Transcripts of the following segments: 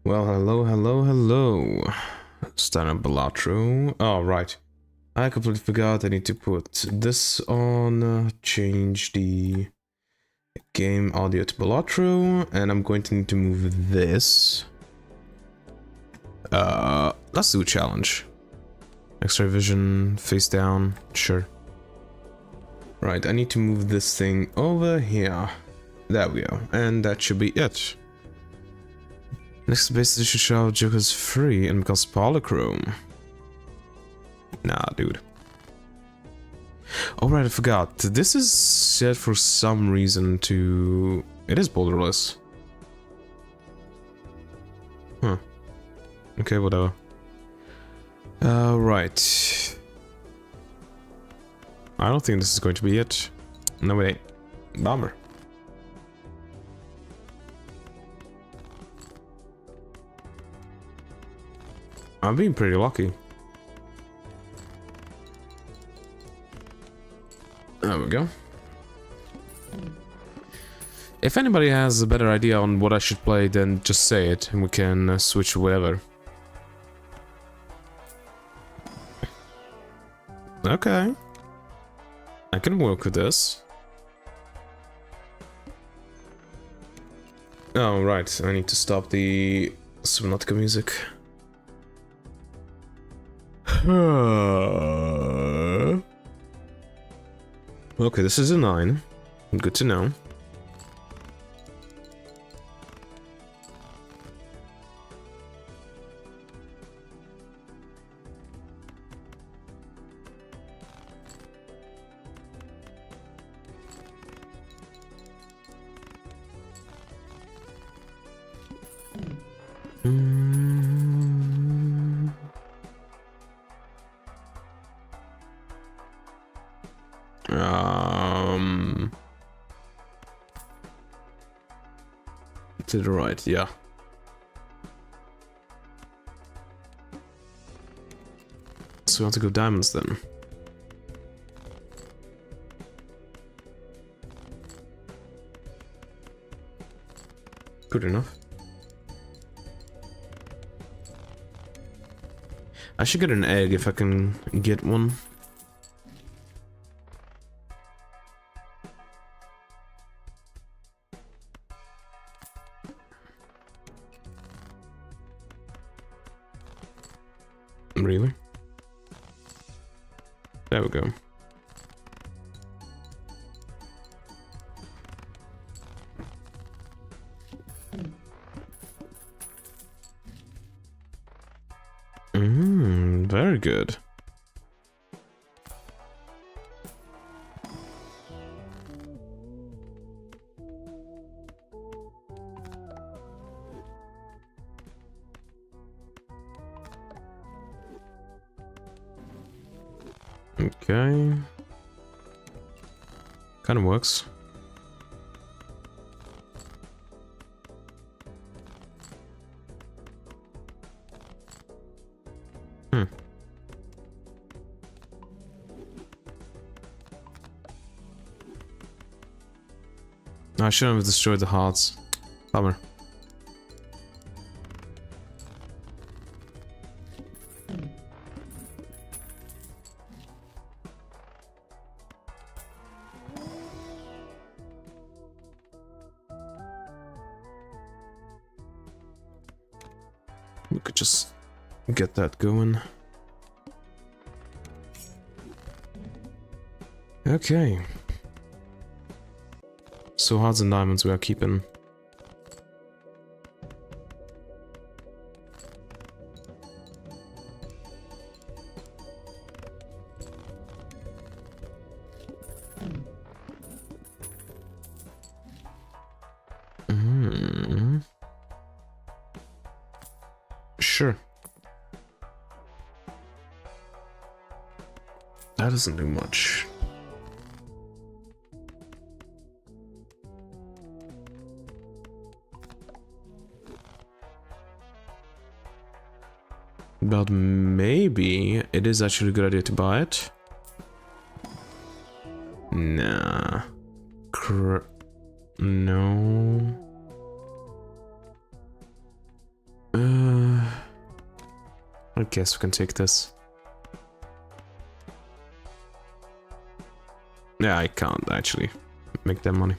Well, hello. Stand up Balatro. Oh, right. I completely forgot I need to put this on, change the game audio to Balatro, and I'm going to need to move this. Let's do a challenge. X-ray vision, face down, sure. Right, I need to move this thing over here. There we go, and that should be it. Next base should show Joker's free and becomes polychrome. Nah, dude. Alright, I forgot. This is set for some reason to... It is borderless. Huh. Okay, whatever. Right. I don't think this is going to be it. No, it ain't. Bummer. I'm being pretty lucky. There we go. If anybody has a better idea on what I should play, then just say it and we can switch to whatever. Okay. I can work with this. Oh, right. I need to stop the Subnautica music. Okay, this is a 9. Good to know. To the right, yeah. So we want to go diamonds then. Good enough. I should get an egg if I can get one. Really? There we go. Very good. Okay. Kind of works. I shouldn't have destroyed the hearts. Bummer. We could just get that going. Okay. So hearts and diamonds we are keeping. Sure. That doesn't do much. But maybe it is actually a good idea to buy it. Nah. No. I guess we can take this. Yeah, I can't actually make that money.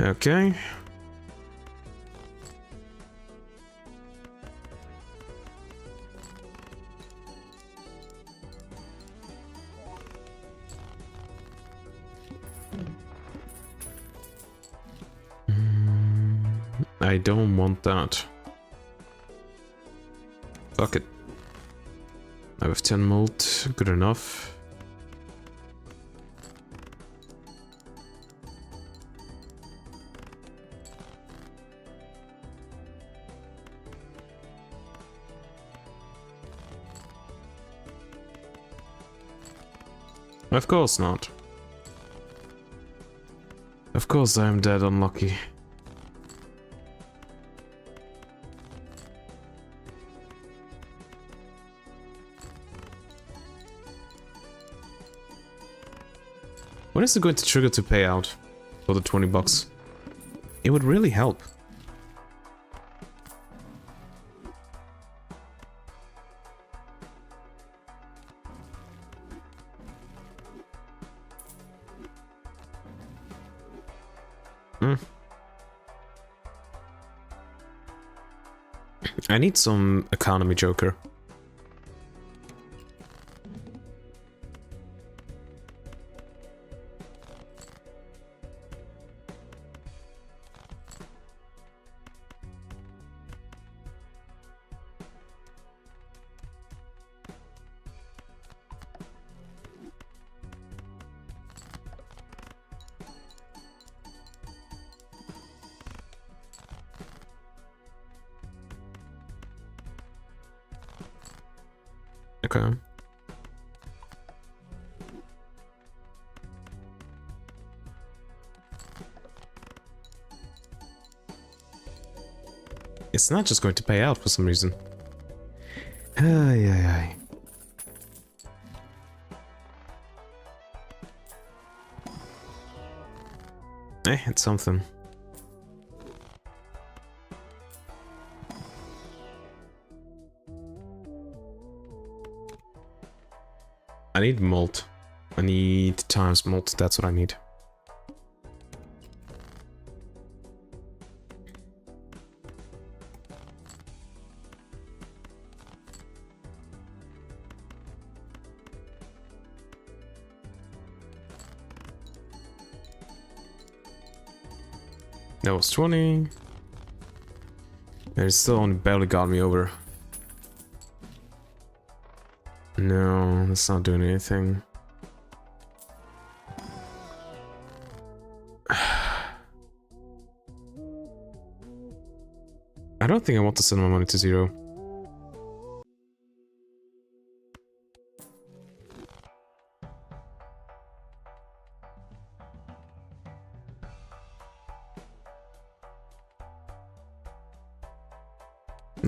Okay. I don't want that. Fuck it. I have 10 mold, good enough. Of course not. Of course I am dead unlucky. When is it going to trigger to pay out for the 20 bucks? It would really help. I need some economy joker. Okay. It's not just going to pay out for some reason. Ay, ay, ay. It's something. I need malt. I need times malt, that's what I need. That was 20. And it still only barely got me over. No, that's not doing anything. I don't think I want to send my money to 0.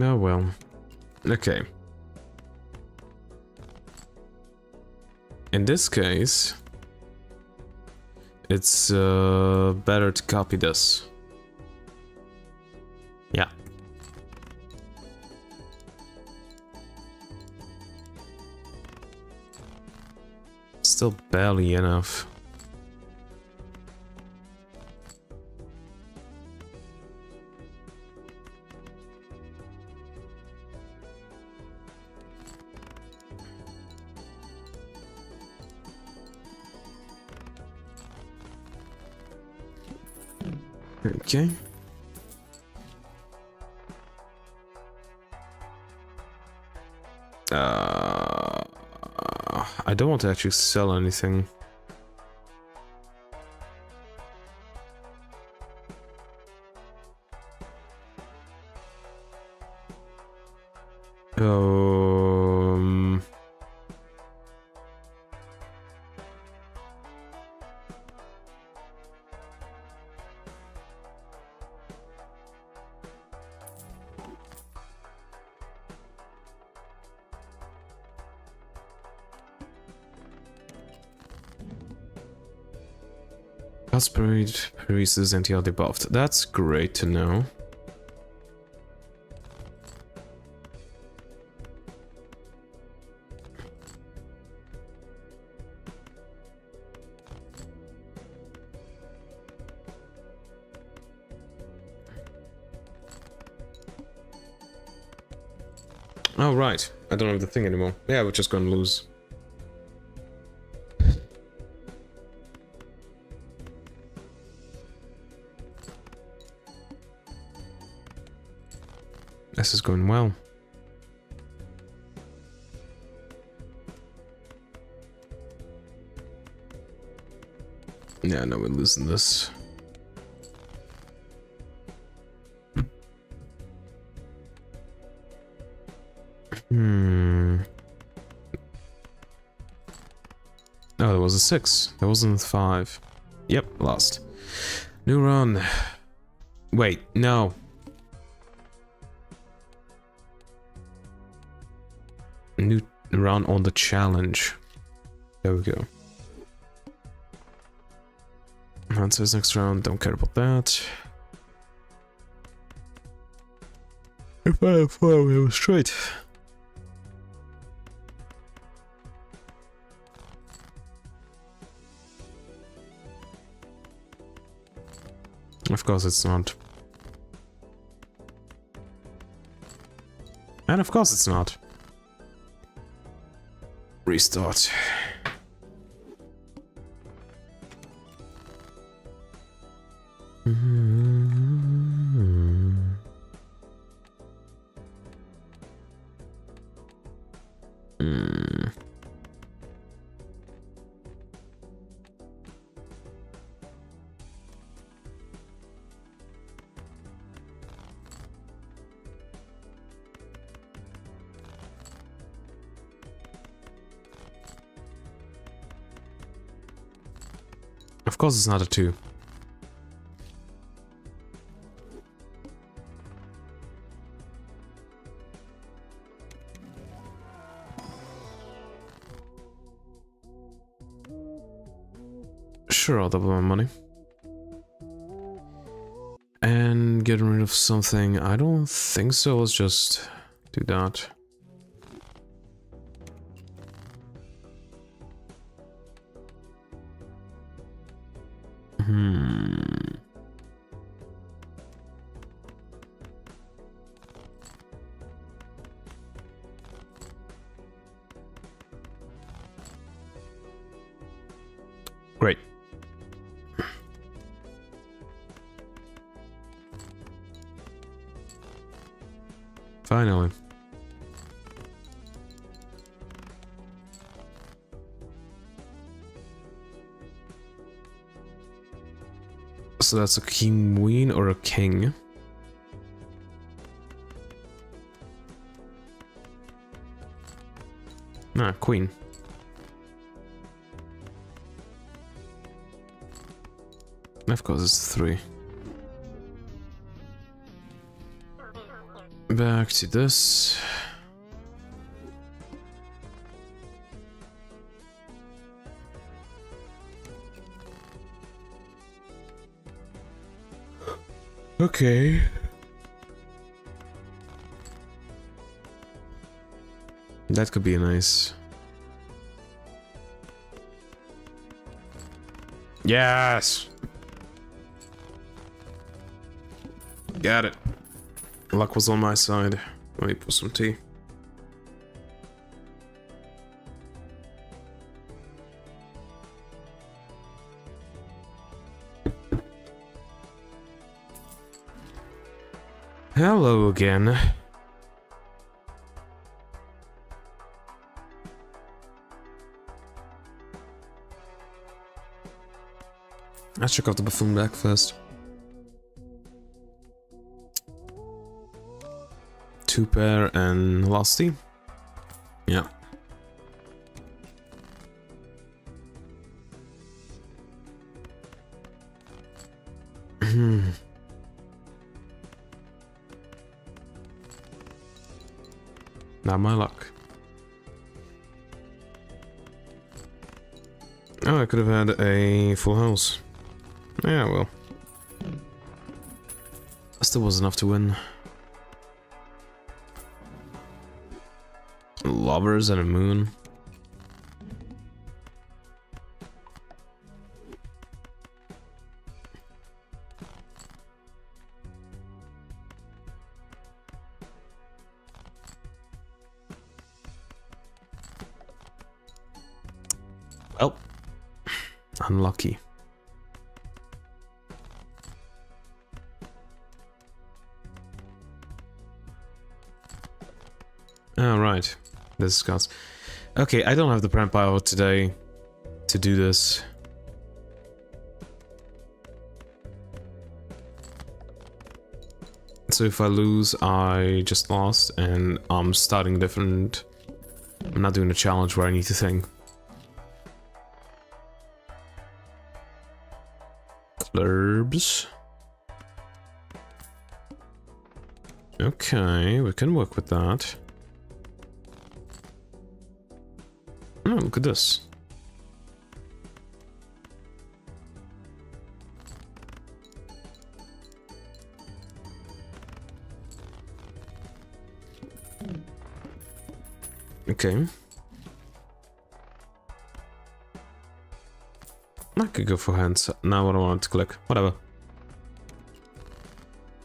Oh well. Okay. In this case, it's better to copy this. Yeah. Still barely enough. Okay. I don't want to actually sell anything. Spirit Paris anti-all debuffed. That's great to know. Oh, right. I don't have the thing anymore. Yeah, we're just gonna lose. This is going well. Yeah, no, we're losing this. Oh, there was a 6. There wasn't a 5. Yep, lost. New run. Wait, no. New run on the challenge. There we go. Answers next round, don't care about that. If I have 4, we were straight. Of course it's not. And of course it's not. Restart. Of course it's not a 2. Sure, I'll double my money. And getting rid of something, I don't think so, let's just do that. Great. Finally. So that's a queen or a king. Nah, queen. Of course it's 3. Back to this. Okay. That could be nice. Yes! Got it. Luck was on my side. Let me pour some tea. Hello again. Let's check out the buffoon back first. 2-pair and Lusty. Yeah. Not my luck. Oh, I could have had a full house. Yeah, well. Still was enough to win. Lovers and a moon. Unlucky. Oh, right. This is Scots. Okay, I don't have the prem power today to do this. So if I lose, I just lost, and I'm starting different. I'm not doing a challenge where I need to think. Clurbs. Okay, we can work with that. Oh, look at this. Okay. I could go for hands. Now I don't want to click. Whatever.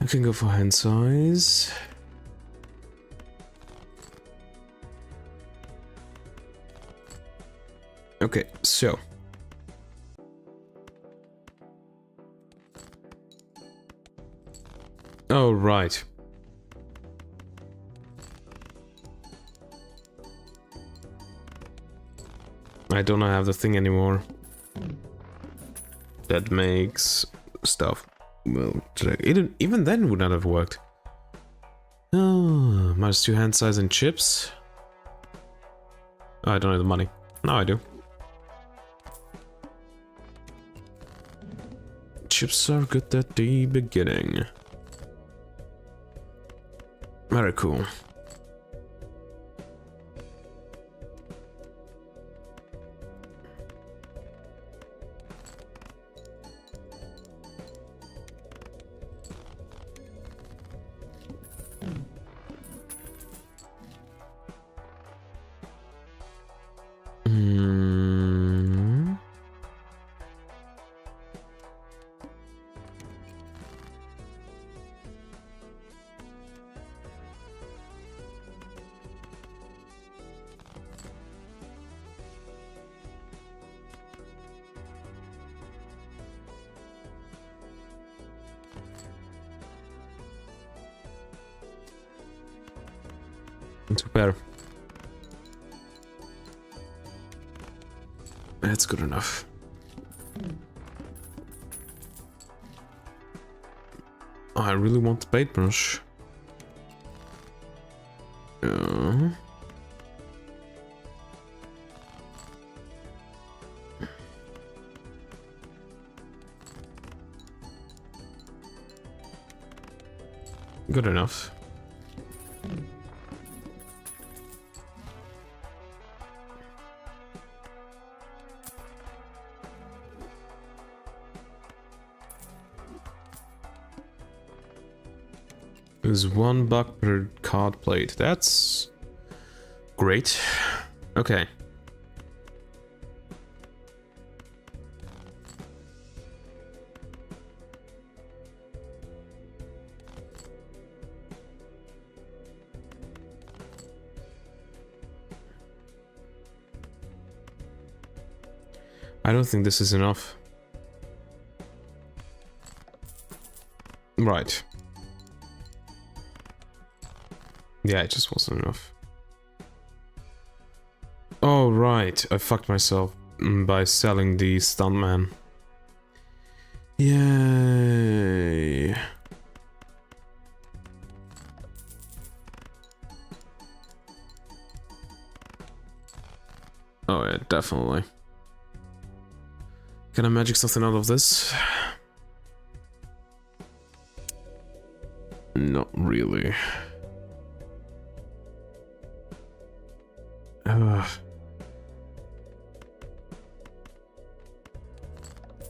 I can go for hand size. Okay, so. Oh, right. I don't have the thing anymore. That makes stuff. Well, even then would not have worked. Oh, -2 hand size and chips. Oh, I don't have the money. Now I do. Chips are good at the beginning. Very cool. Super. That's good enough. I really want the paintbrush. Good enough. There's $1 per card plate. That's great. Okay. I don't think this is enough. Right. Yeah, it just wasn't enough. Oh, right. I fucked myself by selling the stuntman. Yay. Oh, yeah, definitely. Can I magic something out of this? Not really.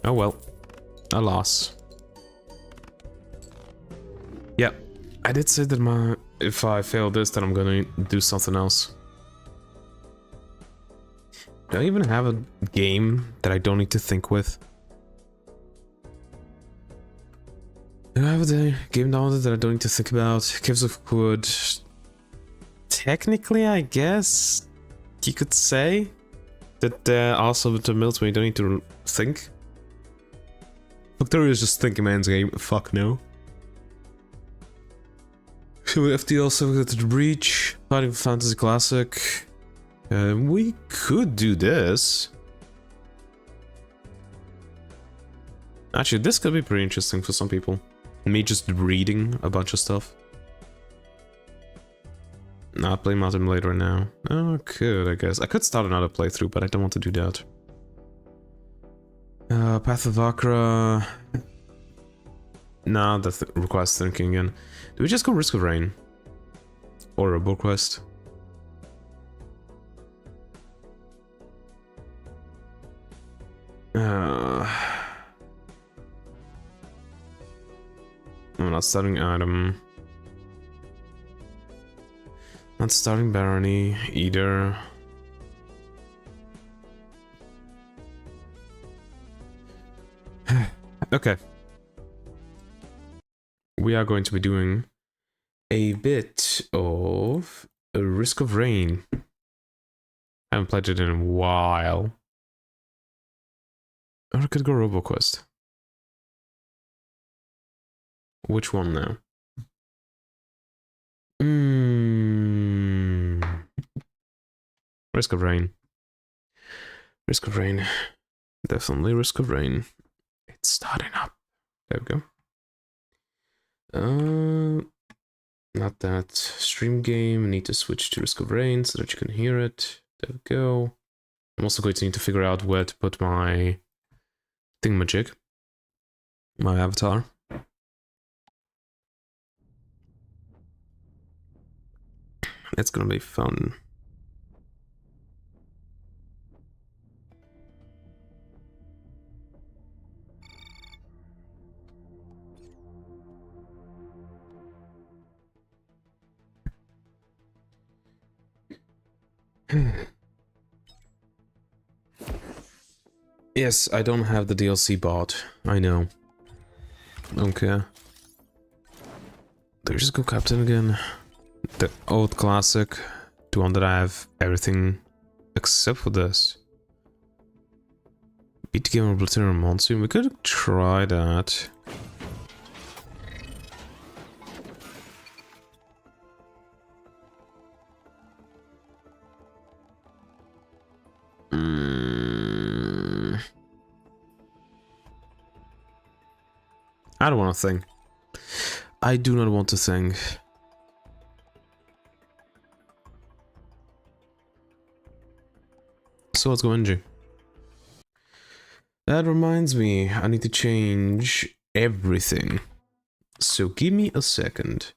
Oh well, a loss. Yeah, I did say that if I fail this, then I'm gonna do something else. Do I even have a game that I don't need to think with? Do I have a game downloaded that I don't need to think about? Caves of Wood. Technically, I guess you could say That also with the military, you don't need to think. Victoria is just thinking man's game. Fuck no. So we have to also go to the breach, fighting fantasy classic. We could do this. Actually, this could be pretty interesting for some people. Me just reading a bunch of stuff. Not playing Mountain Blade right now. Oh, I could, I guess. I could start another playthrough, but I don't want to do that. Path of Akra. Nah, that requires thinking again. Do we just go Risk of Rain? Or Robo Quest? I'm not starting Adam. Not starting Barony either. Okay. We are going to be doing a bit of a Risk of Rain. I haven't played it in a while. Or I could go RoboQuest. Which one now? Risk of Rain. Risk of Rain. Definitely Risk of Rain. It's starting up. There we go. Not that. Stream game. I need to switch to Risk of Rain so that you can hear it. There we go. I'm also going to need to figure out where to put my thingamajig. My avatar. It's gonna be fun. Yes, I don't have the DLC bought. I know. Okay. Do we just go Captain again? The old classic. The one that I have everything except for this. Beat the game on Platinum Monsoon. We could try that. I don't want to think. I do not want to think. So let's go NG. That reminds me, I need to change everything. So give me a second.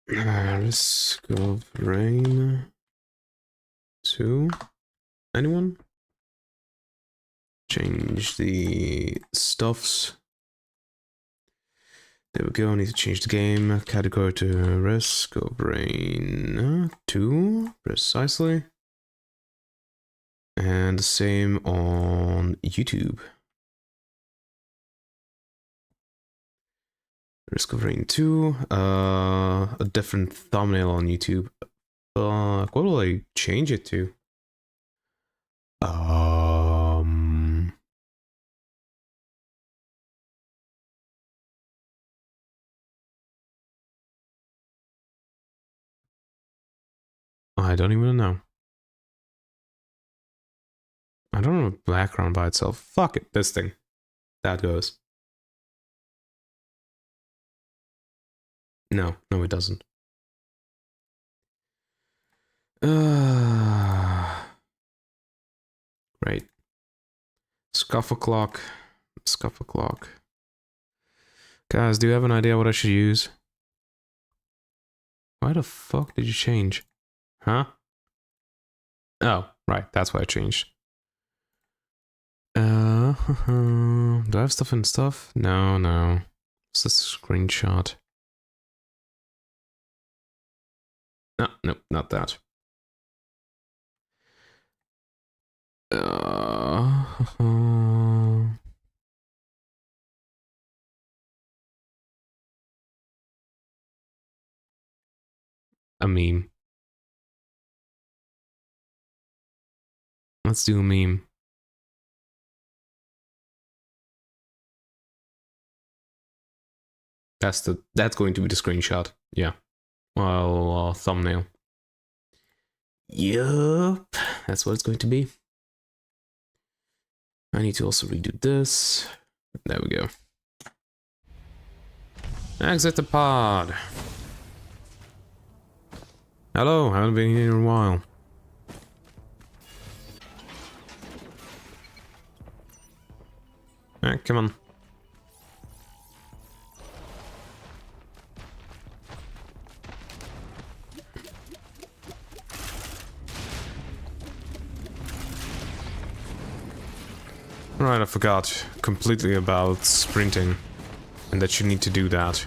Risk of Rain 2. Anyone? Change the stuffs. There we go. I need to change the game category to Risk of Rain 2 precisely. And the same on YouTube. Risk of Rain 2, a different thumbnail on YouTube. What will I change it to? I don't even know. I don't know background by itself. Fuck it, this thing. That goes. No, it doesn't. Right. Scuffle clock. Guys, do you have an idea what I should use? Why the fuck did you change? Huh? Oh, right, that's why I changed. Do I have stuff in stuff? No. It's a screenshot. No, not that. a meme. Let's do a meme. That's going to be the screenshot. Yeah. Well, thumbnail. Yup. That's what it's going to be. I need to also redo this. There we go. Exit the pod. Hello, haven't been here in a while. Come on. Right, I forgot completely about sprinting, and that you need to do that.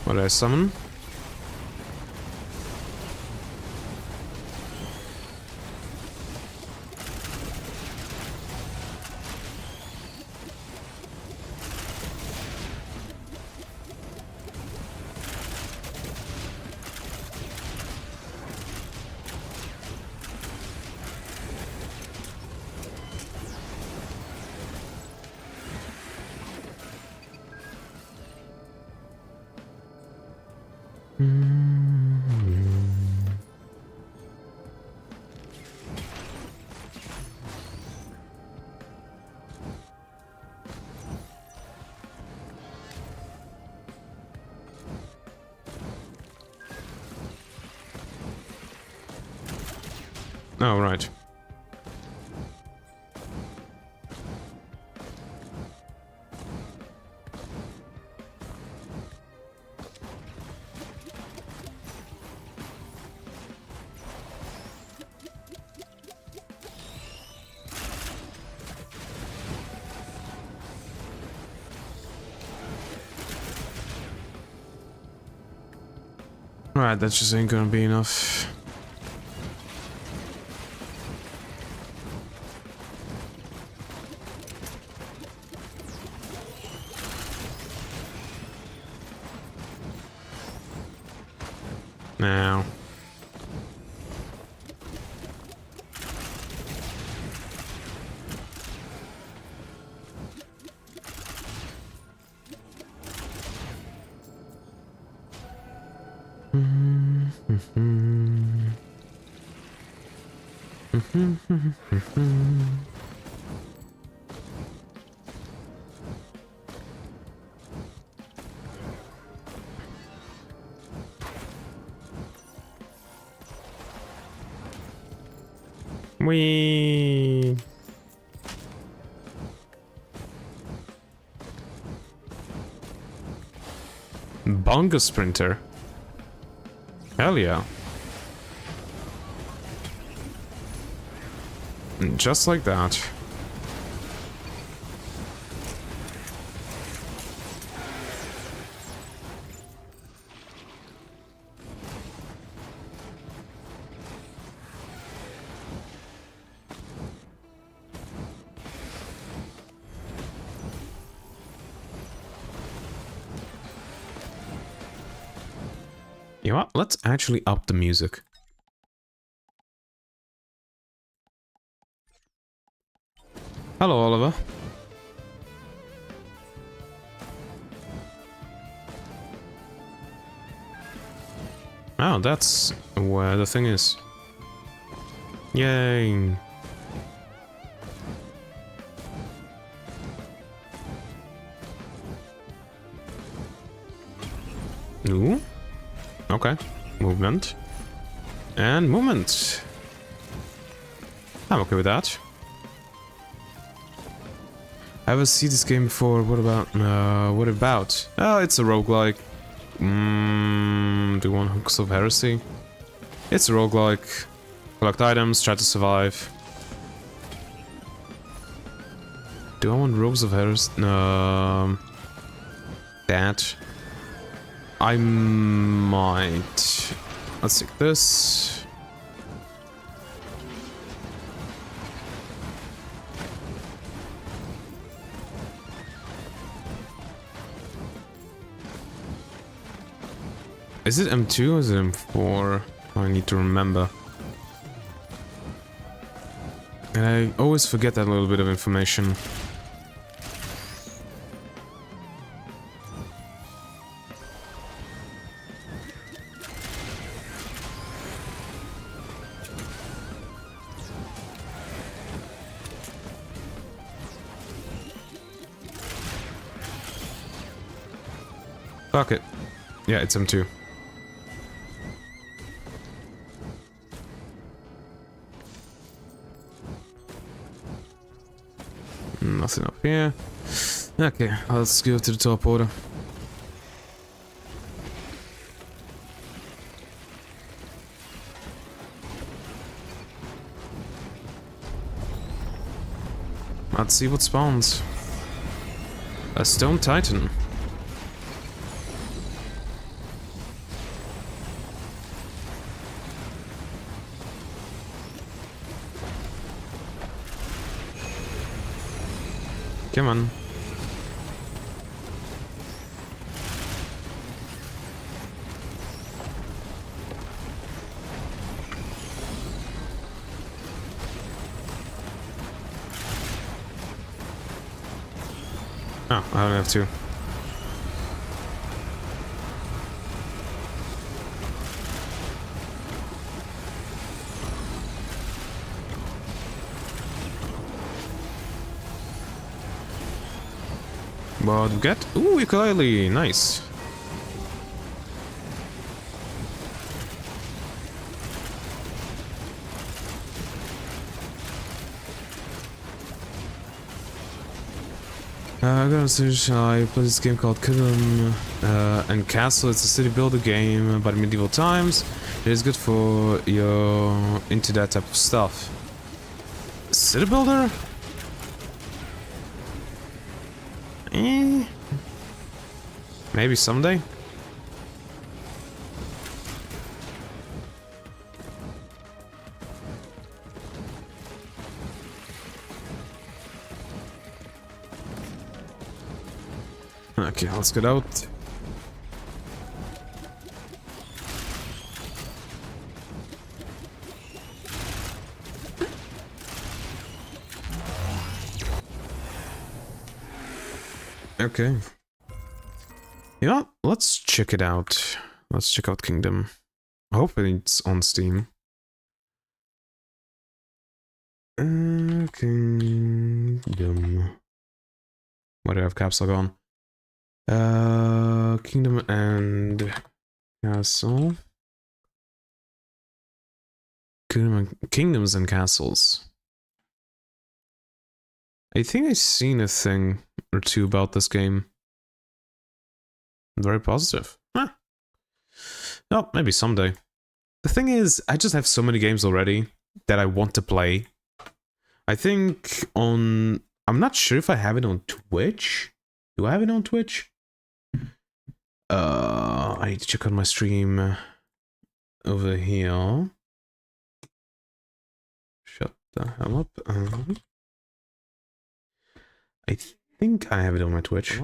What did I summon? Oh, right. Right, that just ain't gonna be enough. Now. Whee! Bongo Sprinter. Hell yeah. Just like that. You know what? Let's actually up the music. Hello, Oliver. Oh, that's where the thing is. Yay. Ooh. Okay. Movement. And movement. I'm okay with that. I haven't seen this game before. What about? What about? Oh, it's a roguelike. Do you want Hooks of Heresy? It's a roguelike. Collect items, try to survive. Do I want Robes of Hers? That. I might. Let's take this. Is it M2 or is it M4? I need to remember. And I always forget that little bit of information. Fuck it. Yeah, it's M2. Nothing up here. Okay, let's go to the teleporter. Let's see what spawns. A stone titan. Come on. Oh, I don't have to. What we get? Ooh, ukulele, nice. I got a search. I play this game called Kingdom and Castle. It's a city builder game about medieval times. It is good for you're into that type of stuff. City builder? Maybe someday. Okay, let's get out. Okay. You know what? Let's check it out. Let's check out Kingdom. Hopefully it's on Steam. Kingdom. Why do I have caps lock on? Kingdom and Castle. Kingdoms and Castles. I think I've seen a thing or two about this game. Very positive. Huh. Oh, maybe someday. The thing is, I just have so many games already that I want to play. I think on... I'm not sure if I have it on Twitch. Do I have it on Twitch? I need to check on my stream over here. Shut the hell up. I think I have it on my Twitch.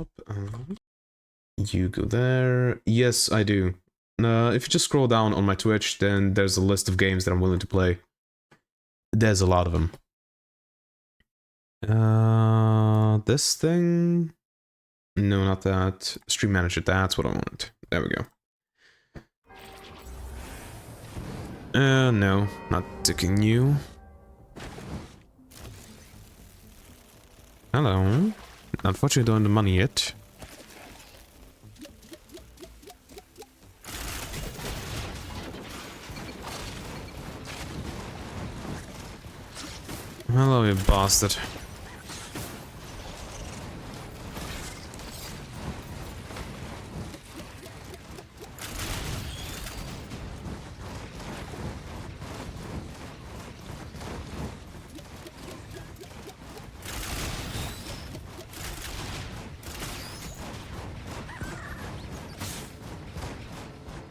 You go there. Yes, I do. If you just scroll down on my Twitch, then there's a list of games that I'm willing to play. There's a lot of them. This thing? No, not that. Stream Manager, that's what I want. There we go. No, not taking you. Hello. Unfortunately, don't have the money yet. Hello, you bastard.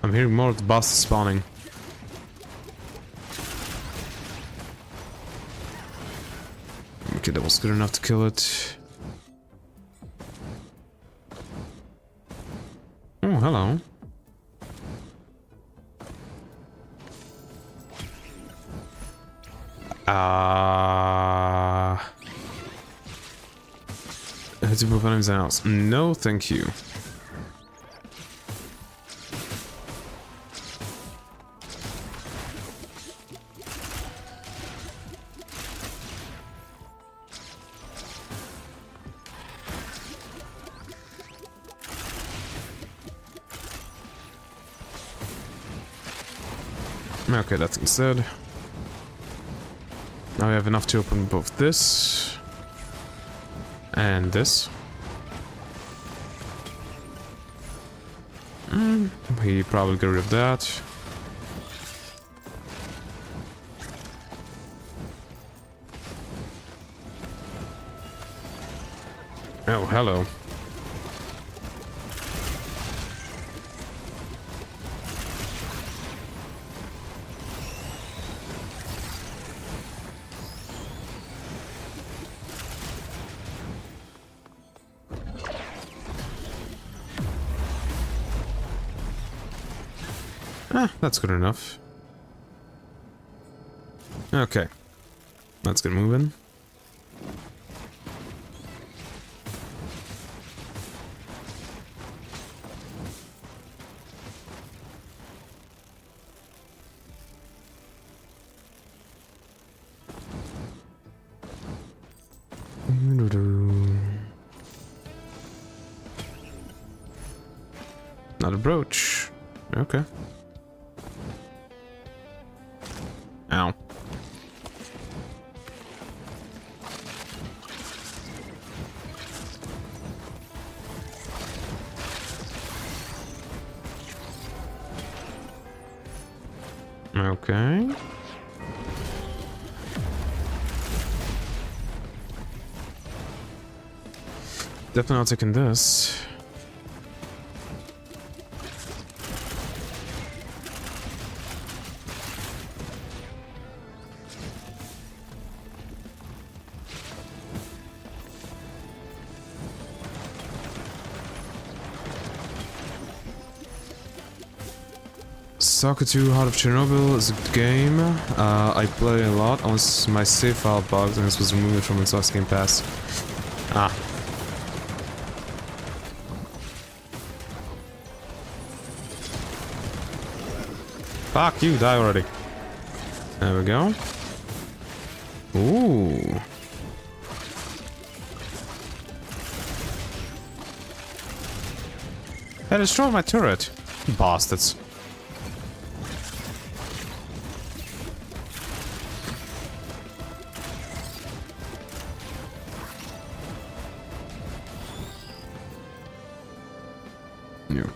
I'm hearing more of the bosses spawning. Okay, that was good enough to kill it. Oh, hello. I had to move on anything else. No, thank you. Okay, that's instead. Now we have enough to open both this and this. We probably get rid of that. Oh, hello. That's good enough. Okay. Let's get moving. Not a brooch. Okay. Ow. Okay. Definitely not taking this. S.T.A.L.K.E.R 2 Heart of Chernobyl is a game I play a lot unless my save file bugged and this was removed from Xbox Game Pass. Ah. Fuck you, die already. There we go. Ooh. They destroyed my turret. Bastards.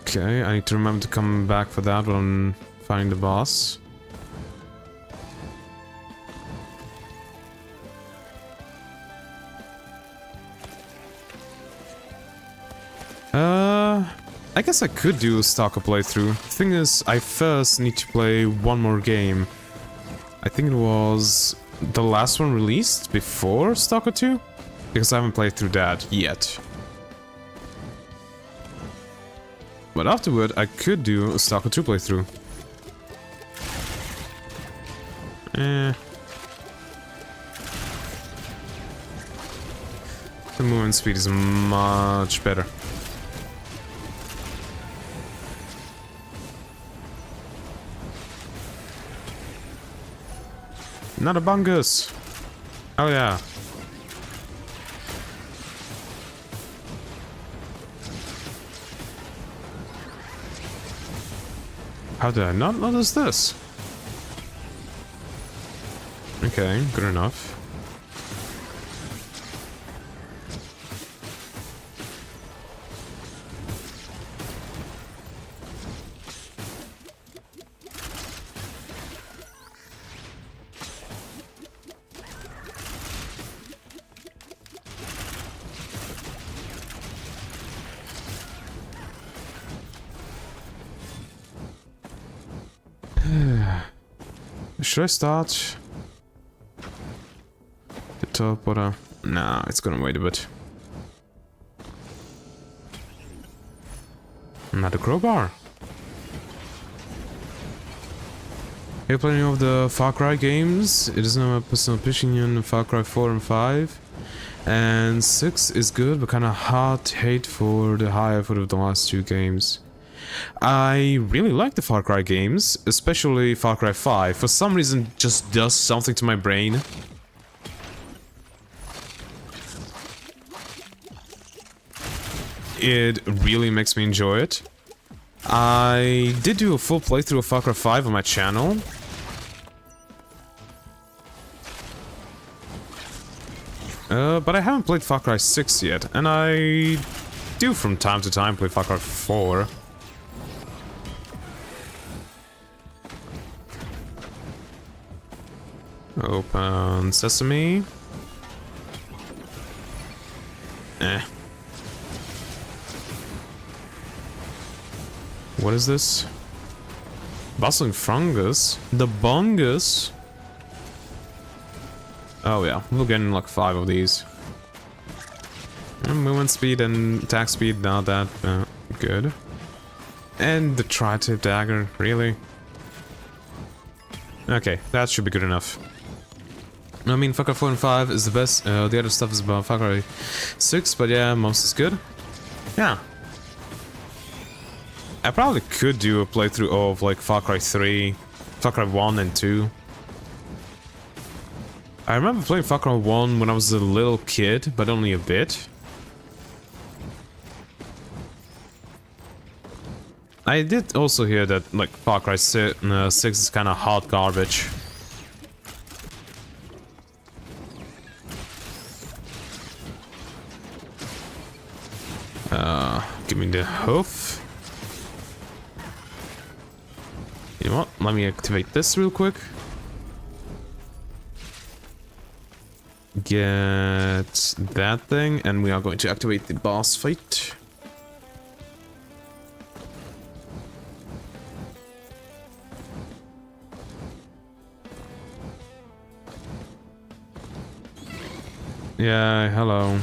Okay, I need to remember to come back for that when finding the boss. I guess I could do a S.T.A.L.K.E.R playthrough. The thing is, I first need to play one more game. I think it was the last one released before S.T.A.L.K.E.R 2? Because I haven't played through that yet. But afterward, I could do a S.T.A.L.K.E.R 2 playthrough. The movement speed is much better. Not a bungus! Oh yeah. How did I not notice this? Okay, good enough. Should I start? The top, what? Nah, it's gonna wait a bit. Another crowbar. Are you playing any of the Far Cry games? It is my personal opinion, Far Cry 4 and 5. And 6 is good, but kinda hard hate for the high effort of the last two games. I really like the Far Cry games, especially Far Cry 5. For some reason, just does something to my brain. It really makes me enjoy it. I did do a full playthrough of Far Cry 5 on my channel. But I haven't played Far Cry 6 yet, and I do from time to time play Far Cry 4. Open Sesame. What is this? Bustling fungus? The bungus? Oh yeah, we'll get in like 5 of these. And movement speed and attack speed, not that good. And the tri-tip dagger, really? Okay, that should be good enough. I mean, Far Cry 4 and 5 is the best, the other stuff is about Far Cry 6, but yeah, most is good. Yeah. I probably could do a playthrough of like Far Cry 3, Far Cry 1 and 2. I remember playing Far Cry 1 when I was a little kid, but only a bit. I did also hear that like Far Cry 6 is kind of hot garbage. Give me the hoof. You know what? Let me activate this real quick. Get that thing, and we are going to activate the boss fight. Yeah, hello.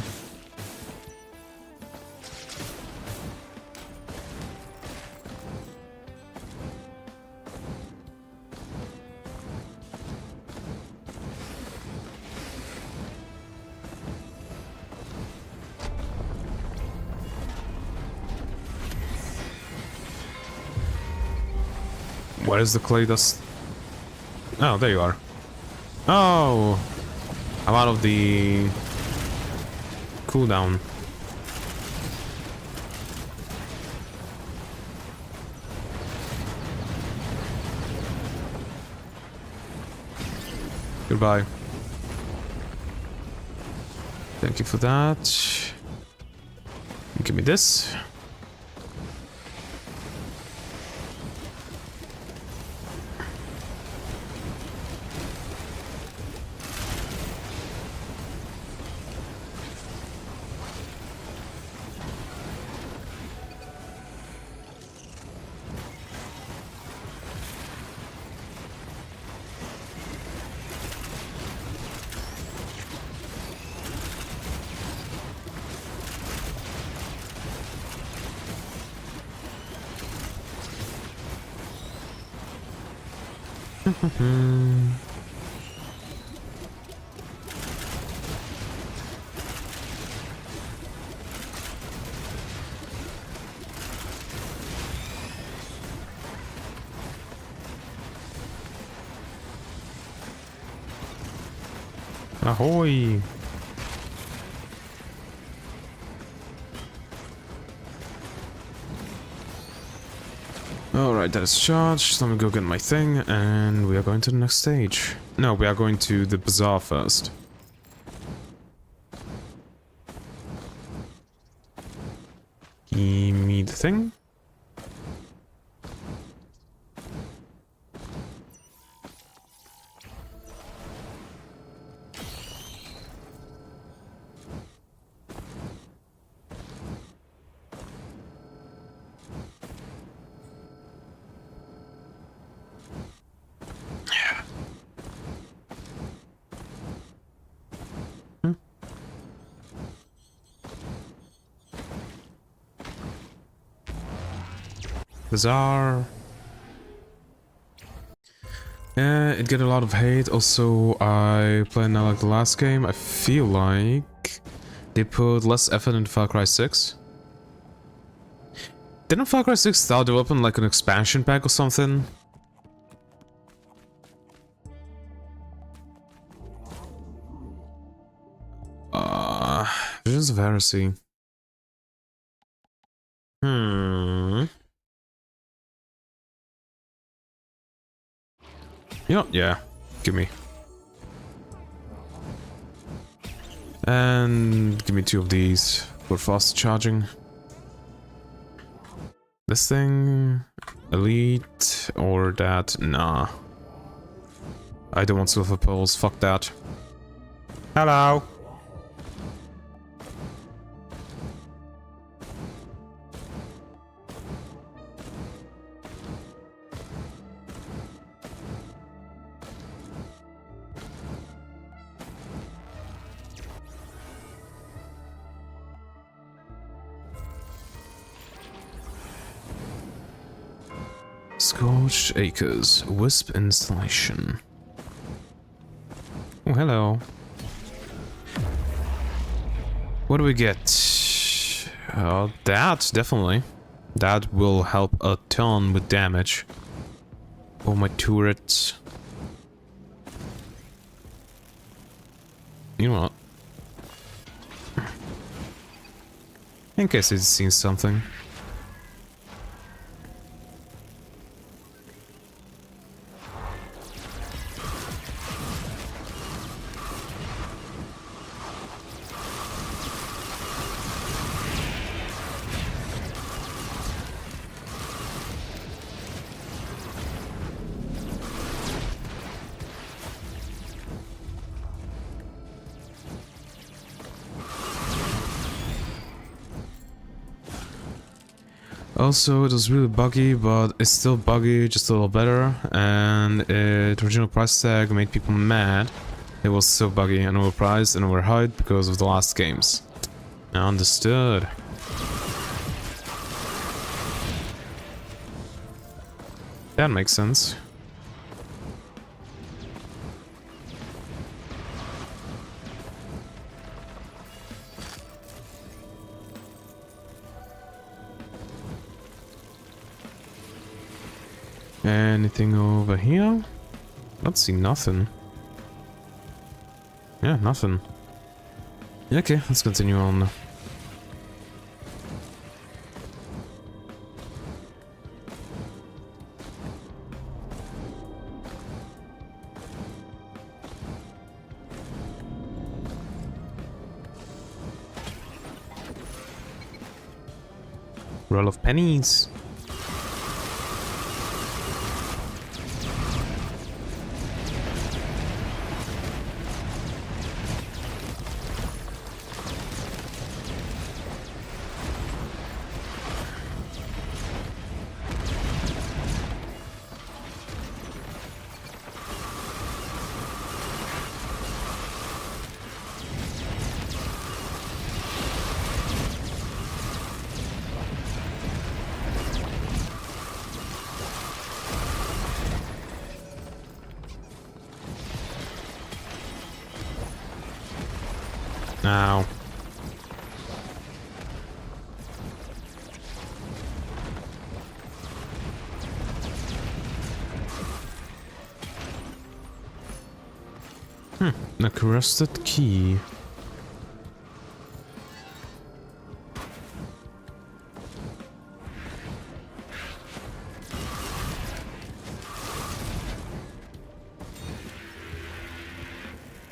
Where is the clay dust? Oh, there you are. Oh! I'm out of the cooldown. Goodbye. Thank you for that. Give me this. Ahoy! Alright, that is charged. Let me go get my thing, and we are going to the next stage. No, we are going to the bazaar first. Give me the thing. Bizarre. Yeah, it get a lot of hate. Also, I played now like the last game. I feel like they put less effort into Far Cry 6. Didn't Far Cry 6 start developing like an expansion pack or something? Visions of Heresy. Yeah, give me. And give me 2 of these for fast charging. This thing, elite, or that? Nah. I don't want silver pearls, fuck that. Hello! Scorched Acres, Wisp installation. Oh, hello. What do we get? That, definitely. That will help a ton with damage. Oh, my turrets. You know what? In case it's seen something. Also, it was really buggy, but it's still buggy, just a little better. And its original price tag made people mad. It was so buggy and overpriced and overhyped because of the last games. Understood. That makes sense. Anything over here? Don't see nothing. Yeah, nothing. Okay, let's continue on. Roll of pennies. Ow. A crusted key.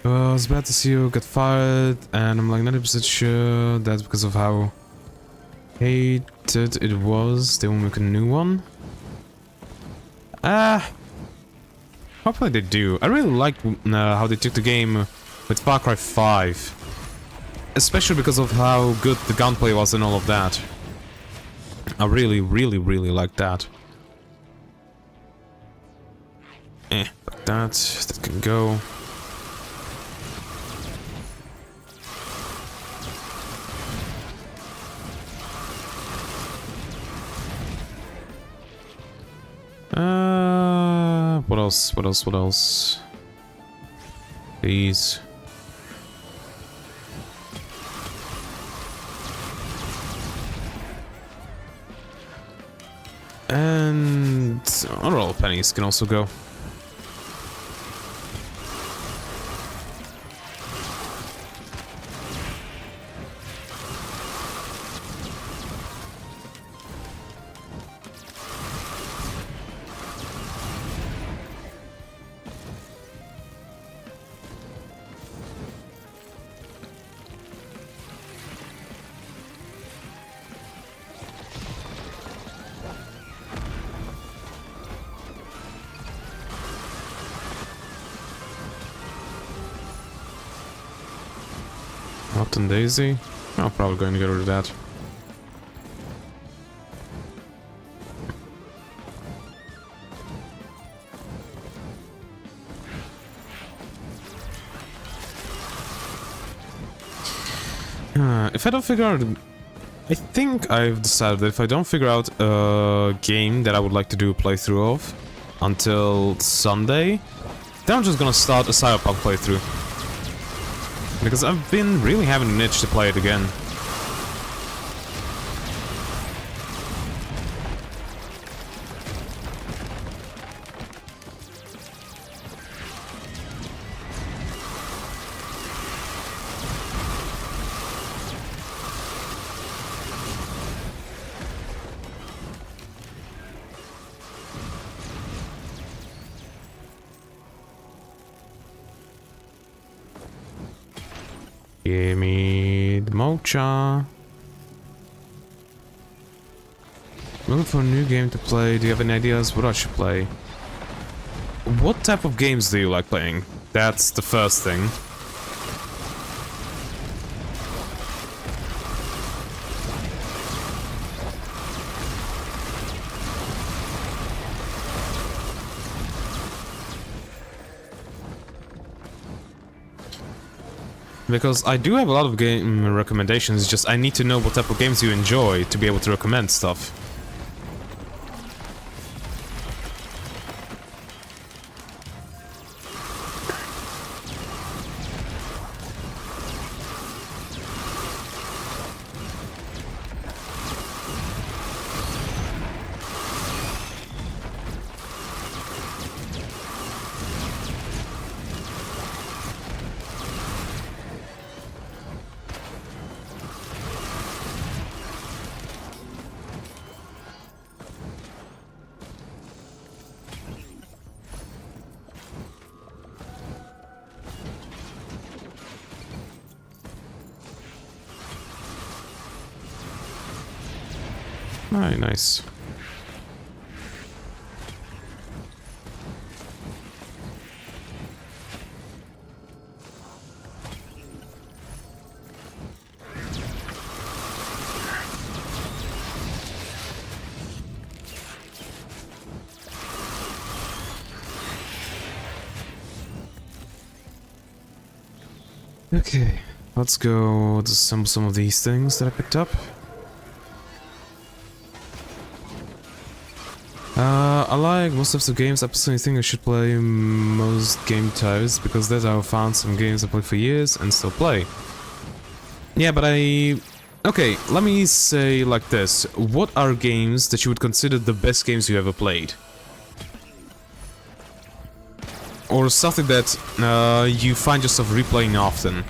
Well, I was bad to see you get fired, and I'm like 90% sure that's because of how hated it was. They won't make a new one. Hopefully they do. I really like how they took the game with Far Cry 5. Especially because of how good the gunplay was and all of that. I really like that. Like that. That can go. else? What else? What else? Please. And Underail pennies can also go. Rotten Daisy? I'm probably going to get rid of that. If I don't figure out... I think I've decided that if I don't figure out a game that I would like to do a playthrough of until Sunday, then I'm just gonna start a Cyberpunk playthrough. Because I've been really having an itch to play it again. Give me the mocha. Looking for a new game to play. Do you have any ideas what I should play? What type of games do you like playing? That's the first thing. Because I do have a lot of game recommendations, just I need to know what type of games you enjoy to be able to recommend stuff. Alright, nice. Okay, let's go disassemble some of these things that I picked up. I like most of the games. I personally think I should play most game types because that's how I found some games I played for years and still play. Yeah, but okay, let me say like this. What are games that you would consider the best games you ever played? Or something that you find yourself replaying often?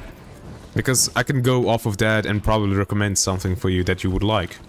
Because I can go off of that and probably recommend something for you that you would like.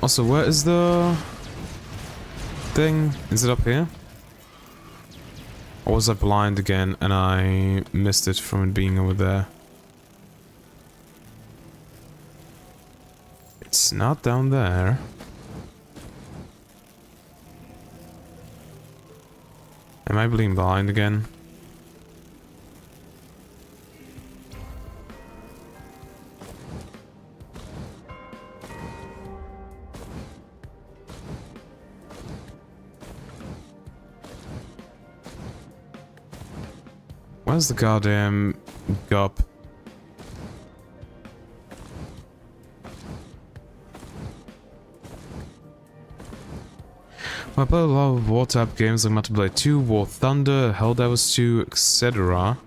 Also, where is the thing? Is it up here? Or was I blind again and I missed it from it being over there? It's not down there. Am I being blind again? Where's the goddamn gup? I played a lot of war type games like Multiplayer 2, War Thunder, Helldivers 2, etc.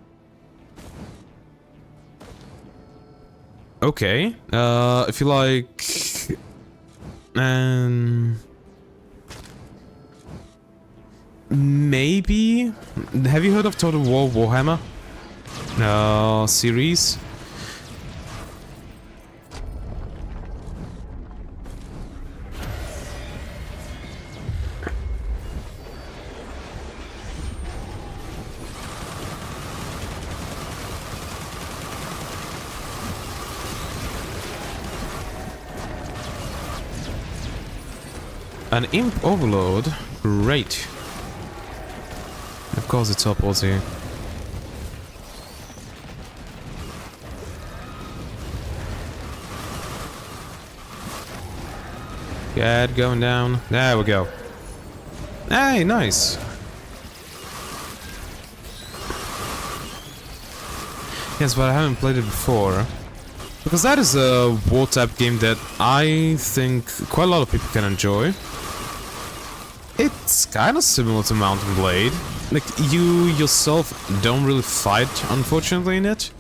Okay, if you like... maybe? Have you heard of Total War Warhammer? Series? An Imp Overload? Great. Of course it's up also. Get going down. There we go. Hey, nice. Yes, but I haven't played it before. Because that is a war type game that I think quite a lot of people can enjoy. It's kind of similar to Mount & Blade. Like, you yourself don't really fight, unfortunately, in it.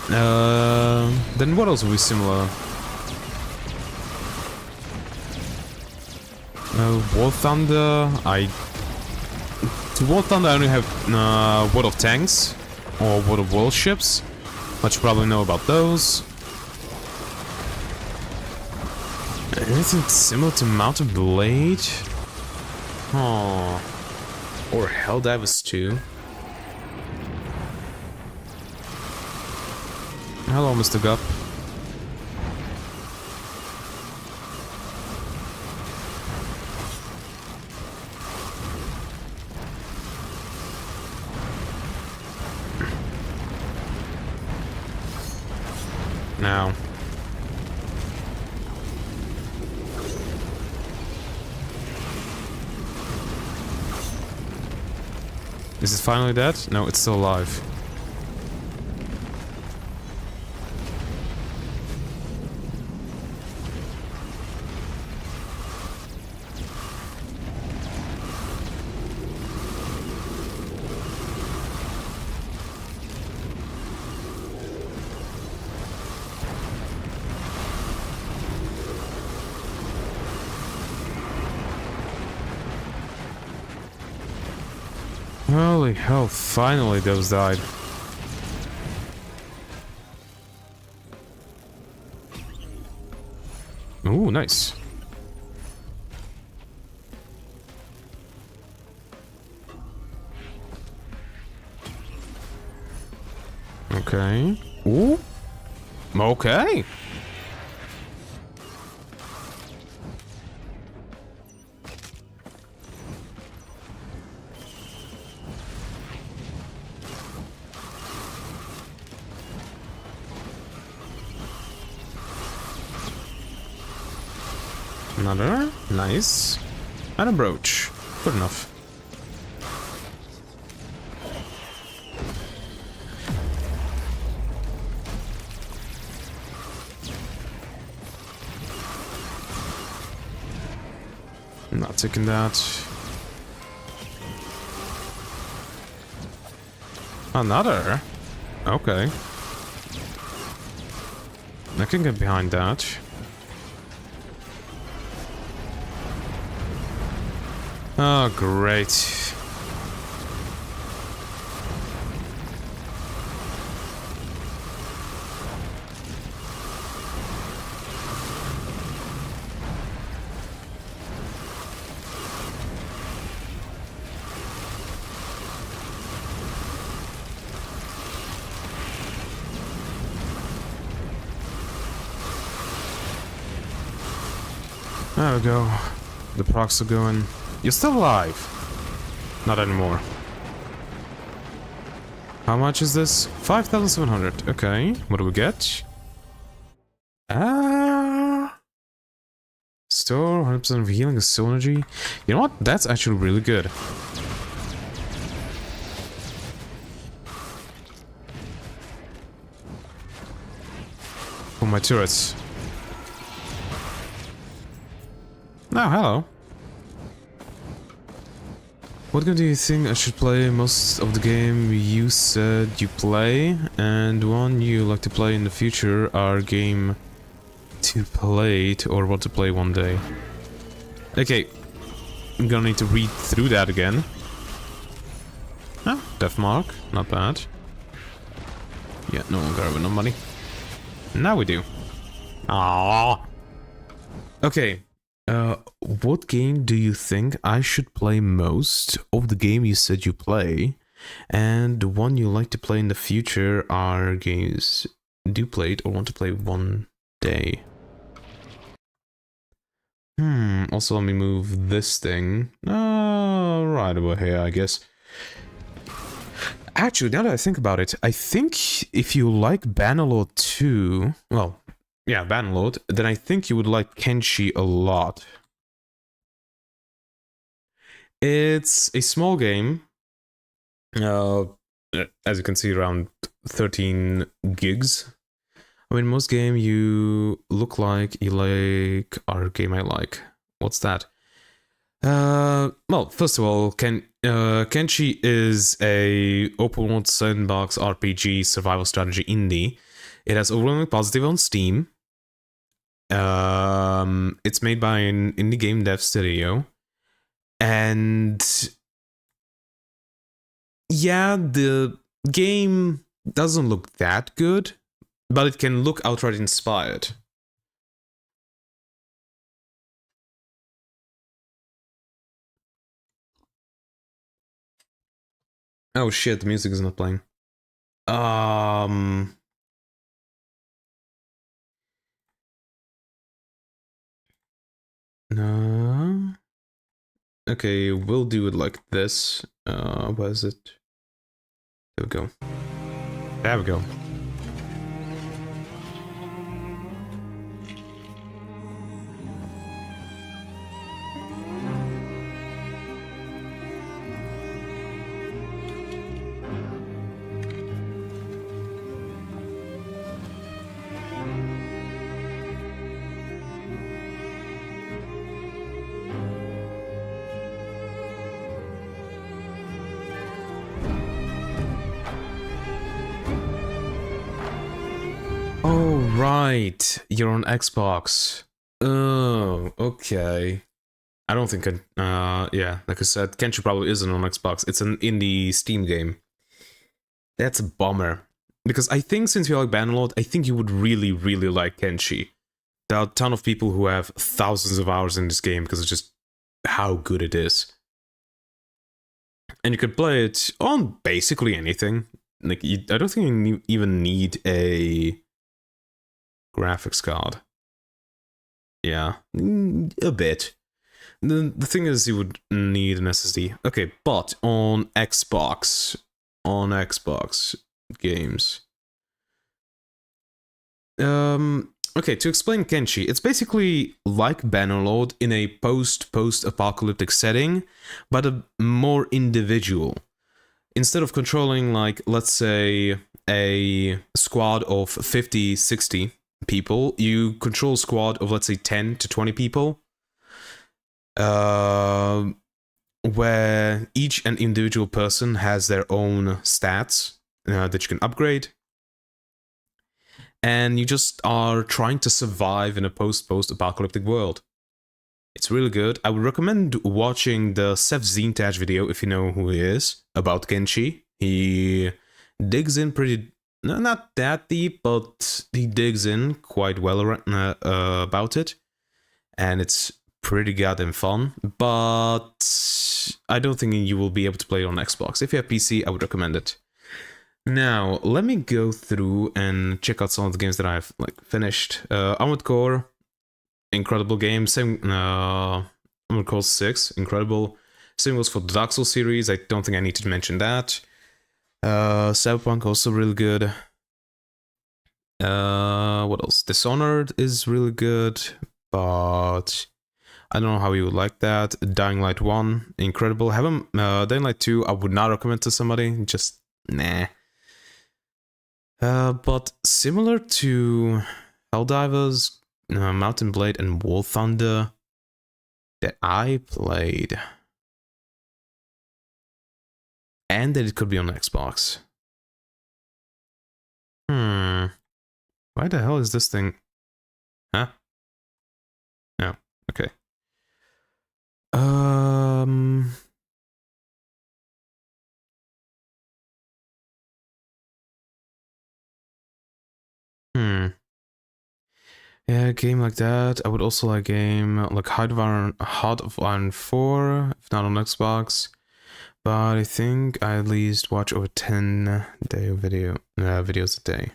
Then what else will be similar? War Thunder, To War Thunder I only have World of Tanks, or World of Warships. Much you probably know about those. Anything similar to Mount & Blade? Oh. Or Helldivers 2. Hello, Mr. Gup. Now. Is it finally dead? No, it's still alive. Holy hell, finally those died. Ooh, nice. Okay. Ooh. Okay. Another. Nice. And a brooch. Good enough. Not taking that. Another? Okay. I can get behind that. Oh, great. There we go. The procs are going. You're still alive. Not anymore. How much is this? 5,700. Okay. What do we get? Store 100% of healing is soul energy. You know what? That's actually really good. For my turrets. Oh, hello. What game do you think I should play most of the game you said you play? And one you like to play in the future, our game to play it or want to play one day. Okay, I'm gonna need to read through that again. Oh, Death Mark, not bad. Yeah, no one got no money. Now we do. Ah. Okay. What game do you think I should play most of the game you said you play? And the one you like to play in the future are games do play it or want to play one day. Also let me move this thing. Right over here, I guess. Actually, now that I think about it, I think if you like Bannerlord 2, well, yeah, Bannerlord, then I think you would like Kenshi a lot. It's a small game. As you can see, around 13 gigs. I mean, most game you look like you like our game I like. What's that? Well, first of all, Kenshi is a open world sandbox RPG survival strategy indie. It has overwhelming positive on Steam. It's made by an indie game dev studio. And yeah, the game doesn't look that good, but it can look outright inspired. Oh shit, the music is not playing. No. Okay, we'll do it like this. Where is it? There we go. There we go. Right, you're on Xbox. Oh, okay. I don't think yeah, like I said, Kenshi probably isn't on Xbox. It's an indie Steam game. That's a bummer. Because I think since you like Bannerlord, I think you would really, really like Kenshi. There are a ton of people who have thousands of hours in this game because of just how good it is. And you could play it on basically anything. Like, I don't think you even need a graphics card. Yeah, a bit. The thing is, you would need an SSD. Okay, but on Xbox games. Okay, to explain Kenshi, it's basically like Bannerlord in a post-apocalyptic setting, but a more individual. Instead of controlling, like, let's say, a squad of 50, 60 people, you control a squad of, let's say, 10 to 20 people, where each and individual person has their own stats that you can upgrade, and you just are trying to survive in a post-apocalyptic world. It's really good. I would recommend watching the Seth Zintaj video, if you know who he is, about Kenshi. He digs in pretty... not that deep, but he digs in quite well about it. And it's pretty goddamn fun. But I don't think you will be able to play it on Xbox. If you have PC, I would recommend it. Now, let me go through and check out some of the games that I've finished. Armored Core, incredible game. Same, I'm gonna call 6, incredible. Same goes for the Dark Souls series, I don't think I need to mention that. Cyberpunk also really good. What else? Dishonored is really good, but I don't know how you would like that. Dying Light 1, incredible. Dying Light 2, I would not recommend to somebody, just nah. But similar to Helldivers, Mountain Blade, and War Thunder that I played, and that it could be on Xbox. Why the hell is this thing? Huh? No. Okay. Yeah, a game like that. I would also like a game like Heart of Iron 4, if not on Xbox. But I think I at least watch over 10 videos a day.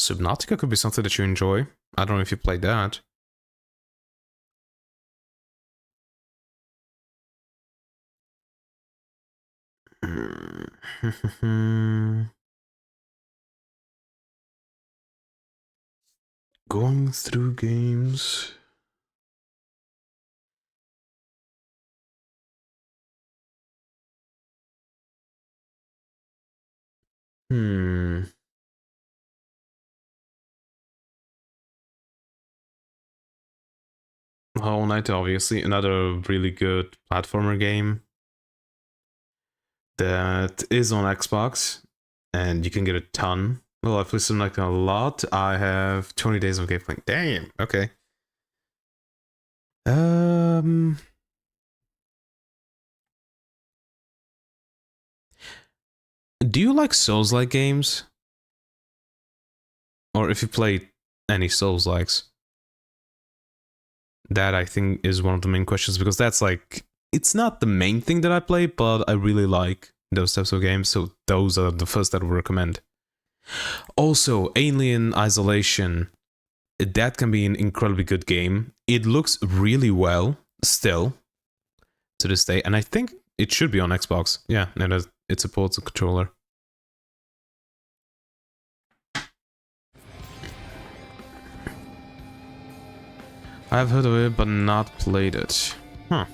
Subnautica could be something that you enjoy. I don't know if you played that. Going through games. Hollow Knight, obviously, another really good platformer game that is on Xbox, and you can get a ton. Well, I've listened like a lot. I have 20 days of gameplay. Damn. Okay. Do you like Souls-like games? Or if you play any Souls-likes? That I think is one of the main questions, because that's like, it's not the main thing that I play, but I really like those types of games, so those are the first that I would recommend. Also, Alien Isolation, that can be an incredibly good game. It looks really well, still, to this day, and I think it should be on Xbox. Yeah, it supports a controller. I've heard of it, but not played it. Huh.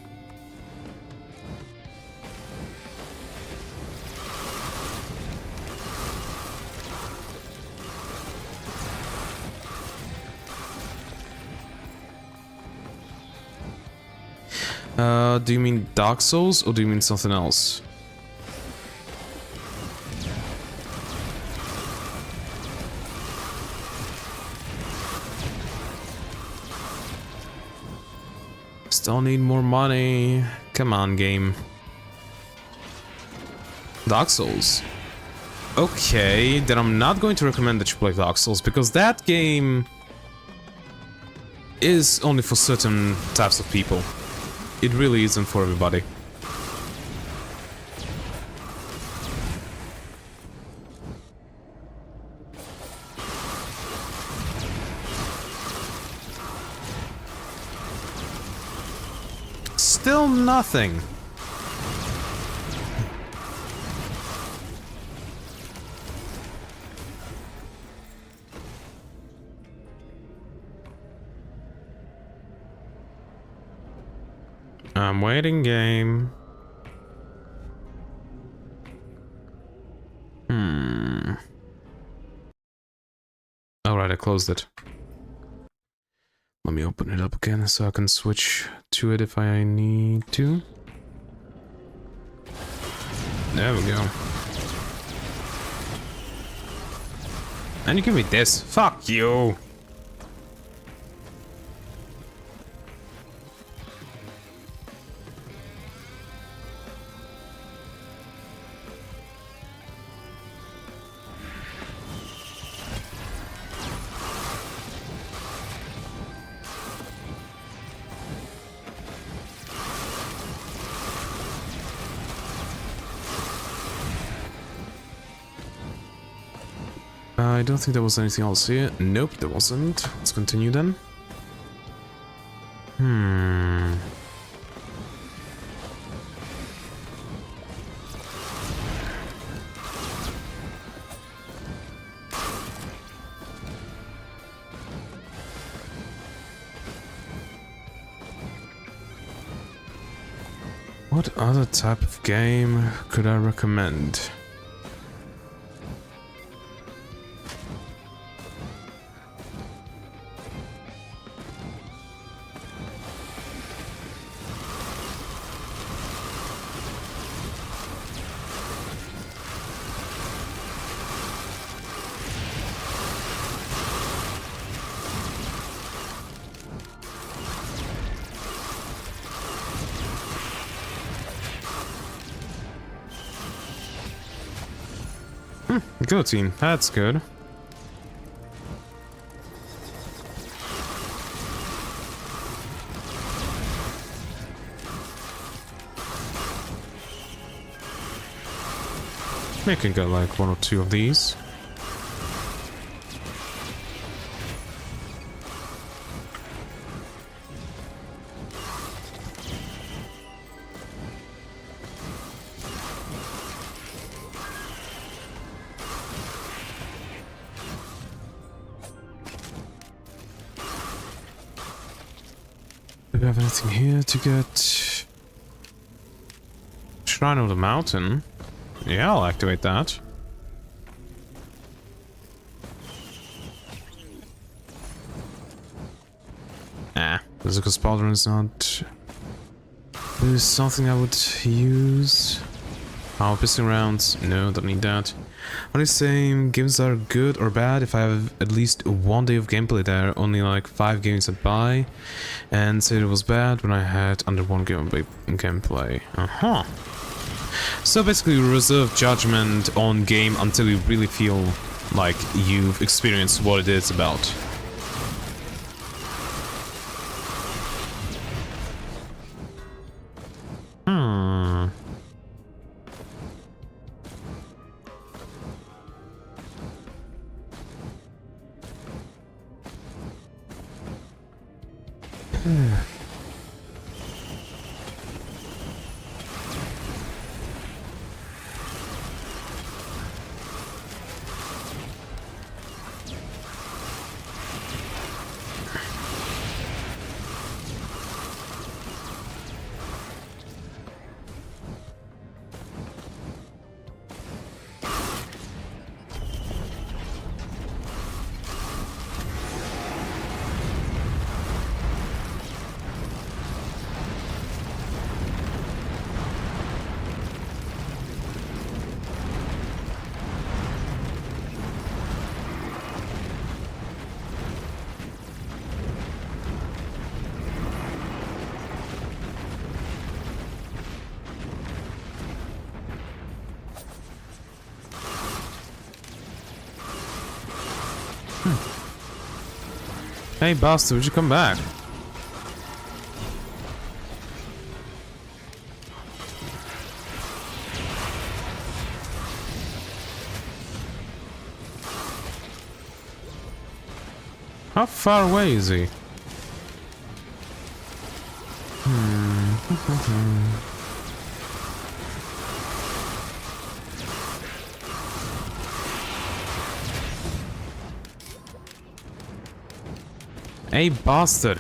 Do you mean Dark Souls, or do you mean something else? Still need more money. Come on, game. Dark Souls. Okay, then I'm not going to recommend that you play Dark Souls, because that game is only for certain types of people. It really isn't for everybody. Still nothing. I'm waiting, game. Alright, I closed it. Let me open it up again so I can switch to it if I need to. There we go. And you give me this. Fuck you. I don't think there was anything else here. Nope, there wasn't. Let's continue then. What other type of game could I recommend? Guillotine, that's good. We can get like 1 or 2 of these. Do we have anything here to get? Shrine of the Mountain. Yeah, I'll activate that. Physical Spaldron is not... There's something I would use. Oh, pissing rounds. No, don't need that. Are you saying games are good or bad if I have at least 1 day of gameplay there, only like 5 games I'd buy, and say it was bad when I had under 1 game of gameplay? So basically reserve judgment on game until you really feel like you've experienced what it is about. Hey bastard, would you come back? How far away is he? Hey bastard!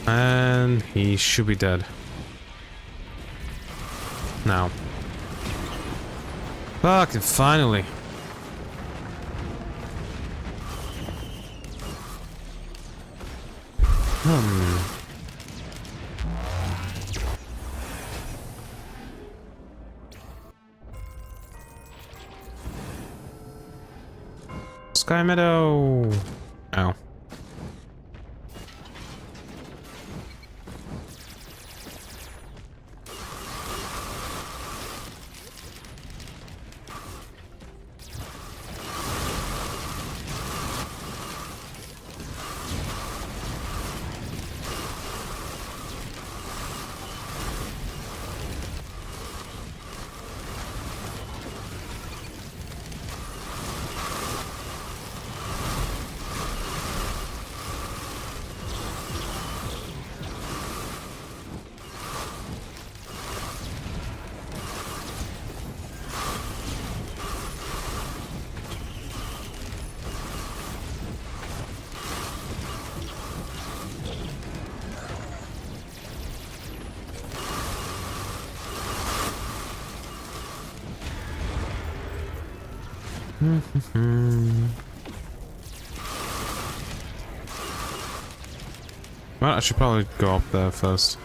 And he should be dead. Now. Fucking finally. Sky Meadow! Ow. Well, I should probably go up there first.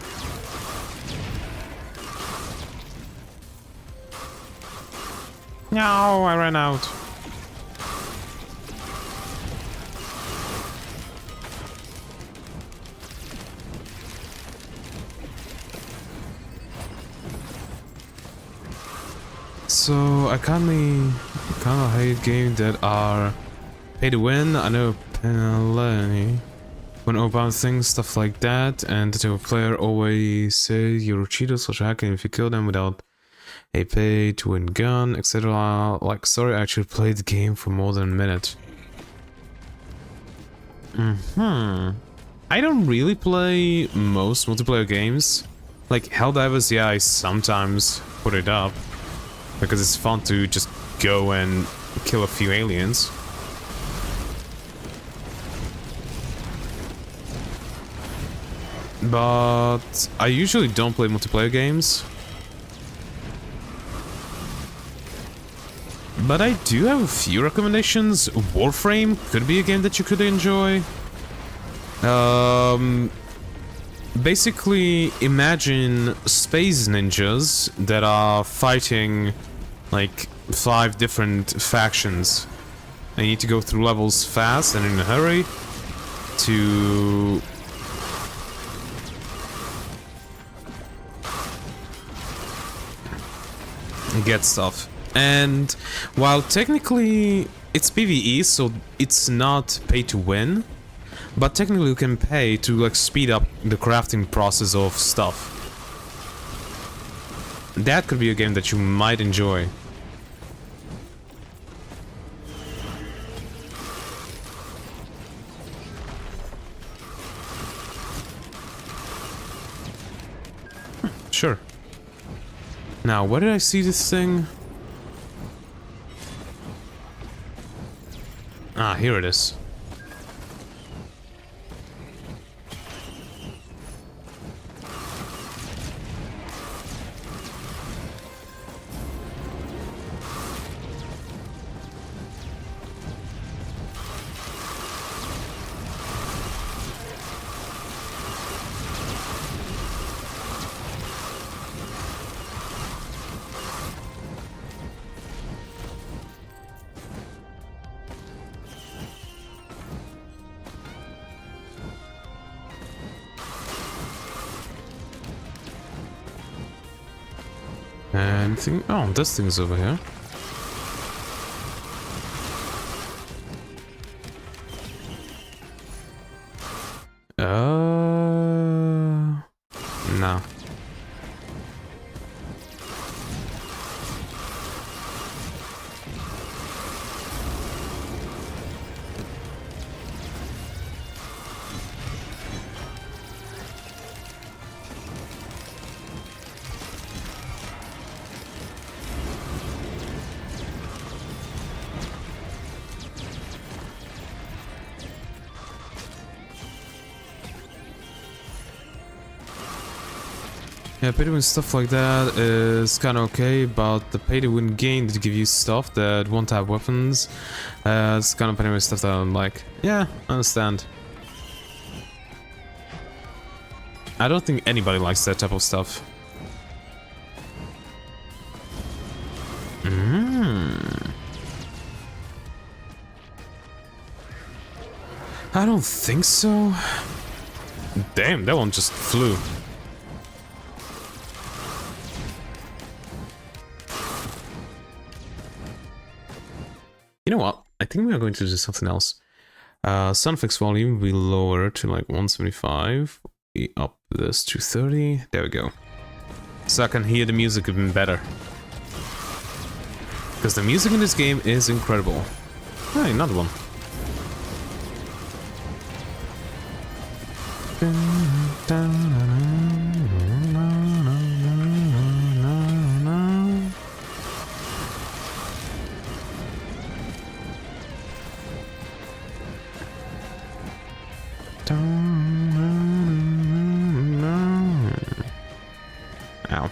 No, I ran out. So I kinda hate games that are pay to win. I know play when about things, stuff like that, and the player always say you're a cheater, such a hacker if you kill them without a pay to win gun, etc. Like, sorry, I actually played the game for more than a minute. I don't really play most multiplayer games. Like Helldivers, yeah, I sometimes put it up because it's fun to just go and kill a few aliens. But I usually don't play multiplayer games. But I do have a few recommendations. Warframe could be a game that you could enjoy. Basically, imagine space ninjas that are fighting like 5 different factions. And you need to go through levels fast and in a hurry to get stuff. And while technically it's PvE, so it's not pay to win, but technically you can pay to like speed up the crafting process of stuff. That could be a game that you might enjoy. Sure. Now, where did I see this thing? Ah, here it is. Anything? Oh, this thing's over here. No. Yeah, pay-to-win stuff like that is kind of okay, but the pay-to-win game that give you stuff that won't have weapons, it's kind of pay-to-win stuff that I don't like. Yeah, I understand. I don't think anybody likes that type of stuff. I don't think so. Damn, that one just flew. You know what? I think we are going to do something else. Sound effects volume we lower to like 175. We up this to 30. There we go. So I can hear the music even better. Because the music in this game is incredible. Hey, another one. Ow.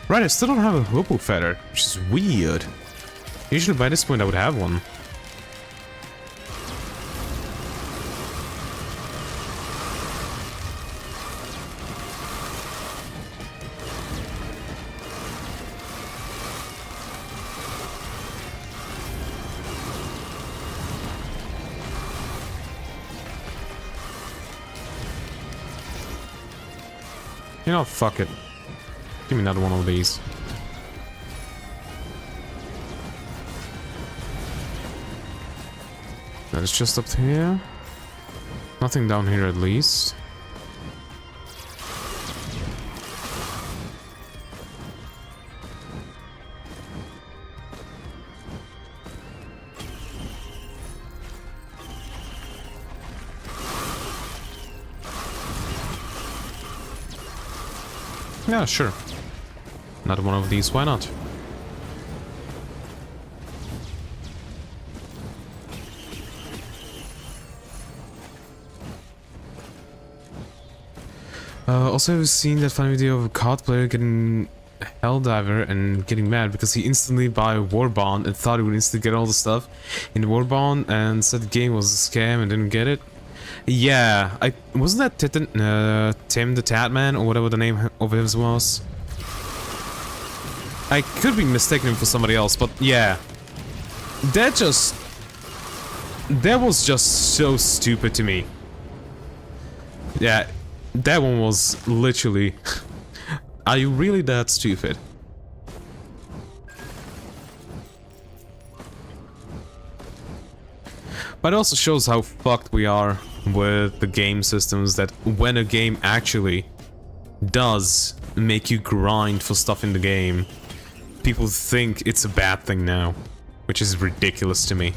Right, I still don't have a hobo feather, which is weird. Usually by this point I would have one. You know, fuck it. Give me another one of these. That is just up here. Nothing down here at least. Yeah, sure. Another one of these, why not? Also, have you seen that funny video of a COD player getting Helldiver and getting mad because he instantly bought a war bond and thought he would instantly get all the stuff in the war bond and said the game was a scam and didn't get it? Yeah, wasn't that Tim the Tatman or whatever the name of his was? I could be mistaken him for somebody else, but yeah. That was just so stupid to me. Yeah, that one was literally... Are you really that stupid? But it also shows how fucked we are with the game systems, that when a game actually does make you grind for stuff in the game, people think it's a bad thing now, which is ridiculous to me.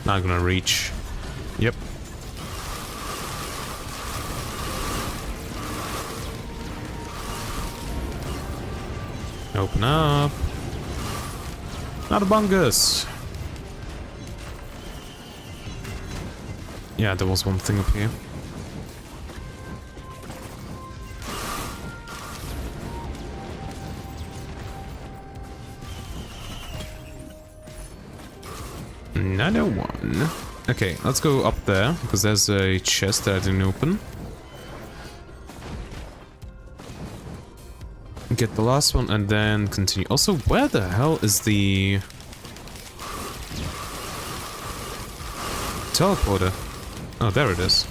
Not gonna reach. Yep. Open up. Not a bungus. Yeah, there was one thing up here. Another one. Okay, let's go up there, because there's a chest that I didn't open. Get the last one and then continue. Also, where the hell is the teleporter? Oh, there it is.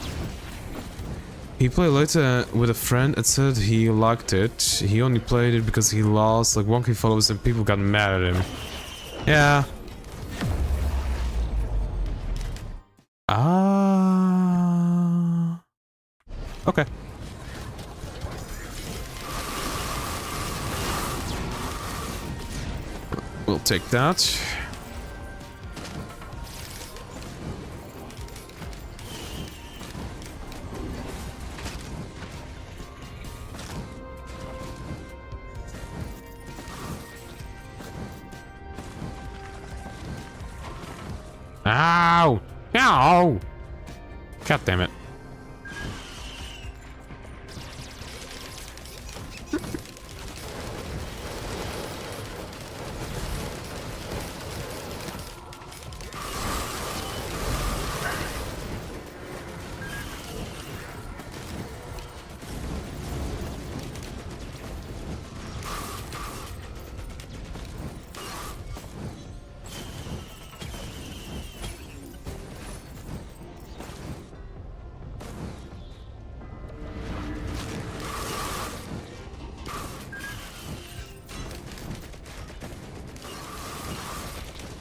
He played later with a friend and said he liked it. He only played it because he lost like 1k followers and people got mad at him. Yeah. Okay. We'll take that. Ow! Ow! God damn it.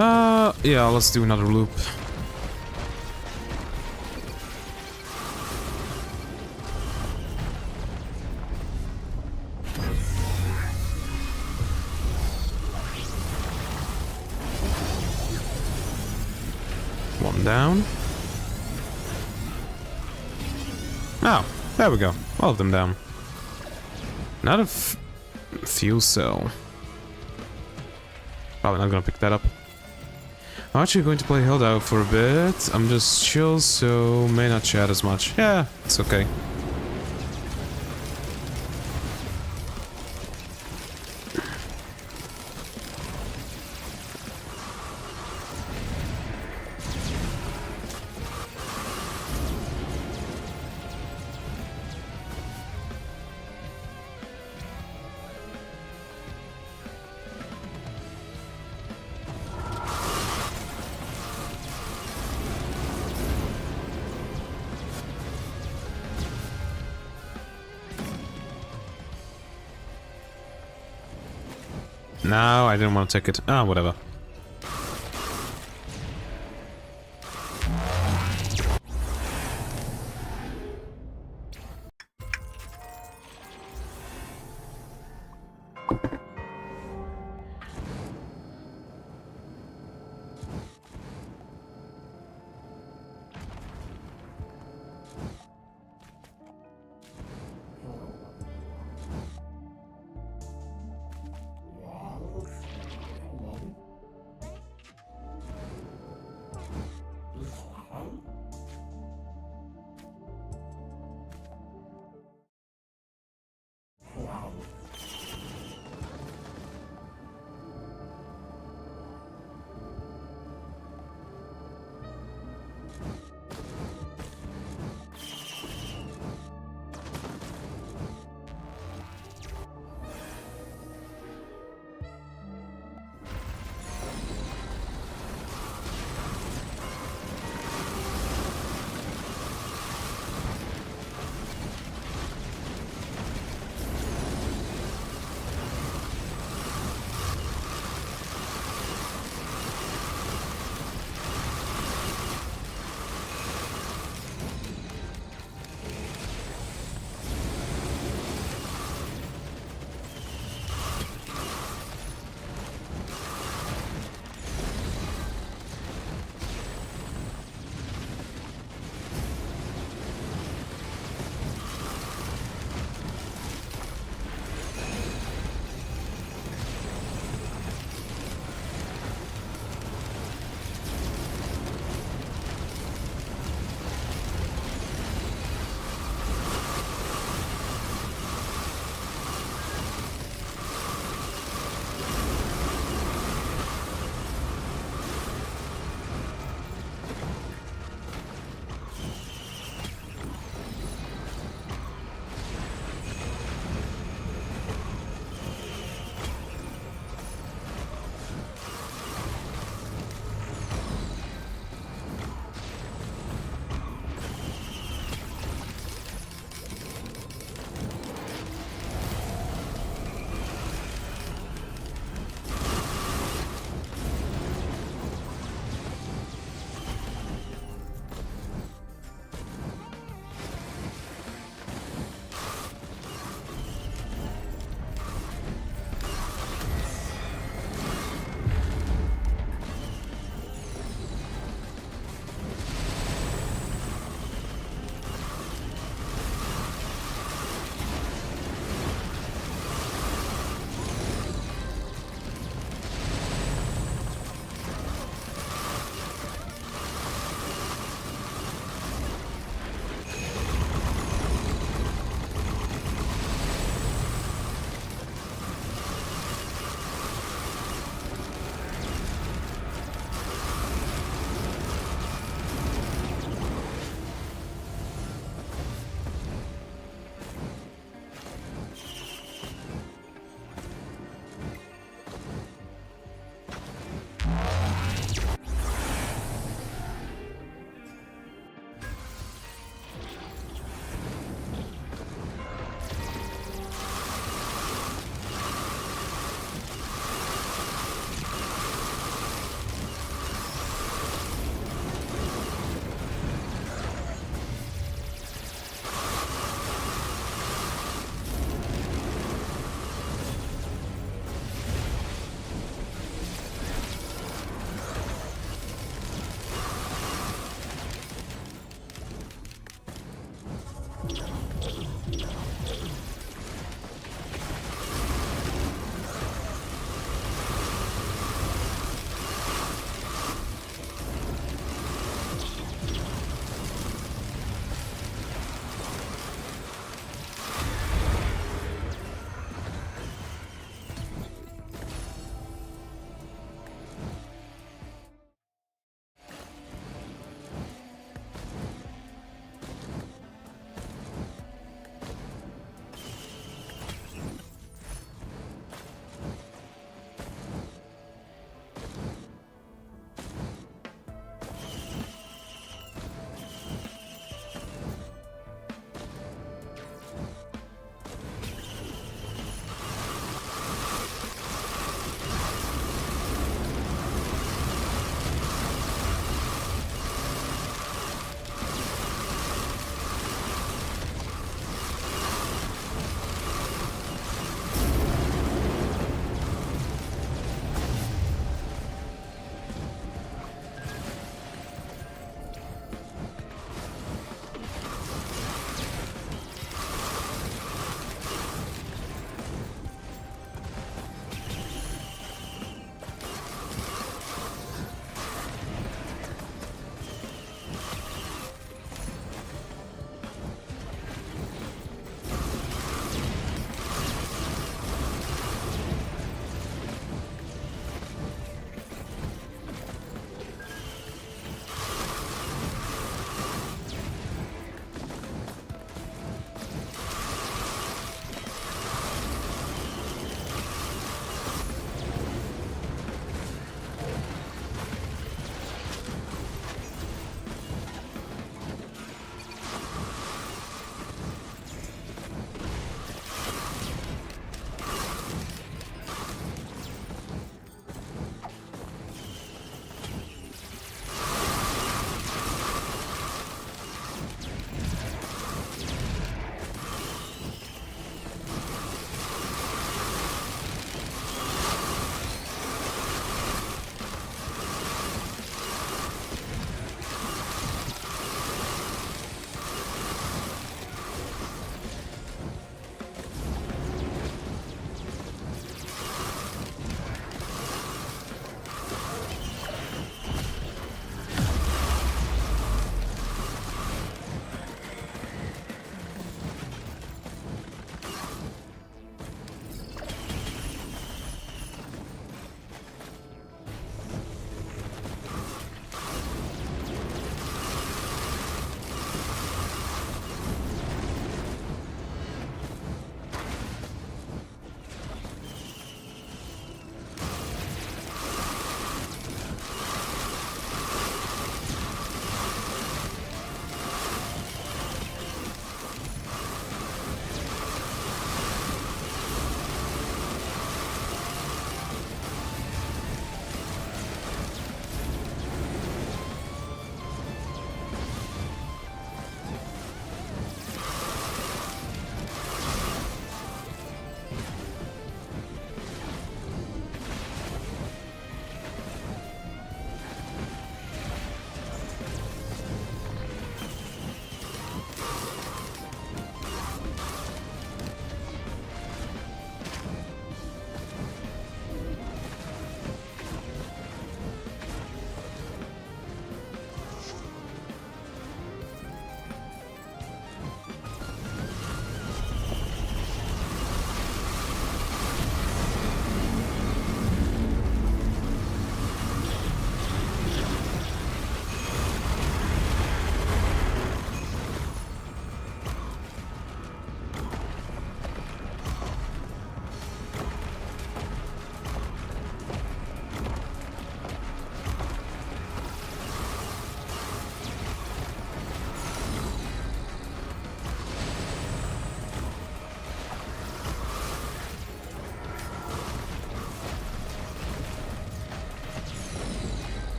Yeah, let's do another loop. One down. Oh, there we go. All of them down. Not a fuel cell. Probably not gonna pick that up. I'm actually going to play Held for a bit. I'm just chill, so may not chat as much. Yeah, it's okay. No, I didn't want to take it. Ah, whatever.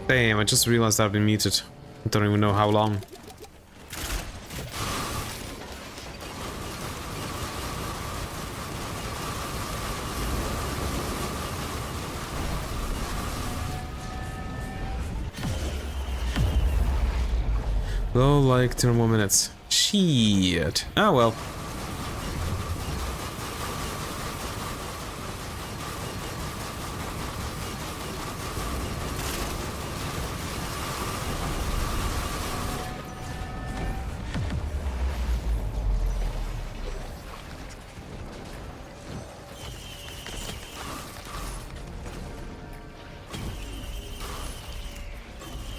Damn, I just realized I've been muted. I don't even know how long. Oh, like 10 more minutes. Shit. Oh well.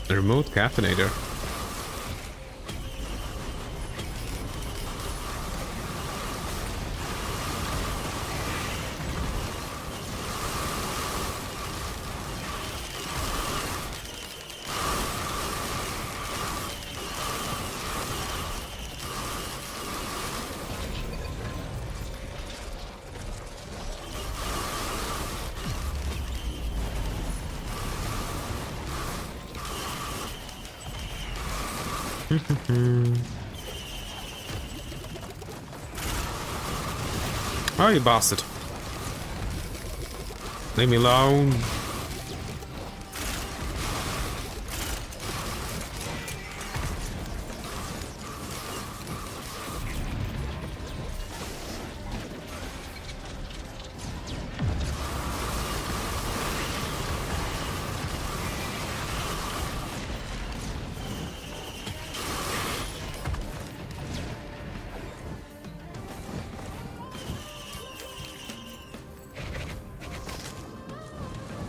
The remote caffeinator. Oh, you bastard. Leave me alone.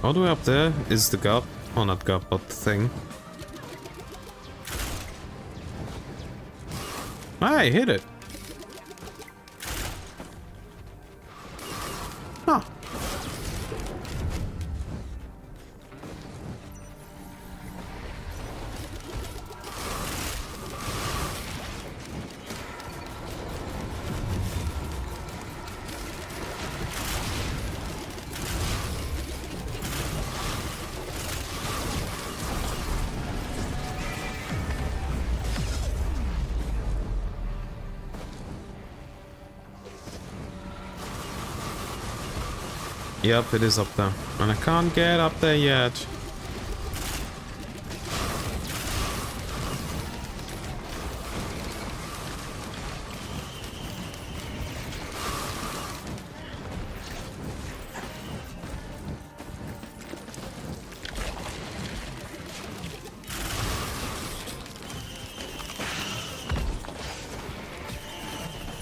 All the way up there is the gob. Oh, not gob, but the thing. I hit it. Huh. Yep, it is up there. And I can't get up there yet.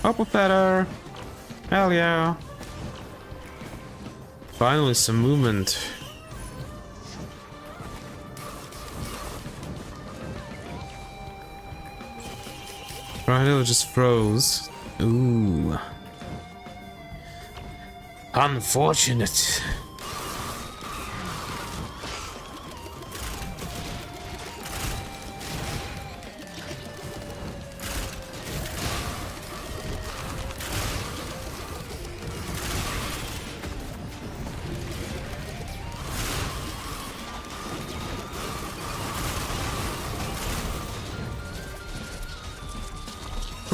Up with better. Hell yeah. Finally, some movement. Right, it just froze. Ooh. Unfortunate.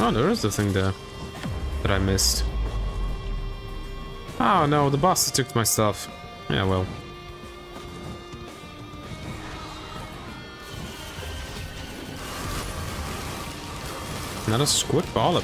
Oh, there is the thing there that I missed. Oh no, the boss took my stuff. Yeah, well. Another squid polyp.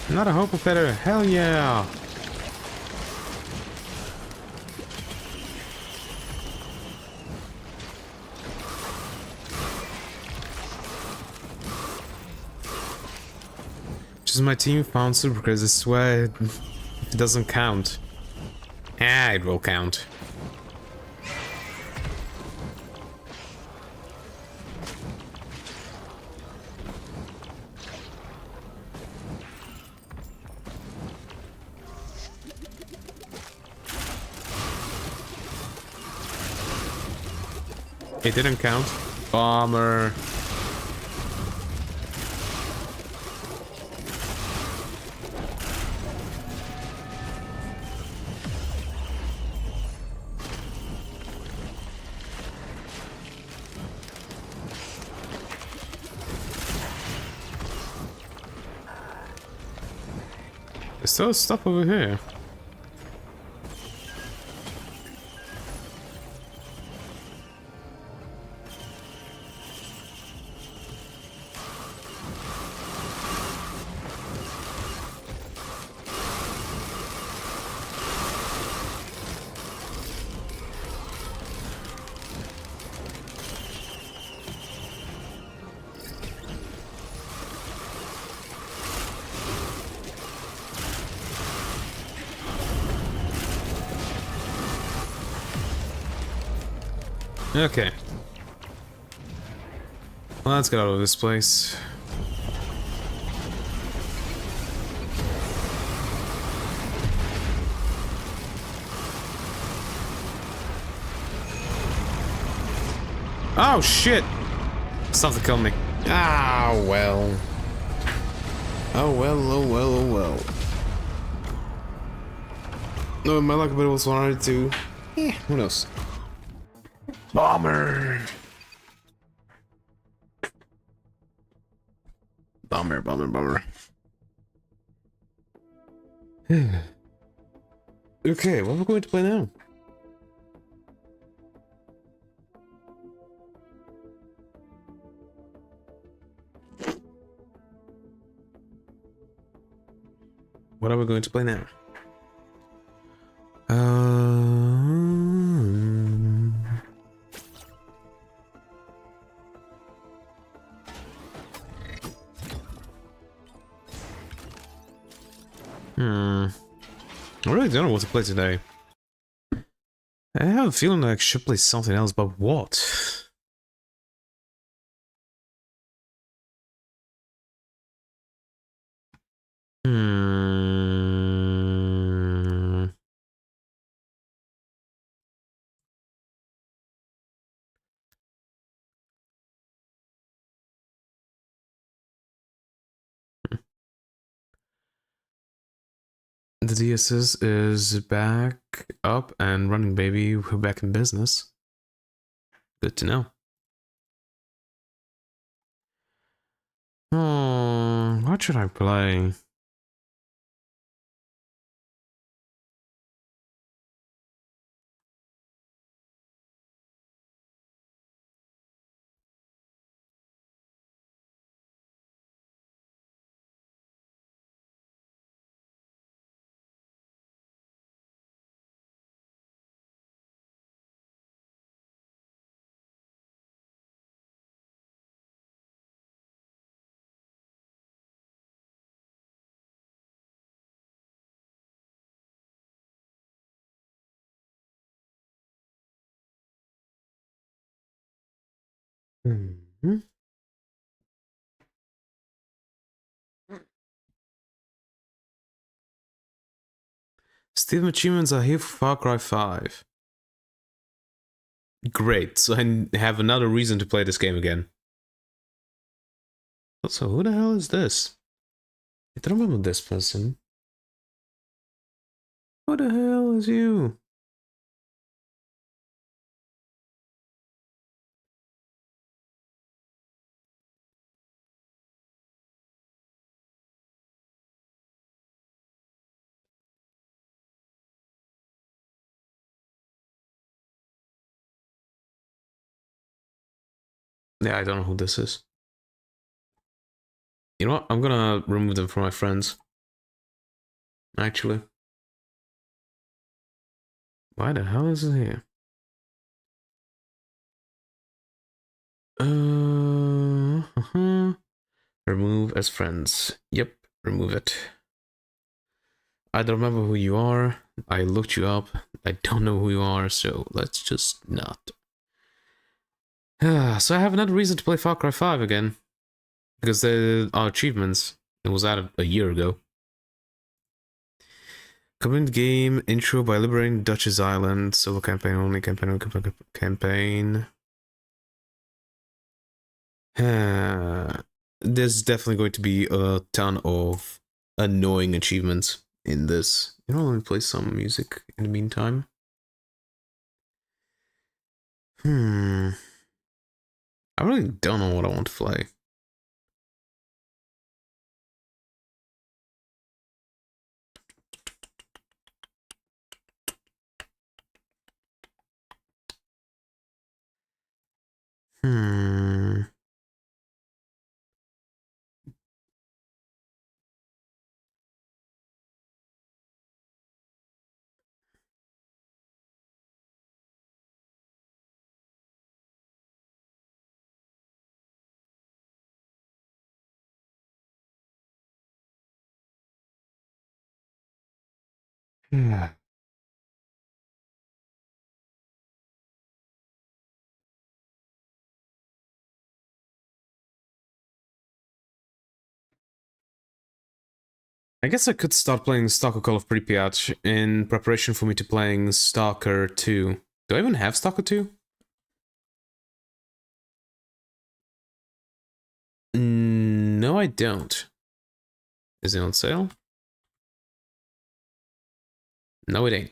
Not a hope of better. Hell yeah! Just my team found super because I swear it doesn't count. Ah, it will count. It didn't count. Bomber. There's still stuff over here. Okay. Well, let's get out of this place. Oh shit! Something killed me. Ah well. Oh well, oh well, oh well. No, my luck bit was 102. Yeah, who knows? Bomber! Bomber, bomber, bomber. Okay, what are we going to play now? What are we going to play now? I really don't know what to play today. I have a feeling like I should play something else, but what? The DSS is back up and running, baby. We're back in business. Good to know. What should I play? Steam achievements are here for Far Cry 5. Great, so I have another reason to play this game again. Also, who the hell is this? I don't remember this person. Who the hell is you? Yeah, I don't know who this is. You know what? I'm gonna remove them from my friends. Actually. Why the hell is it here? Remove as friends. Yep, remove it. I don't remember who you are. I looked you up. I don't know who you are, so let's just not. So I have another reason to play Far Cry 5 again. Because there are achievements. It was added a year ago. Complete game intro by liberating Dutchess Island. Solo campaign only. Campaign. There's definitely going to be a ton of annoying achievements in this. You know, let me play some music in the meantime. I really don't know what I want to play. Yeah. I guess I could start playing Stalker Call of Pripyat in preparation for me to playing Stalker 2. Do I even have Stalker 2? No, I don't. Is it on sale? No, it ain't.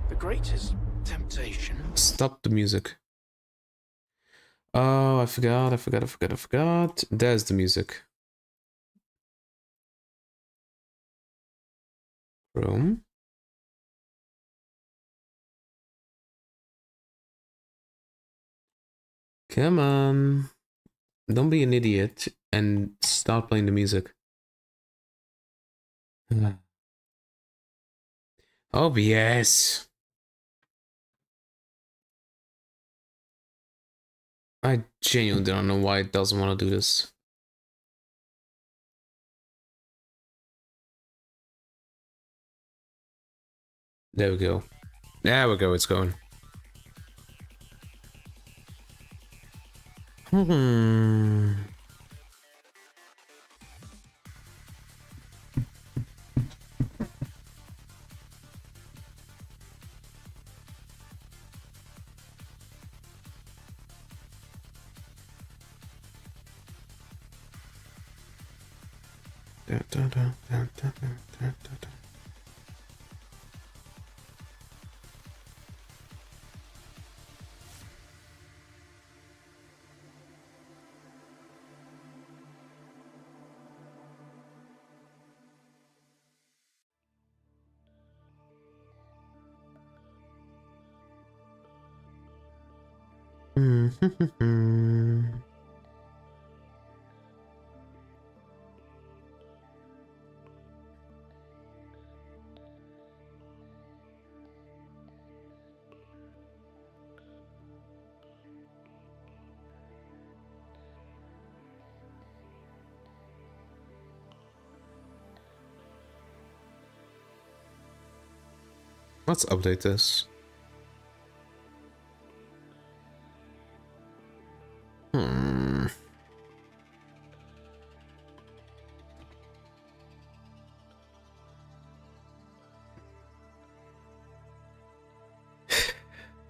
The greatest temptation. Stop the music. Oh, I forgot. There's the music. Chrome. Come on. Don't be an idiot and start playing the music. OBS. I genuinely don't know why it doesn't want to do this. There we go. There we go, it's going. Let's update this.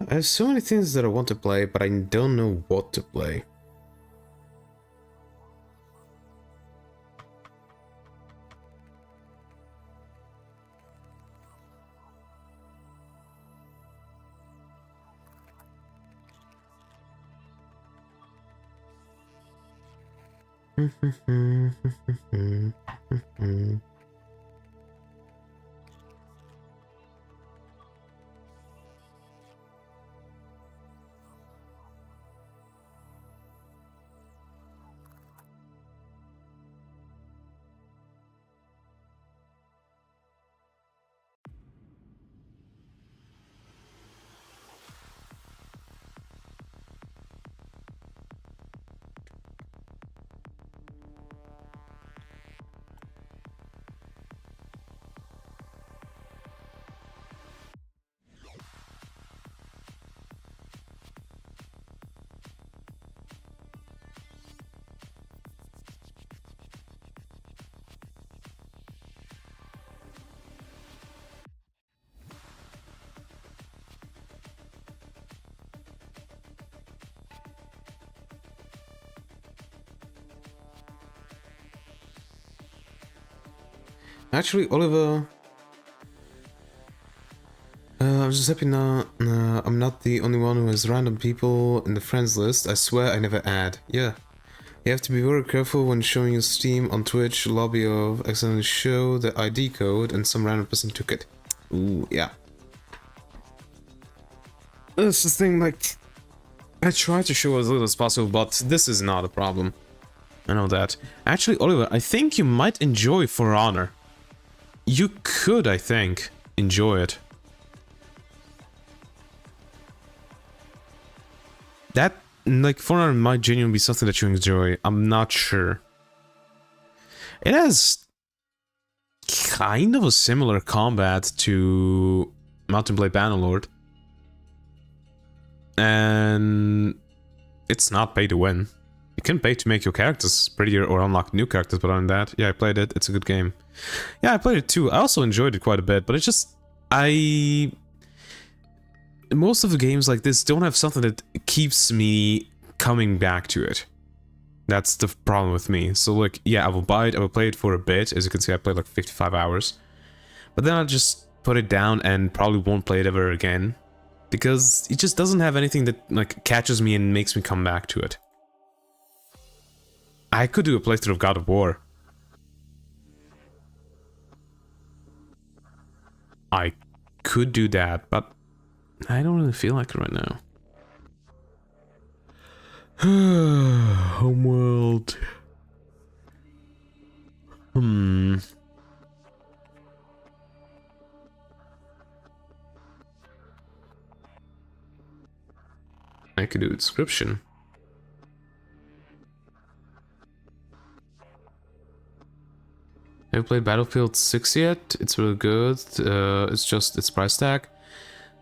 I have so many things that I want to play, but I don't know what to play. Actually, Oliver... I'm just happy now I'm not the only one who has random people in the friends list. I swear I never add. Yeah. You have to be very careful when showing your Steam on Twitch lobby of accidentally show the ID code and some random person took it. Ooh, yeah. That's the thing, like... I try to show as little as possible, but this is not a problem. I know that. Actually, Oliver, I think you might enjoy For Honor. You could, I think, enjoy it. That, like, For Honor might genuinely be something that you enjoy. I'm not sure. It has kind of a similar combat to Mountain Blade Bannerlord. And it's not pay to win. You can pay to make your characters prettier or unlock new characters, but other than that, yeah, I played it. It's a good game. Yeah, I played it too. I also enjoyed it quite a bit, but it's just... Most of the games like this don't have something that keeps me coming back to it. That's the problem with me. So, like, yeah, I will buy it, I will play it for a bit. As you can see, I played like 55 hours. But then I'll just put it down and probably won't play it ever again. Because it just doesn't have anything that, like, catches me and makes me come back to it. I could do a playthrough of God of War. I could do that, but I don't really feel like it right now. Homeworld. I could do a description. Have you played Battlefield 6 yet? It's really good. It's just its price tag.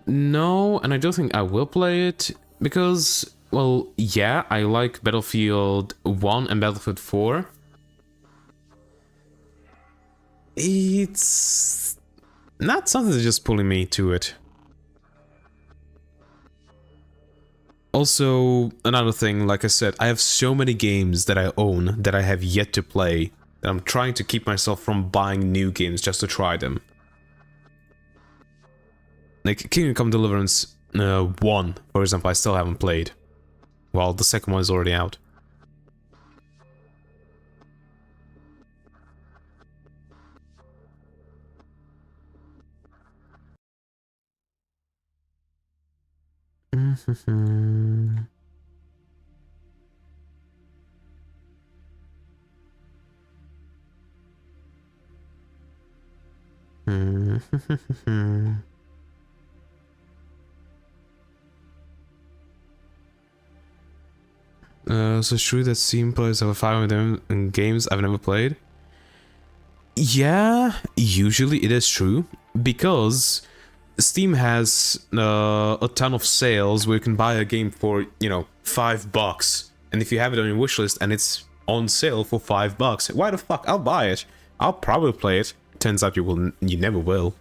No, and I don't think I will play it because, well, yeah, I like Battlefield 1 and Battlefield 4. It's not something that's just pulling me to it. Also, another thing, like I said, I have so many games that I own that I have yet to play that I'm trying to keep myself from buying new games just to try them. Like Kingdom Come Deliverance 1, for example, I still haven't played. Well, the second one is already out. So it's true that Steam players have a fire with them in games I've never played? Yeah, usually it is true, because Steam has a ton of sales where you can buy a game for, you know, $5. And if you have it on your wishlist and it's on sale for $5, why the fuck? I'll buy it. I'll probably play it. Turns out you never will.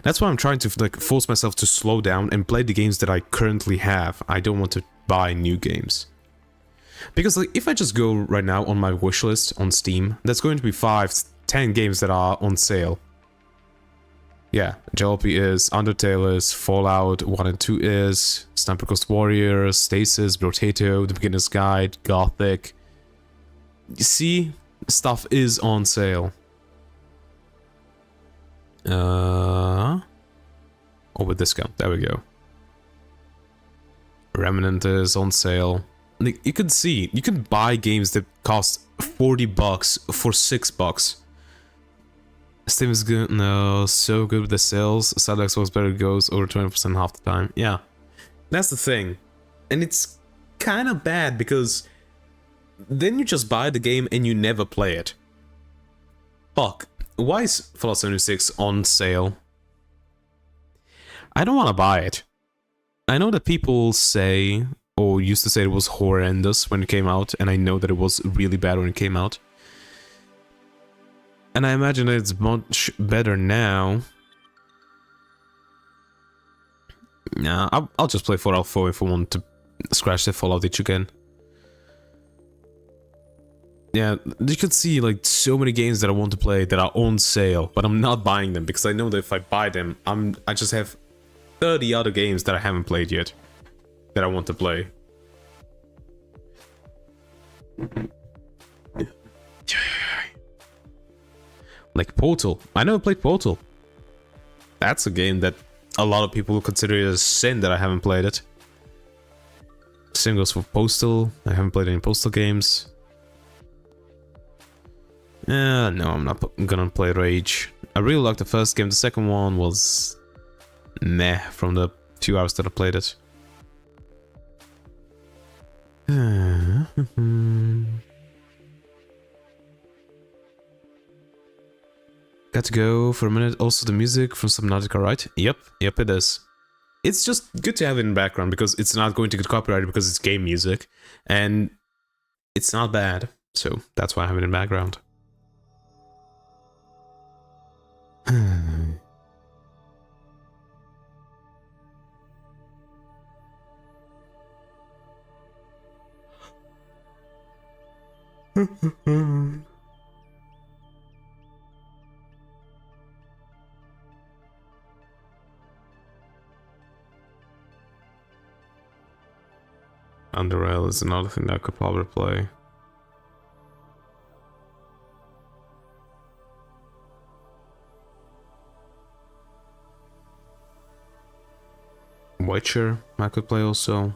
That's why I'm trying to, like, force myself to slow down and play the games that I currently have. I don't want to buy new games. Because, like, if I just go right now on my wishlist on Steam, that's going to be 5-10 games that are on sale. Yeah, Jalopy is, Undertale is, Fallout 1 and 2 is, Sniper Ghost Warrior, Stasis, Brotato, The Beginner's Guide, Gothic. You see, stuff is on sale. Or with discount, there we go. Remnant is on sale. Like, you can see, you can buy games that cost $40 for $6. Steam is good, no, so good with the sales. Side Xbox better goes over 20% half the time. Yeah, that's the thing. And it's kind of bad because then you just buy the game and you never play it. Fuck, why is Fallout 76 on sale? I don't want to buy it. I know that people say, or used to say it was horrendous when it came out, and I know that it was really bad when it came out. And I imagine that it's much better now. Nah, I'll just play Fallout 4 if I want to scratch the Fallout itch again. Yeah, you can see like so many games that I want to play that are on sale, but I'm not buying them because I know that if I buy them, I just have 30 other games that I haven't played yet that I want to play. Like Portal. I never played Portal. That's a game that a lot of people consider it a sin that I haven't played it. Same goes for Postal. I haven't played any Postal games. No, I'm not gonna play Rage. I really liked the first game. The second one was meh from the few hours that I played it. Got to go for a minute. Also, the music from Subnautica, right? Yep, it is. It's just good to have it in the background because it's not going to get copyrighted because it's game music, and it's not bad. So that's why I have it in the background. Underail is another thing that I could probably play. Witcher I could play also.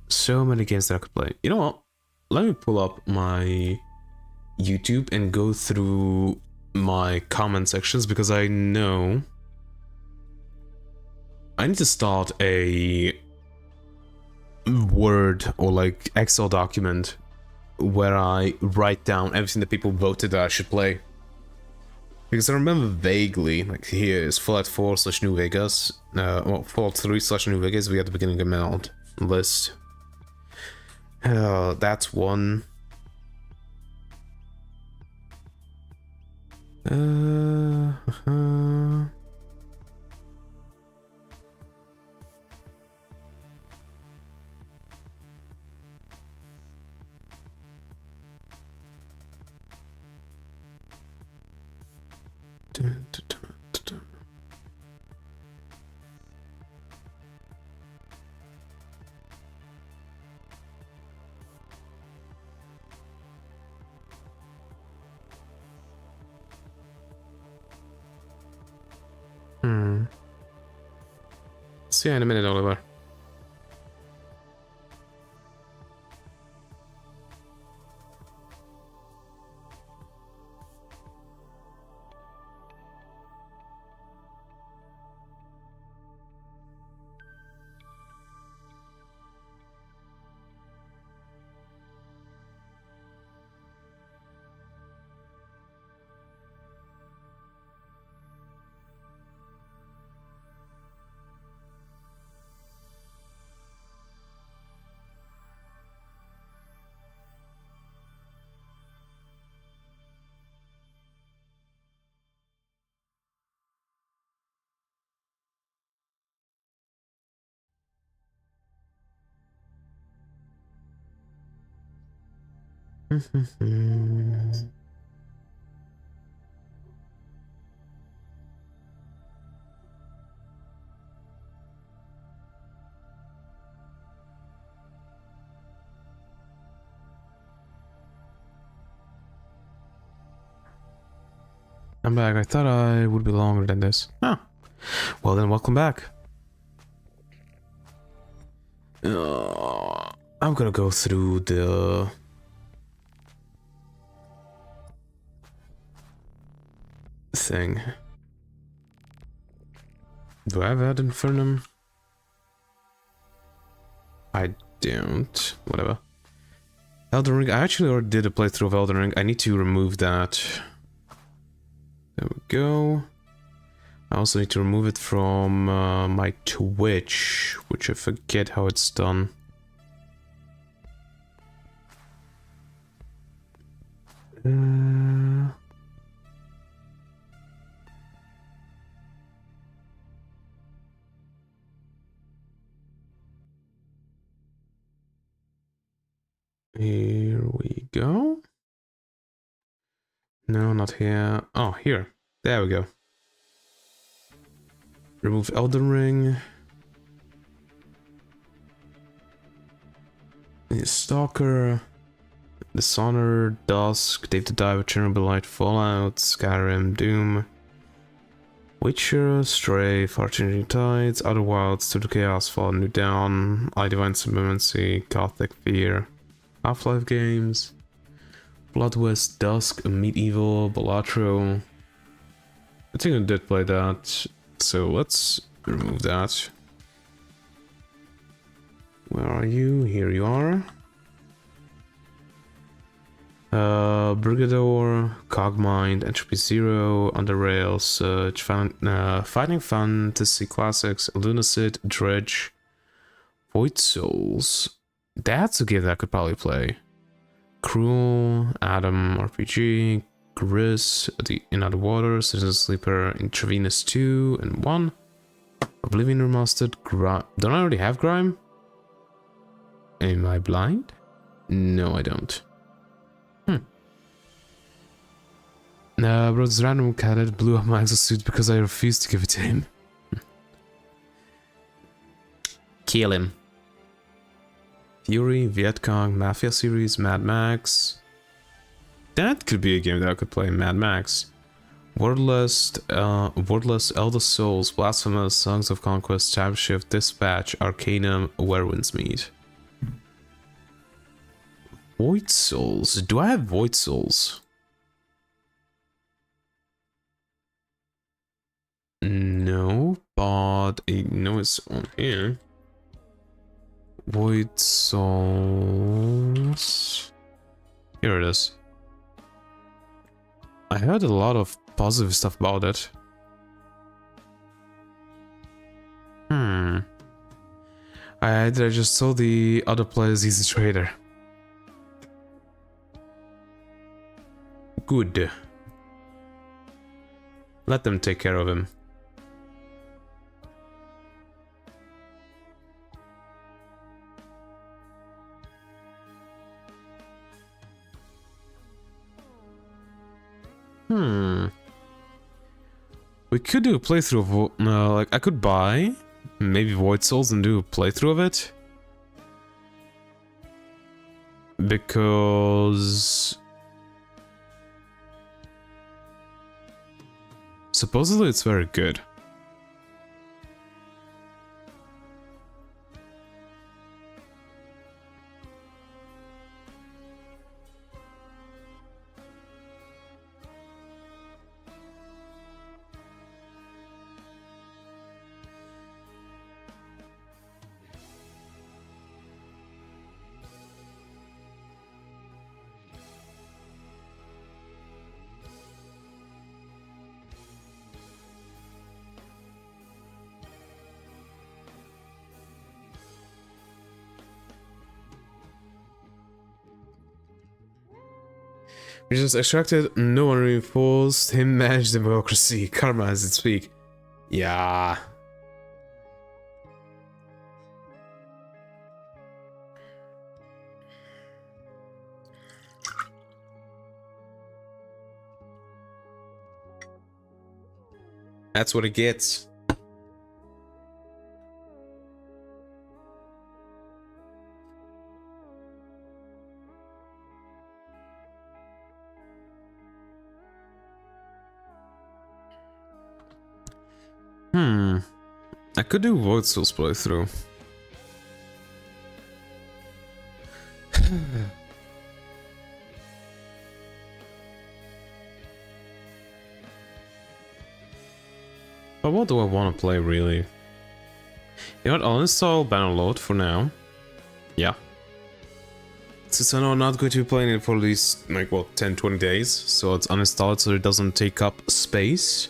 So many games that I could play. You know what? Let me pull up my YouTube and go through my comment sections because I know I need to start a Word or like Excel document where I write down everything that people voted that I should play. Because I remember vaguely, like here is Fallout 4/New Vegas, well, Fallout 3/New Vegas, we at the beginning of my list. That's one. See you in a minute, Oliver. I'm back. I thought I would be longer than this. Oh. Well then, welcome back. I'm gonna go through the... thing. Do I have that Infernum? I don't. Whatever. Elden Ring. I actually already did a playthrough of Elden Ring. I need to remove that. There we go. I also need to remove it from my Twitch, which I forget how it's done. Here we go. No, not here. Oh, here. There we go. Remove Elden Ring. S.T.A.L.K.E.R. Dishonored, Dusk, Dave the Diver, Chernobylite, Fallout, Skyrim, Doom, Witcher, Stray, Far Changing Tides, Outer Wilds, To the Chaos, Fall, New Dawn, I Divine Cybermancy, Gothic, F.E.A.R, Half-Life games, Blood West, Dusk, Medieval, Balatro. I think I did play that, so let's remove that. Where are you? Here you are. Brigador, Cogmind, Entropy 0, Underail, Surge, Fighting Fantasy Classics, Lunacid, Dredge, Void Souls. That's a game that I could probably play. Cruel, Adam RPG, GRIS, In Other Waters, Citizen Sleeper, Intravenous 2 and 1, Oblivion Remastered, Don't I already have GRIME? Am I blind? No, I don't. Bro, this random cadet blew up my exosuit because I refused to give it to him. Kill him. Furi, Vietcong, Mafia series, Mad Max. That could be a game that I could play, Mad Max. Worldless, Eldest Souls, Blasphemous, Songs of Conquest, TimeShift, Dispatch, Arcanum, Where Winds Meet. Void Souls. Do I have Void Souls? No, but I know it's on here. Void Souls. Here it is. I heard a lot of positive stuff about it. I just saw the other players he's a traitor. Good. Let them take care of him. We could do a playthrough of, like, I could buy maybe Void Souls and do a playthrough of it. Because supposedly it's very good. We just extracted, no one reinforced, him managed democracy, karma as it speak. Yeah. That's what it gets. I could do Void Souls playthrough. But what do I want to play, really? You know what, I'll install Bannerlord for now. Yeah. Since I know I'm not going to be playing it for at least, like, well, 10-20 days, so it's uninstalled so it doesn't take up space.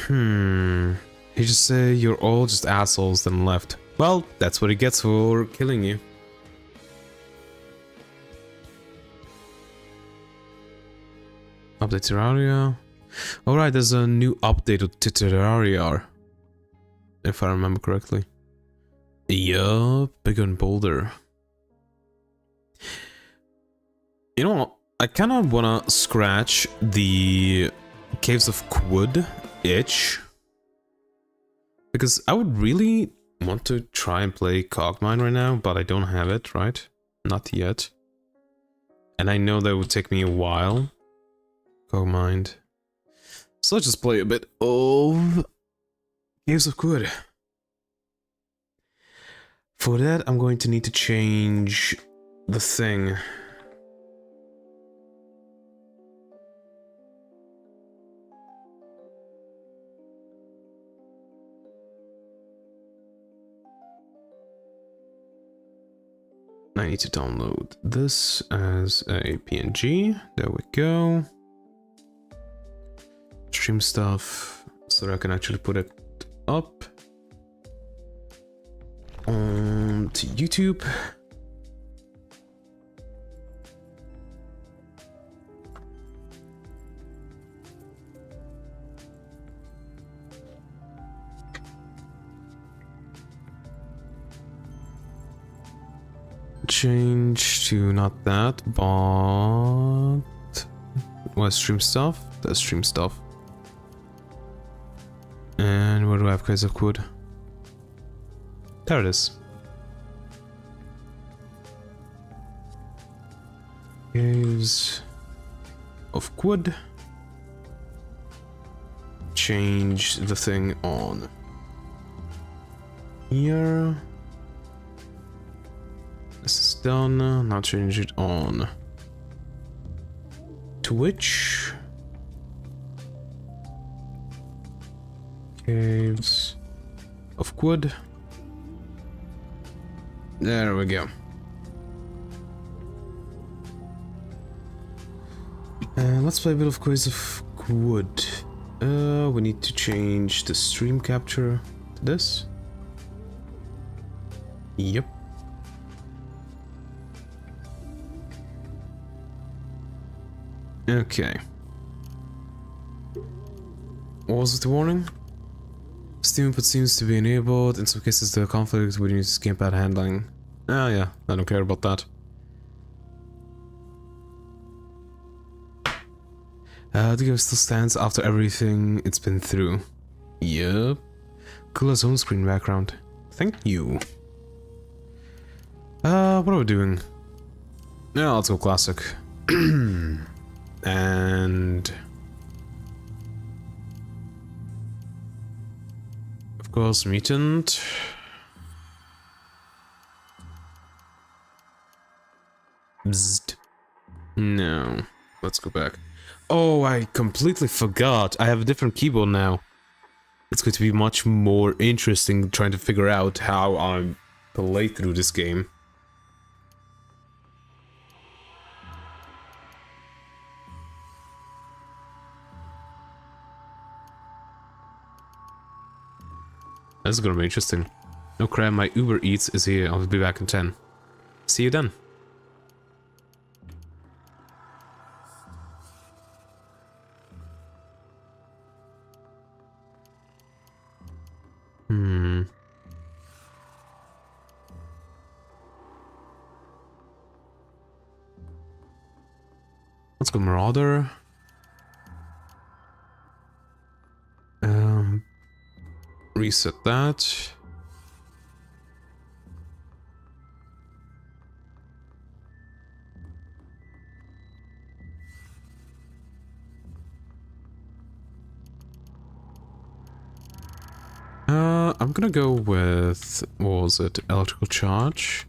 He just say you're all just assholes, then left. Well, that's what he gets for killing you. Update Terraria. Alright, there's a new update to Terraria, if I remember correctly. Yup, bigger and bolder. You know what? I kind of want to scratch the Caves of Quud itch. Because I would really want to try and play Cogmind right now, but I don't have it, right? Not yet. And I know that would take me a while. Cogmind. So let's just play a bit of Caves of Quud. For that, I'm going to need to change the thing. I need to download this as a PNG. There we go. Stream stuff so that I can actually put it up on to YouTube. Change to not that, but what stream stuff? That's stream stuff. And where do I have Caves of Quud? There it is. Caves of Quud. Change the thing on here. This is done. Now change it on Twitch. Caves of Quud. There we go. Let's play a bit of Caves of Quud. We need to change the stream capture to this. Yep. Okay. What was the warning? Steam input seems to be enabled. In some cases, the conflict would use gamepad handling. Ah, yeah, I don't care about that. The game still stands after everything it's been through. Yup. Cool home screen background. Thank you. What are we doing? Yeah, let's go classic. And of course, mutant. Bzzzt. No, let's go back. Oh, I completely forgot. I have a different keyboard now. It's going to be much more interesting trying to figure out how I play through this game. This is gonna be interesting. No crap, my Uber Eats is here. I'll be back in 10. See you then. Let's go Marauder. Reset that. I'm gonna go with, what was it, electrical charge?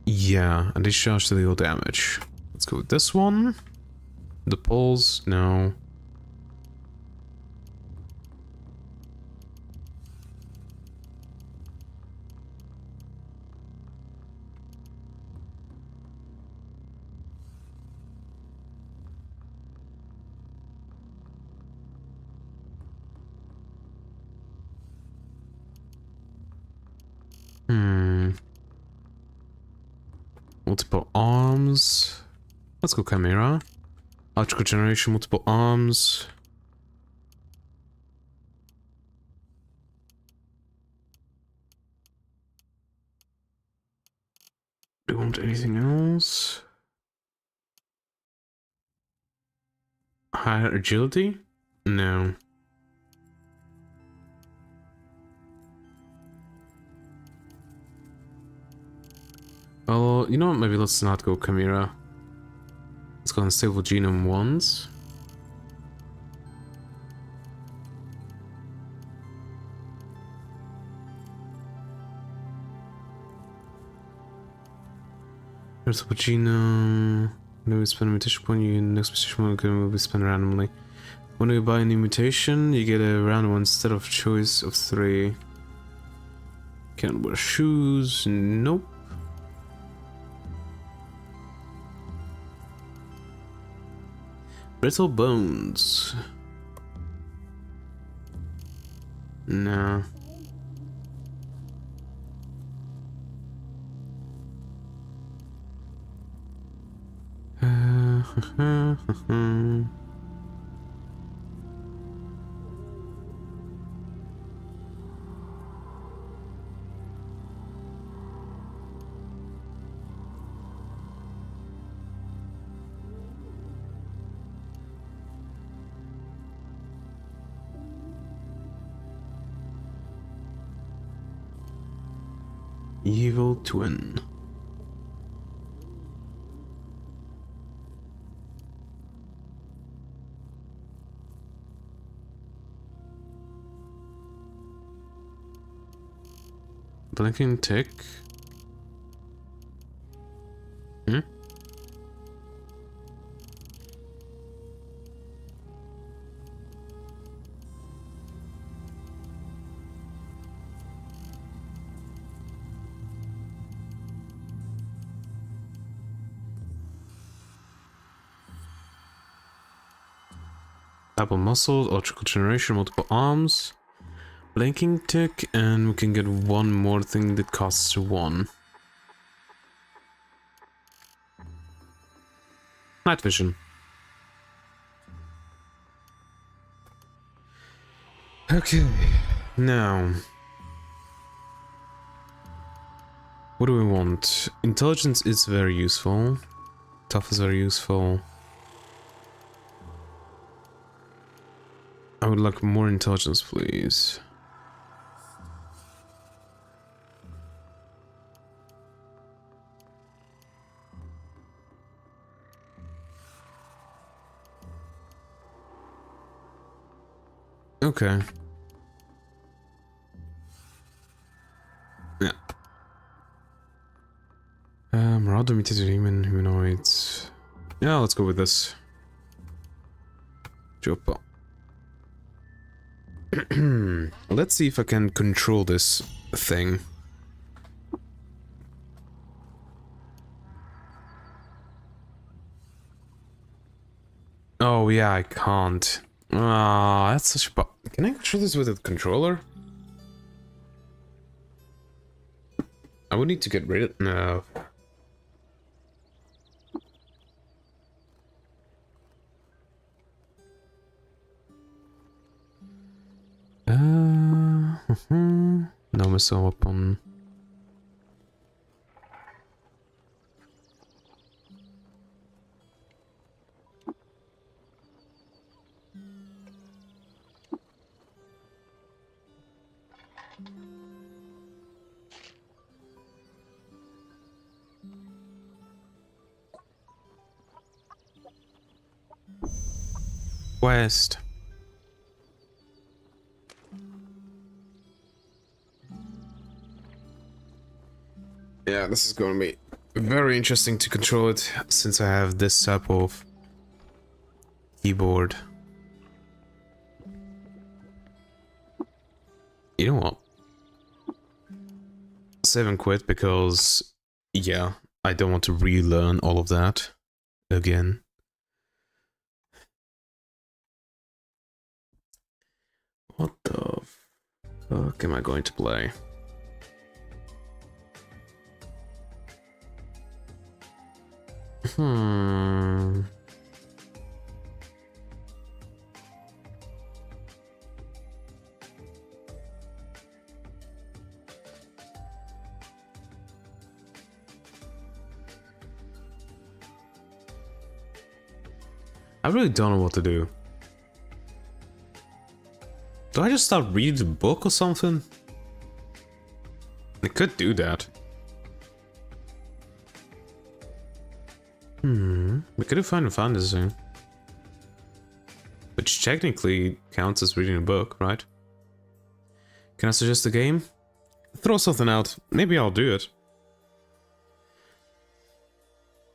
Yeah, and discharge to deal damage. Let's go with this one. The pulse, no. Multiple arms. Let's go Chimera. Electrical generation, multiple arms. Do you want anything else? higher agility? No. Oh, you know what? Maybe let's not go Chimera. Let's go Unstable Genome once. Unstable Genome. When we spend a mutation point, your next mutation point will be spent randomly. When you buy a new mutation, you get a random one instead of choice of 3. Can't wear shoes. Nope. Brittle bones. No. Evil twin. Blinking tick. Hmm? Double muscle, electrical generation, multiple arms, blinking tick, and we can get one more thing that costs 1. Night vision. Okay, now what do we want? Intelligence is very useful. Tough is very useful. I would like more intelligence, please. Okay. Yeah. Marauder, mutated human, humanoids. Yeah, let's go with this. Jopa. Let's see if I can control this thing. Oh yeah, I can't. Ah, that's such a... Can I control this with a controller? I would need to get rid of... No. No missile weapon. West. Yeah, this is going to be very interesting to control it since I have this type of keyboard. You know what? Save and quit because, yeah, I don't want to relearn all of that again. What the fuck am I going to play? I really don't know what to do. Do I just start reading the book or something? I could do that. We could do Final Fantasy. Which technically counts as reading a book, right? Can I suggest a game? Throw something out. Maybe I'll do it.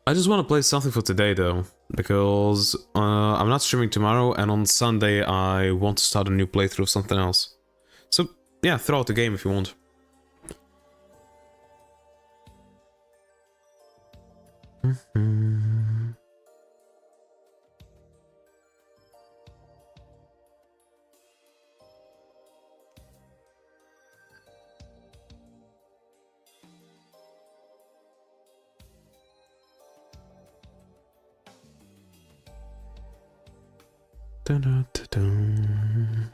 I just want to play something for today though, because I'm not streaming tomorrow, and on Sunday I want to start a new playthrough of something else. So yeah, throw out the game if you want. Dun, dun, dun, dun.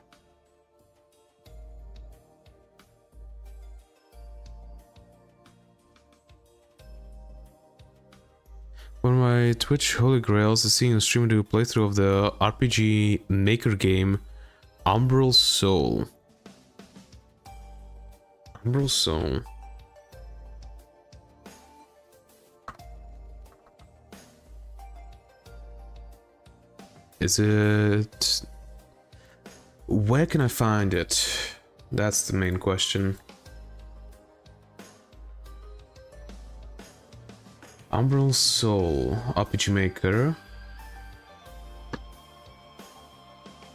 One of my Twitch holy grails is seeing a streamer do a playthrough of the RPG Maker game Umbral Soul. Umbral Soul. Is it... Where can I find it? That's the main question. Umbral Soul, RPG Maker.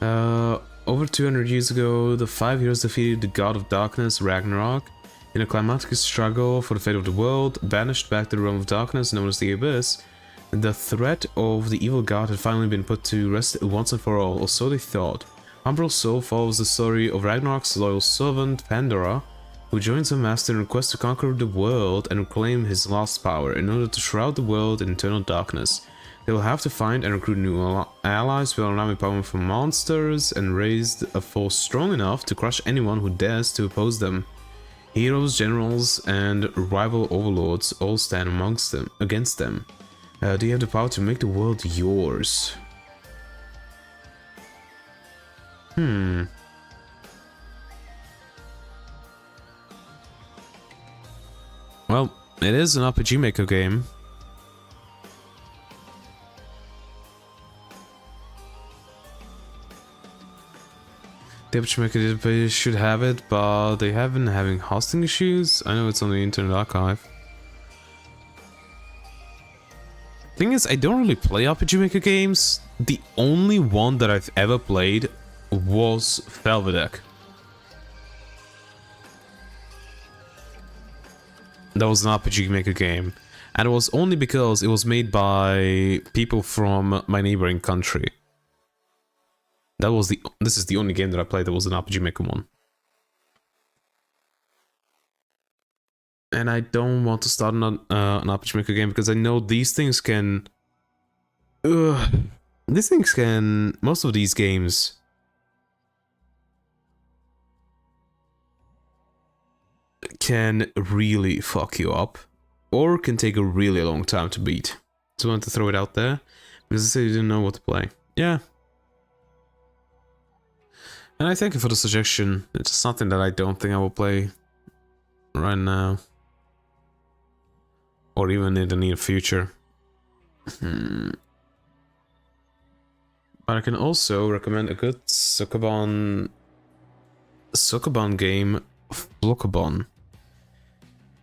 Over 200 years ago, the 5 heroes defeated the god of darkness, Ragnarok, in a climactic struggle for the fate of the world, banished back to the realm of darkness known as the Abyss. The threat of the evil god had finally been put to rest once and for all, or so they thought. Umbral Soul follows the story of Ragnarok's loyal servant, Pandora, who joins her master in a quest to conquer the world and reclaim his lost power in order to shroud the world in eternal darkness. They will have to find and recruit new allies with unlimited powerful monsters and raise a force strong enough to crush anyone who dares to oppose them. Heroes, generals, and rival overlords all stand against them. Do you have the power to make the world yours? Well, it is an RPG Maker game. The RPG Maker should have it, but they have been having hosting issues. I know it's on the Internet Archive. Thing is, I don't really play RPG Maker games. The only one that I've ever played was Velvedek. That was an RPG Maker game, and it was only because it was made by people from my neighboring country. This is the only game that I played that was an RPG Maker one. And I don't want to start an RPG Maker game because I know these things can... most of these games... can really fuck you up. Or can take a really long time to beat. Just wanted to throw it out there. Because I said you didn't know what to play. Yeah. And I thank you for the suggestion. It's something that I don't think I will play right now. Or even in the near future. But I can also recommend a good Sukkabon game, Flockabon.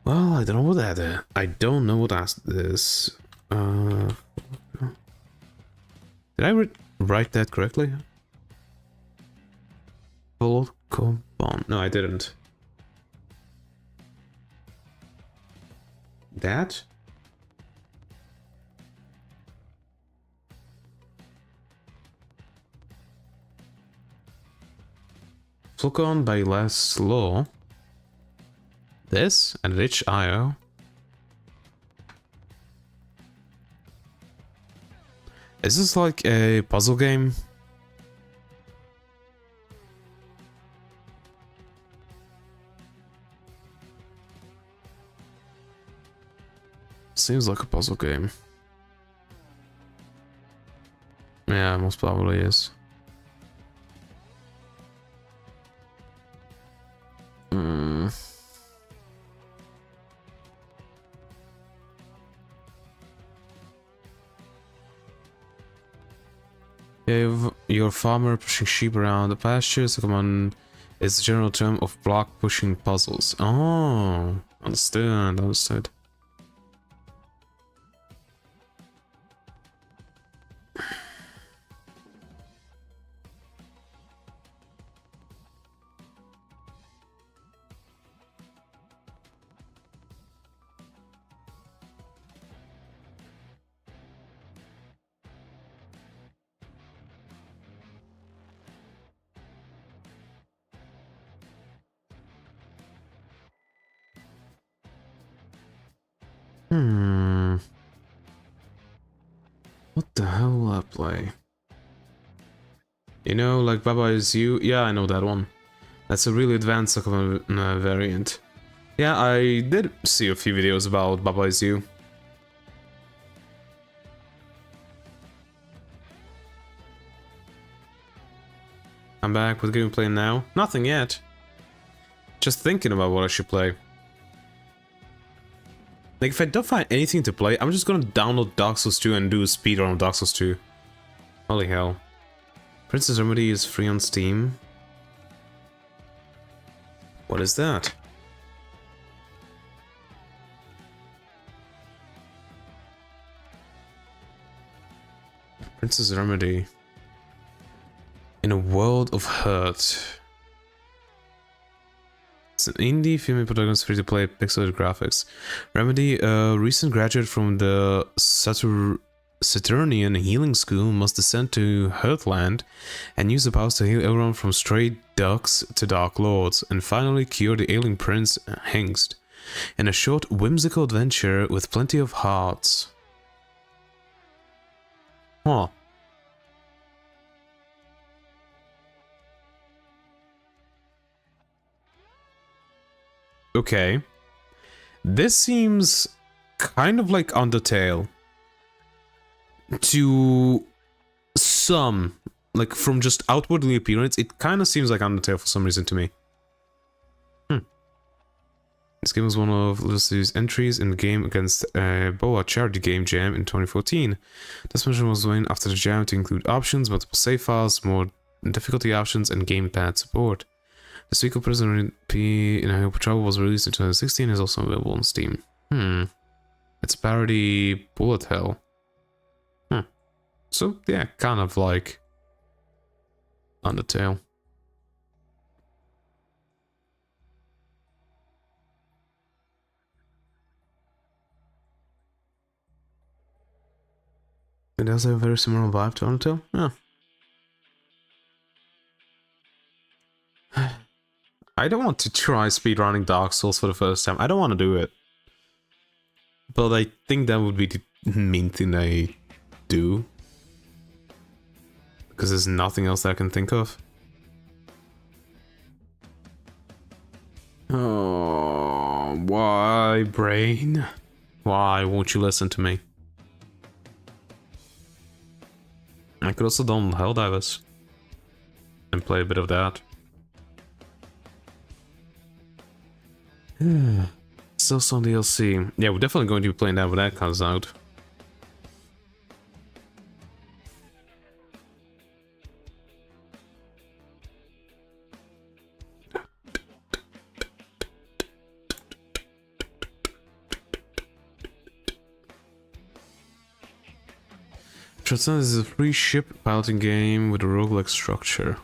Well, I don't know what that is. I don't know what that is. Did I write that correctly? Flockabon. No, I didn't. That? Flockon by Laszlo. This and Rich IO. Is this like a puzzle game? Seems like a puzzle game. Yeah, most probably is. Hmm. If you're a farmer pushing sheep around the pastures, come on, it's the general term of block pushing puzzles. Oh, understood, understood. Hmm. What the hell will I play? You know, like Baba Is You? Yeah, I know that one. That's a really advanced variant. Yeah, I did see a few videos about Baba Is You. I'm back with gameplay now. Nothing yet. Just thinking about what I should play. Like, if I don't find anything to play, I'm just gonna download Dark Souls 2 and do a speedrun of Dark Souls 2. Holy hell. Princess Remedy is free on Steam. What is that? Princess Remedy. In a World of Hurt. It's an indie female protagonist free-to-play pixelated graphics. Remedy, a recent graduate from the Saturnian healing school, must descend to Heartland and use the powers to heal everyone from stray ducks to dark lords, and finally cure the ailing prince Hengst. In a short, whimsical adventure with plenty of hearts. Huh. Okay. This seems kind of like Undertale. To some, like from just outwardly appearance, it kind of seems like Undertale for some reason to me. This game was one of Lunacid's entries in the game against BOA charity game jam in 2014. This mission was named after the jam to include options, multiple save files, more difficulty options, and gamepad support. The sequel Prisoner in a Hope of Trouble was released in 2016 and is also available on Steam. It's parody bullet hell. So yeah, kind of like Undertale. It has a very similar vibe to Undertale. Yeah. I don't want to try speedrunning Dark Souls for the first time. I don't want to do it. But I think that would be the main thing I do. Because there's nothing else that I can think of. Oh, why, brain? Why won't you listen to me? I could also download Helldivers and play a bit of that. Still some DLC. Yeah, we're definitely going to be playing that when that comes out. Transcend is a free ship piloting game with a roguelike structure.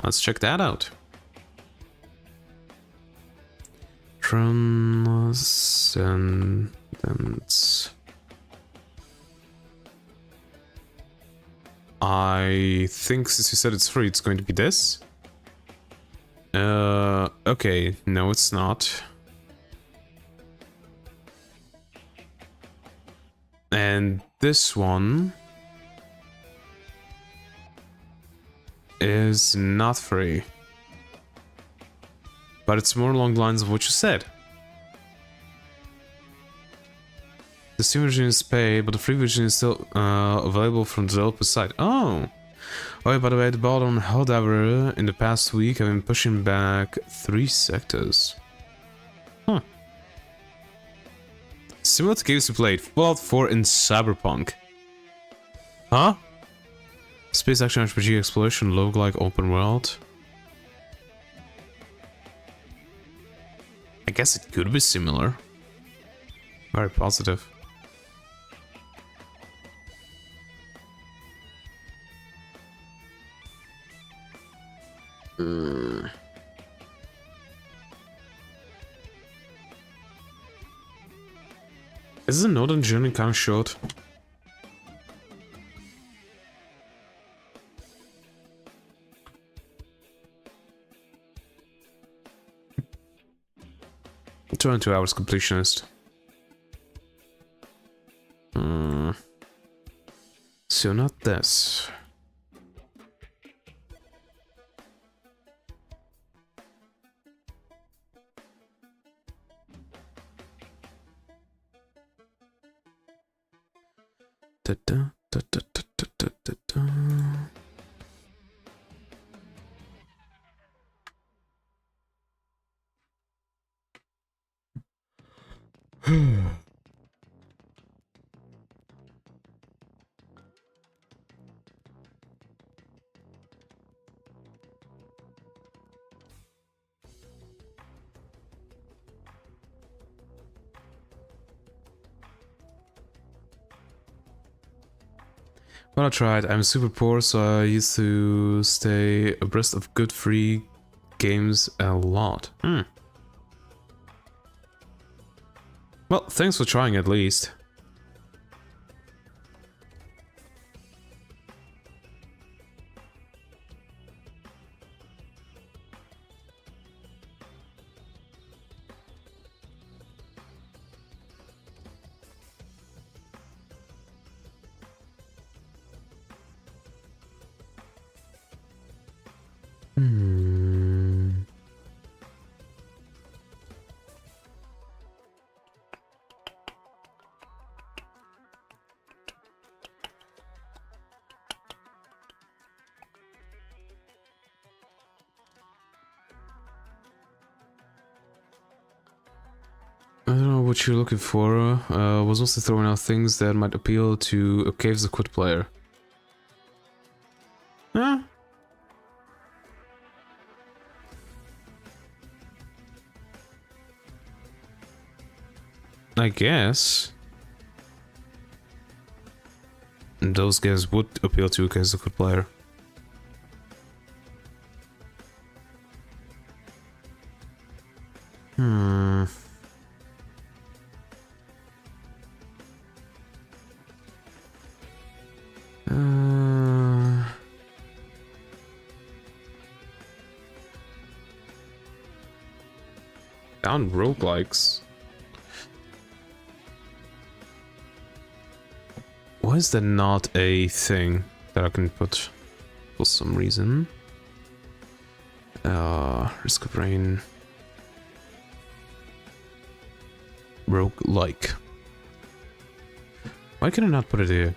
Let's check that out. Transcendence. I think since you said it's free, it's going to be this. Okay, no, it's not. And this one is not free. But it's more along the lines of what you said. The Steam version is paid, but the free version is still available from the developer's site. Oh! Oh yeah, by the way, the ball on Helldiver in the past week have been pushing back 3 sectors. Huh. Similar to games we played, Fallout 4 and Cyberpunk. Huh? Space action RPG exploration, roguelike open world. I guess it could be similar. Very positive. Is the Northern journey kind of short? I'm 22 hours completionist. So not this. Da, da, da, da, da, da, da, da. Well, I tried. I'm super poor, so I used to stay abreast of good free games a lot. Well, thanks for trying at least. I don't know what you're looking for. Was mostly throwing out things that might appeal to a Caves of Quit player. Huh? I guess. And those guys would appeal to a Caves of Quit player. Down roguelikes. Why is that not a thing that I can put for some reason? Risk of Rain. Roguelike. Why can I not put it here?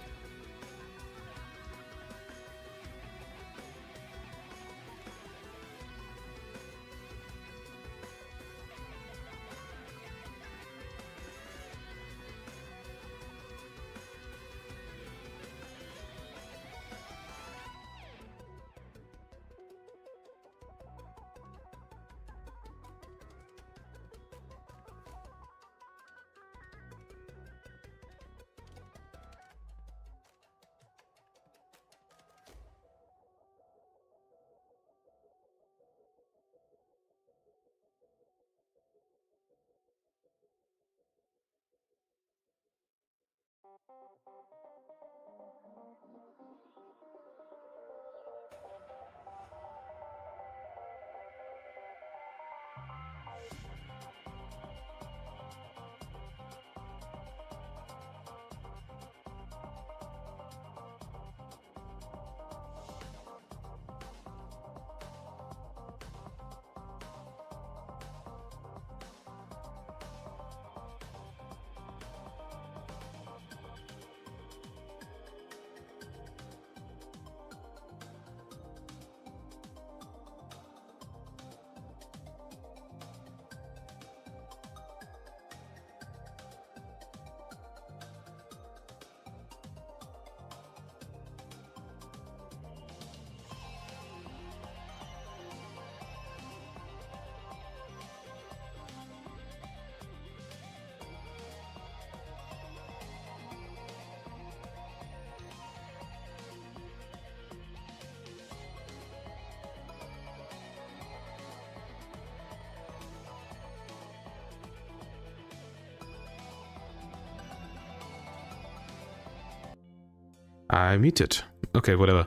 I muted. Okay, whatever.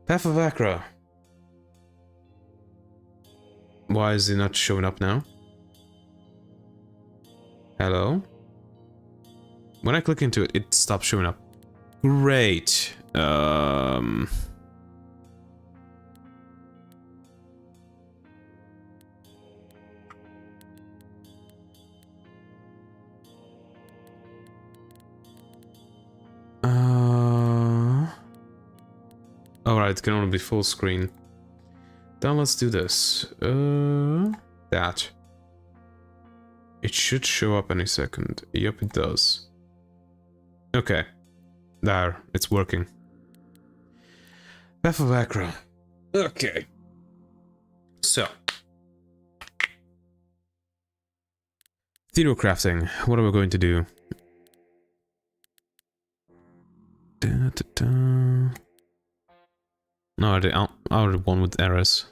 Path of Acra. Why is it not showing up now? Hello? When I click into it, it stops showing up. Great. Alright, it can only be full screen. Then let's do this. That. It should show up any second. Yep, it does. Okay. There, it's working. Path of Acra. Okay. So. Theater crafting. What are we going to do? Da, da, da. No, I already won with errors.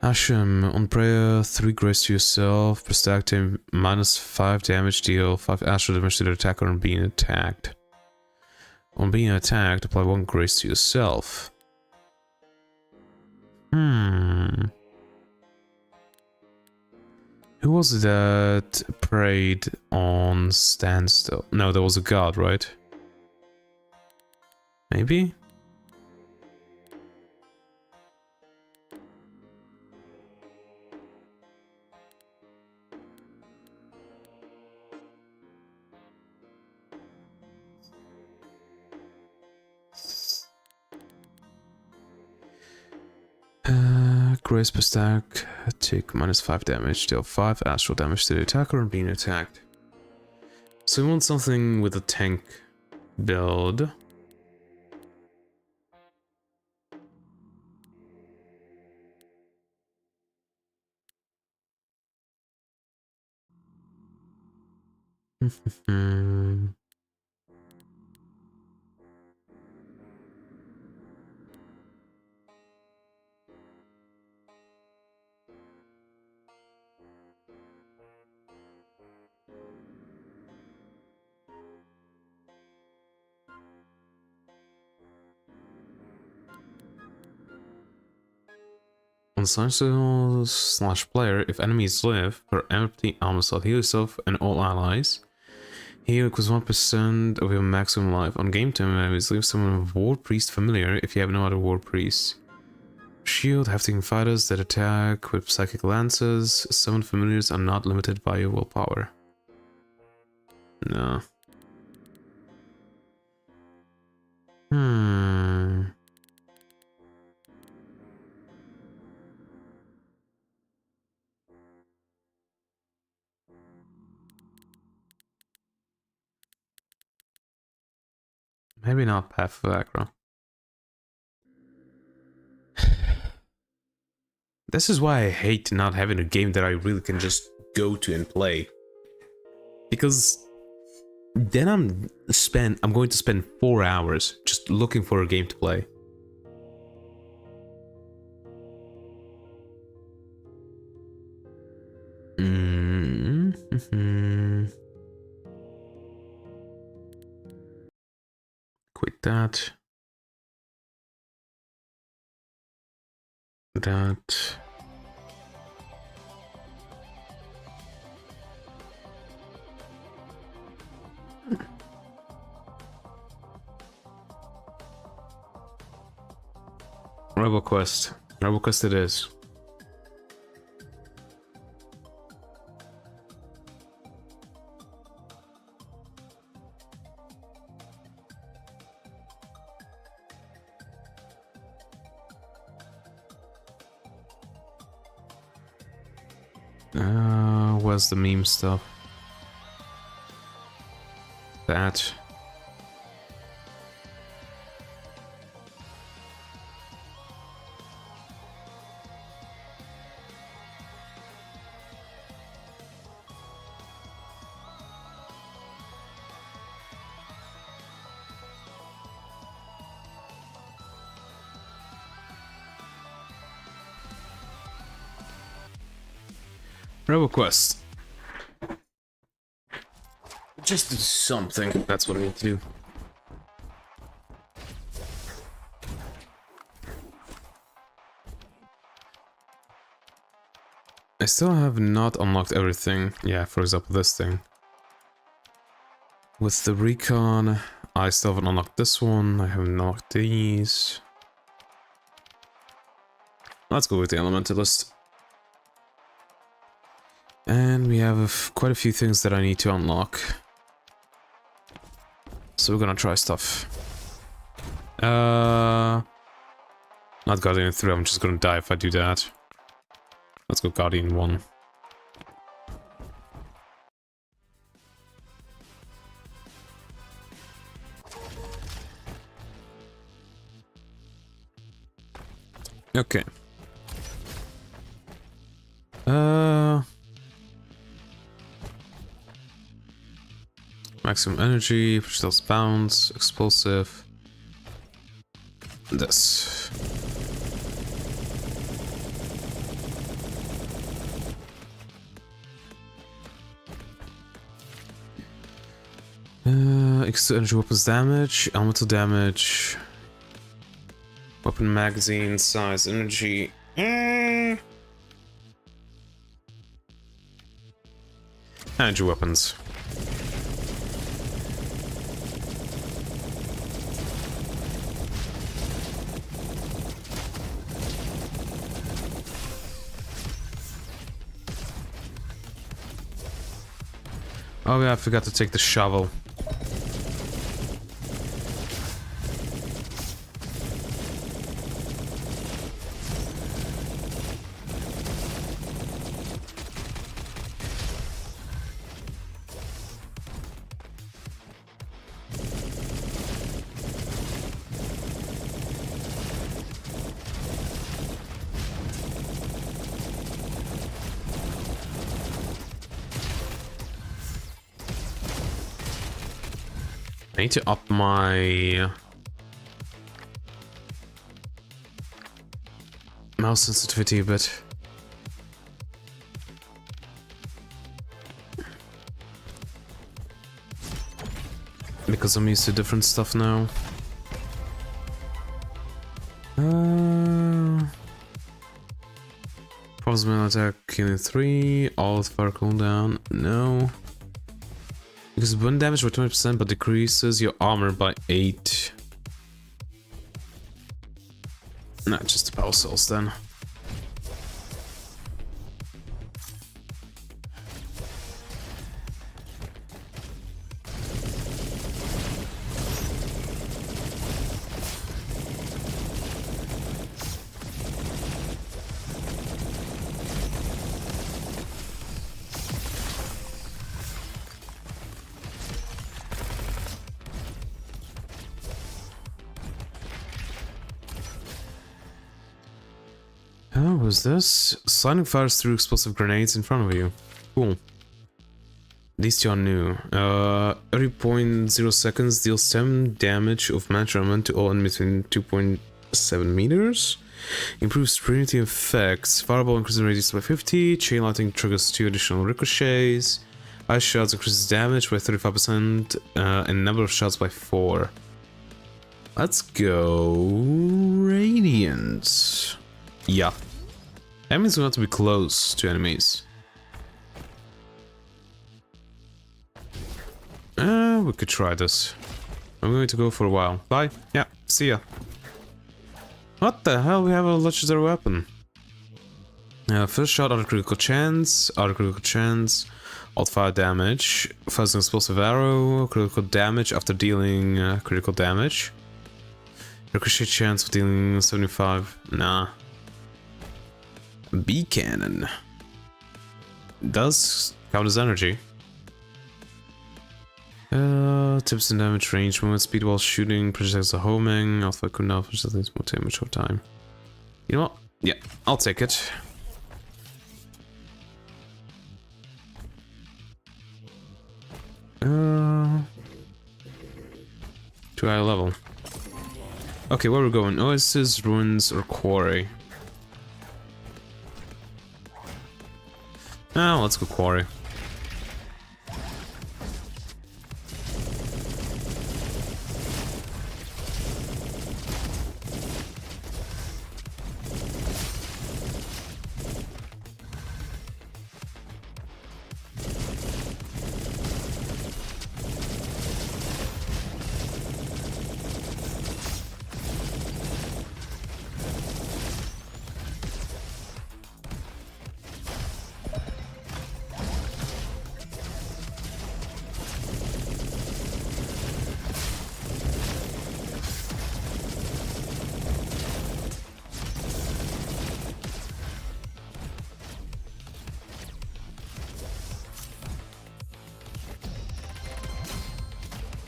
Asham, on prayer, 3 grace to yourself, per stack to -5 damage, deal 5 astral damage to the attacker on being attacked. On being attacked, apply 1 grace to yourself. Who was it that prayed on standstill? No, there was a god, right? Maybe? Grace per stack, take -5 damage, deal 5 astral damage to the attacker and being attacked. So we want something with a tank build. On /player, if enemies live, per empty armor slot, heal yourself and all allies. Heal equals 1% of your maximum life. On game time, enemies leave someone with War Priest familiar if you have no other War Priest. Shield, hefting fighters that attack with psychic lances. Summon familiars are not limited by your willpower. No. Maybe not Path of Acra. This is why I hate not having a game that I really can just go to and play. Because then I'm going to spend 4 hours just looking for a game to play. Quit that. That. RoboQuest. RoboQuest it is. Where's the meme stuff? That. RoboQuest. Just do something. That's what I need to do. I still have not unlocked everything. Yeah, for example, this thing. With the recon, I still haven't unlocked this one. I haven't unlocked these. Let's go with the Elementalist. And we have quite a few things that I need to unlock. So we're gonna try stuff. Not Guardian 3, I'm just gonna die if I do that. Let's go Guardian 1. Okay. Maximum energy, stealth bounce, explosive. This. Extra energy weapons damage, elemental damage, weapon magazine size, energy. Energy weapons. Oh yeah, I forgot to take the shovel. I need to up my mouse sensitivity a bit. Because I'm used to different stuff now. Possible attack killing 3, all fire cooldown, no. Because burn damage by 20% but decreases your armor by 8. Nah, just the power cells then. Oh, what was this? Sliding fires through explosive grenades in front of you. Cool. These two are new. Every 0.0 seconds deals 10 damage of magic element to all in between 2.7 meters. Improves sprint effects. Fireball increases radius by 50. Chain lightning triggers 2 additional ricochets. Ice shots increases damage by 35% and number of shots by 4. Let's go Radiant. Yeah. That means we want to be close to enemies. We could try this. I'm going to go for a while. Bye. Yeah, see ya. What the hell? We have a legendary weapon. First shot, auto critical chance, alt fire damage, fires an explosive arrow, critical damage after dealing critical damage. Ricochet chance of dealing 75. Nah. B cannon does count as energy. Tips and damage, range, movement speed while shooting, projects the homing, alpha could alpha things more damage over time. You know what? Yeah, I'll take it. Too high level. Okay, where are we going? Oasis, ruins, or quarry? Ah, let's go quarry.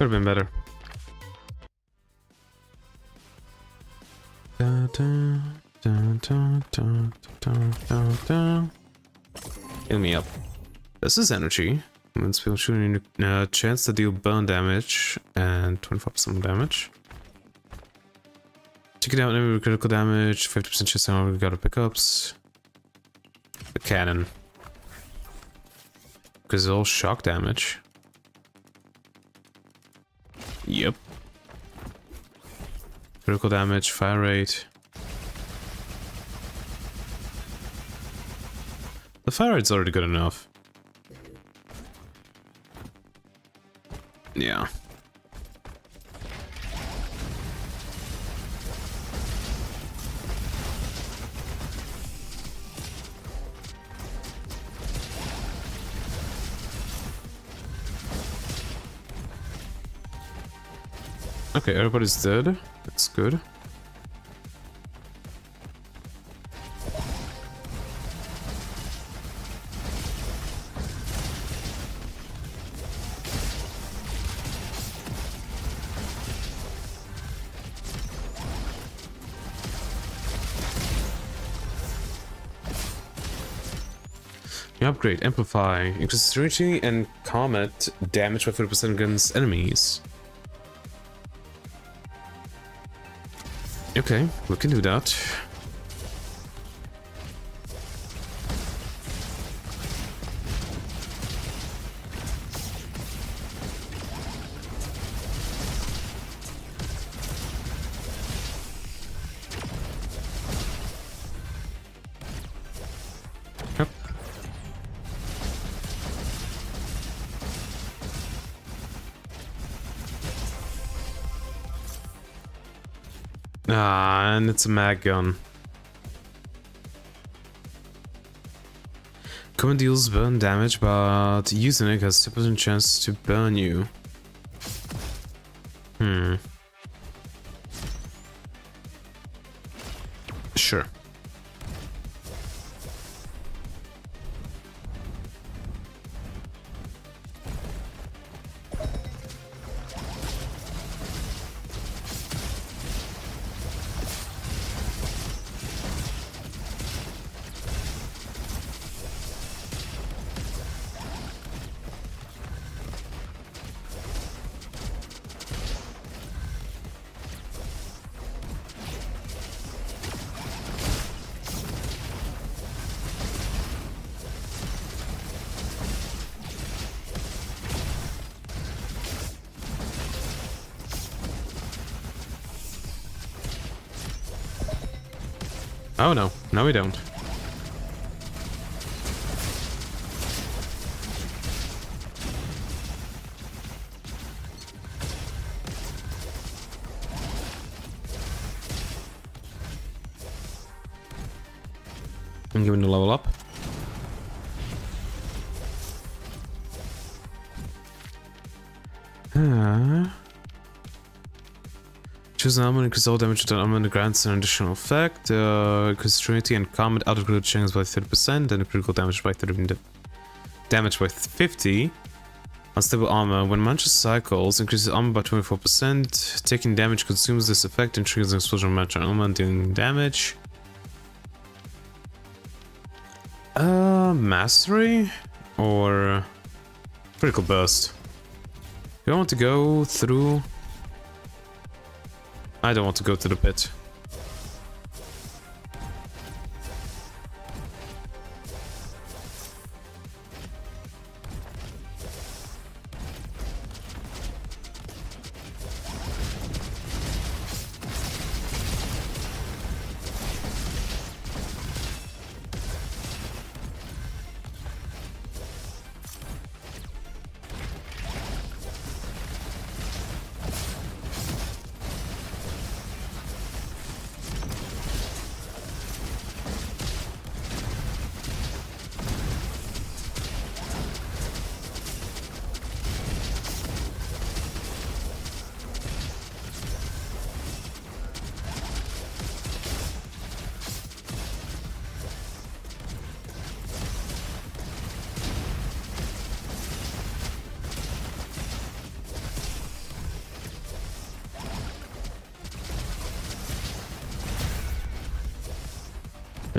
Could have been better. Heal me up. This is energy. When spell shooting, chance to deal burn damage and 25% damage. Take it out every critical damage, 50% chance on got pickups. The cannon. Because it's all shock damage. Yep. Critical damage, fire rate. The fire rate's already good enough. Yeah. Okay, everybody's dead. That's good. Upgrade, amplify, increases energy and comet damage by 30% against enemies. Okay, we can do that. Yep. Ah, and it's a mag gun. Command deals burn damage, but using it has 2% chance to burn you. Sure. Oh no, no we don't. I'm giving the level up. Choose an armor, increase all damage to an armor and grants an additional effect. Increase Trinity and combat out of critical chance by 30% and critical damage by 30 damage by 50. Unstable armor. When Mancha cycles, increases armor by 24%. Taking damage consumes this effect and triggers an explosion of Mancha armor and dealing damage. Mastery or critical burst? Do I want to go through? I don't want to go to the pit.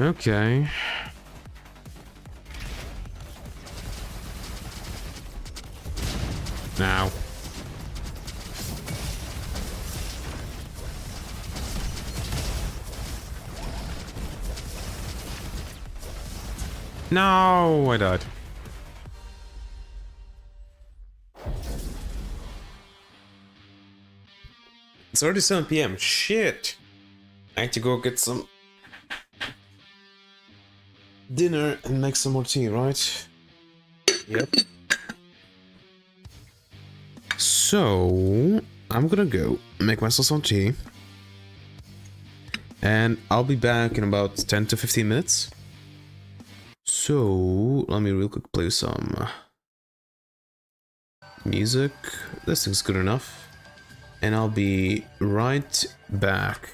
Okay. Now. No, I died. It's already 7 p.m. Shit. I need to go get some dinner and make some more tea, right? Yep. So, I'm gonna go make myself some tea. And I'll be back in about 10 to 15 minutes. So, let me real quick play some music. This thing's good enough. And I'll be right back.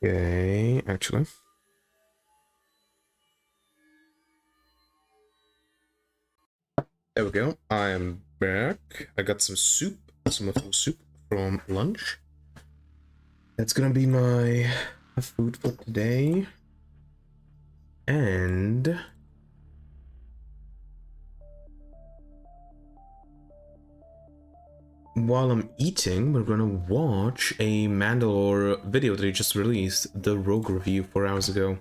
Okay, actually. There we go. I am back. I got some soup, some little soup from lunch. That's gonna be my food for today. And while I'm eating, we're gonna watch a Mandalore video that he just released, the Rogue review 4 hours ago.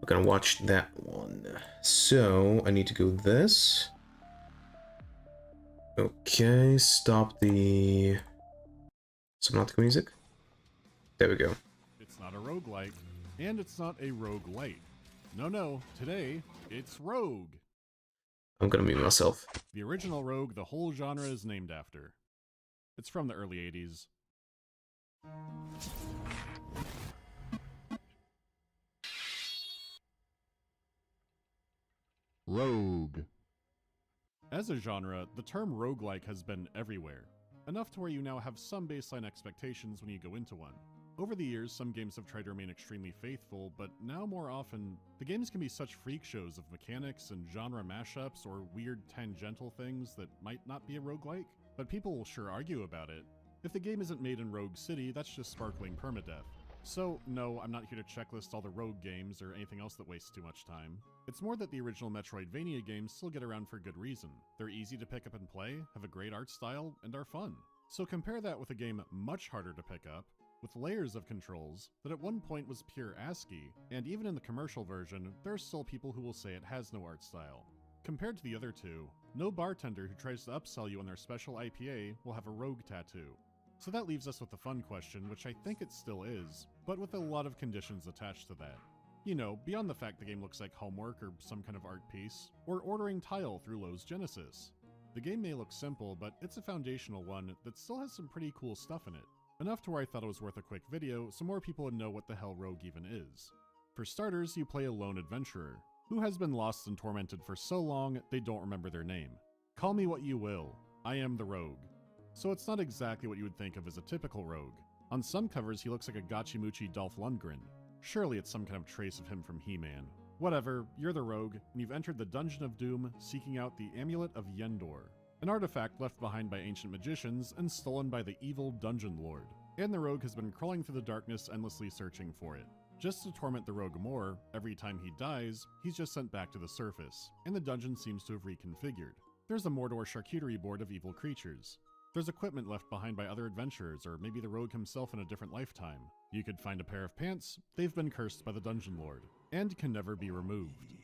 We're gonna watch that one. So I need to go this. Okay, stop the Subnautica music. There we go. It's not a roguelike, and it's not a roguelite. No, today, it's Rogue. I'm gonna mute myself. The original Rogue the whole genre is named after. It's from the early 80s. Rogue. As a genre, the term roguelike has been everywhere, enough to where you now have some baseline expectations when you go into one. Over the years, some games have tried to remain extremely faithful, but now more often, the games can be such freak shows of mechanics and genre mashups or weird tangential things that might not be a roguelike, but people will sure argue about it. If the game isn't made in Rogue City, that's just sparkling permadeath. So, no, I'm not here to checklist all the Rogue games or anything else that wastes too much time. It's more that the original Metroidvania games still get around for good reason. They're easy to pick up and play, have a great art style, and are fun. So compare that with a game much harder to pick up, with layers of controls, that at one point was pure ASCII, and even in the commercial version, there are still people who will say it has no art style. Compared to the other two, no bartender who tries to upsell you on their special IPA will have a rogue tattoo. So that leaves us with the fun question, which I think it still is, but with a lot of conditions attached to that. You know, beyond the fact the game looks like homework or some kind of art piece, or ordering tile through Lowe's Genesis. The game may look simple, but it's a foundational one that still has some pretty cool stuff in it. Enough to where I thought it was worth a quick video so more people would know what the hell Rogue even is. For starters, you play a lone adventurer, who has been lost and tormented for so long they don't remember their name. Call me what you will, I am the Rogue. So it's not exactly what you would think of as a typical rogue. On some covers he looks like a Gachimuchi Dolph Lundgren. Surely it's some kind of trace of him from He-Man. Whatever, you're the rogue, and you've entered the Dungeon of Doom seeking out the Amulet of Yendor, an artifact left behind by ancient magicians and stolen by the evil Dungeon Lord. And the rogue has been crawling through the darkness endlessly searching for it. Just to torment the rogue more, every time he dies, he's just sent back to the surface, and the dungeon seems to have reconfigured. There's a Mordor charcuterie board of evil creatures. There's equipment left behind by other adventurers, or maybe the rogue himself in a different lifetime. You could find a pair of pants, they've been cursed by the Dungeon Lord, and can never be removed.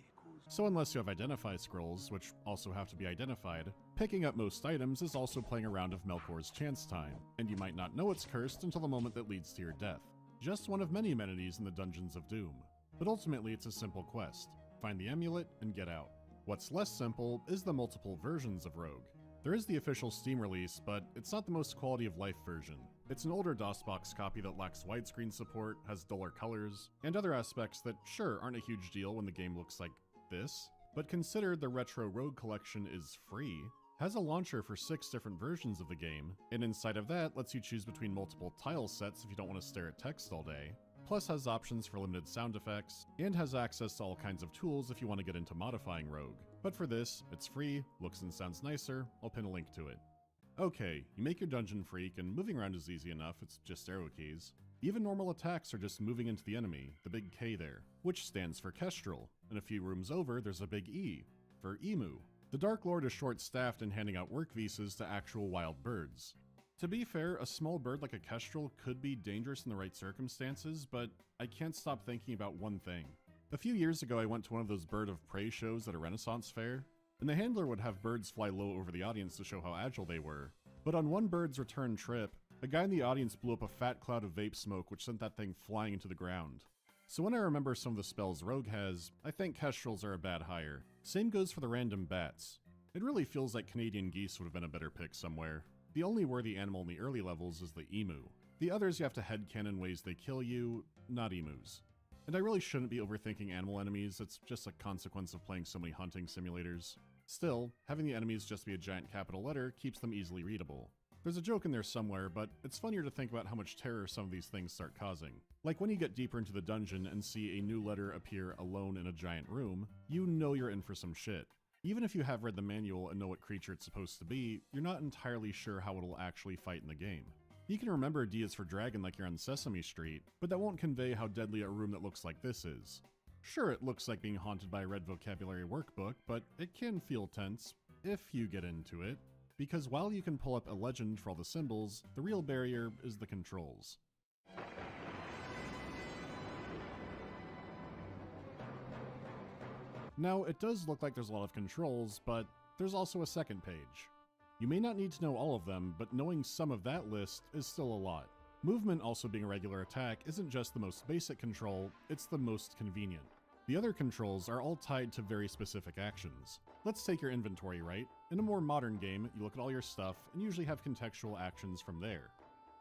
So unless you have identify scrolls, which also have to be identified, picking up most items is also playing a round of Melkor's Chance Time, and you might not know it's cursed until the moment that leads to your death. Just one of many amenities in the Dungeons of Doom. But ultimately it's a simple quest. Find the amulet and get out. What's less simple is the multiple versions of Rogue. There is the official Steam release, but it's not the most quality of life version. It's an older DOSBox copy that lacks widescreen support, has duller colors, and other aspects that sure aren't a huge deal when the game looks like this, but consider the Retro Rogue collection is free, has a launcher for 6 different versions of the game, and inside of that lets you choose between multiple tile sets if you don't want to stare at text all day, plus has options for limited sound effects, and has access to all kinds of tools if you want to get into modifying Rogue. But for this, it's free, looks and sounds nicer, I'll pin a link to it. Okay, you make your dungeon freak, and moving around is easy enough, it's just arrow keys. Even normal attacks are just moving into the enemy, the big K there, which stands for Kestrel, and a few rooms over there's a big E, for Emu. The Dark Lord is short-staffed in handing out work visas to actual wild birds. To be fair, a small bird like a Kestrel could be dangerous in the right circumstances, but I can't stop thinking about one thing. A few years ago I went to one of those bird of prey shows at a Renaissance fair, and the handler would have birds fly low over the audience to show how agile they were. But on one bird's return trip, a guy in the audience blew up a fat cloud of vape smoke which sent that thing flying into the ground. So when I remember some of the spells Rogue has, I think Kestrels are a bad hire. Same goes for the random bats. It really feels like Canadian geese would have been a better pick somewhere. The only worthy animal in the early levels is the emu. The others you have to headcanon ways they kill you, not emus. And I really shouldn't be overthinking animal enemies, it's just a consequence of playing so many hunting simulators. Still, having the enemies just be a giant capital letter keeps them easily readable. There's a joke in there somewhere, but it's funnier to think about how much terror some of these things start causing. Like when you get deeper into the dungeon and see a new letter appear alone in a giant room, you know you're in for some shit. Even if you have read the manual and know what creature it's supposed to be, you're not entirely sure how it'll actually fight in the game. You can remember D is for dragon like you're on Sesame Street, but that won't convey how deadly a room that looks like this is. Sure, it looks like being haunted by a red vocabulary workbook, but it can feel tense, if you get into it, because while you can pull up a legend for all the symbols, the real barrier is the controls. Now, it does look like there's a lot of controls, but there's also a second page. You may not need to know all of them, but knowing some of that list is still a lot. Movement also being a regular attack isn't just the most basic control, it's the most convenient. The other controls are all tied to very specific actions. Let's take your inventory, right? In a more modern game, you look at all your stuff and usually have contextual actions from there.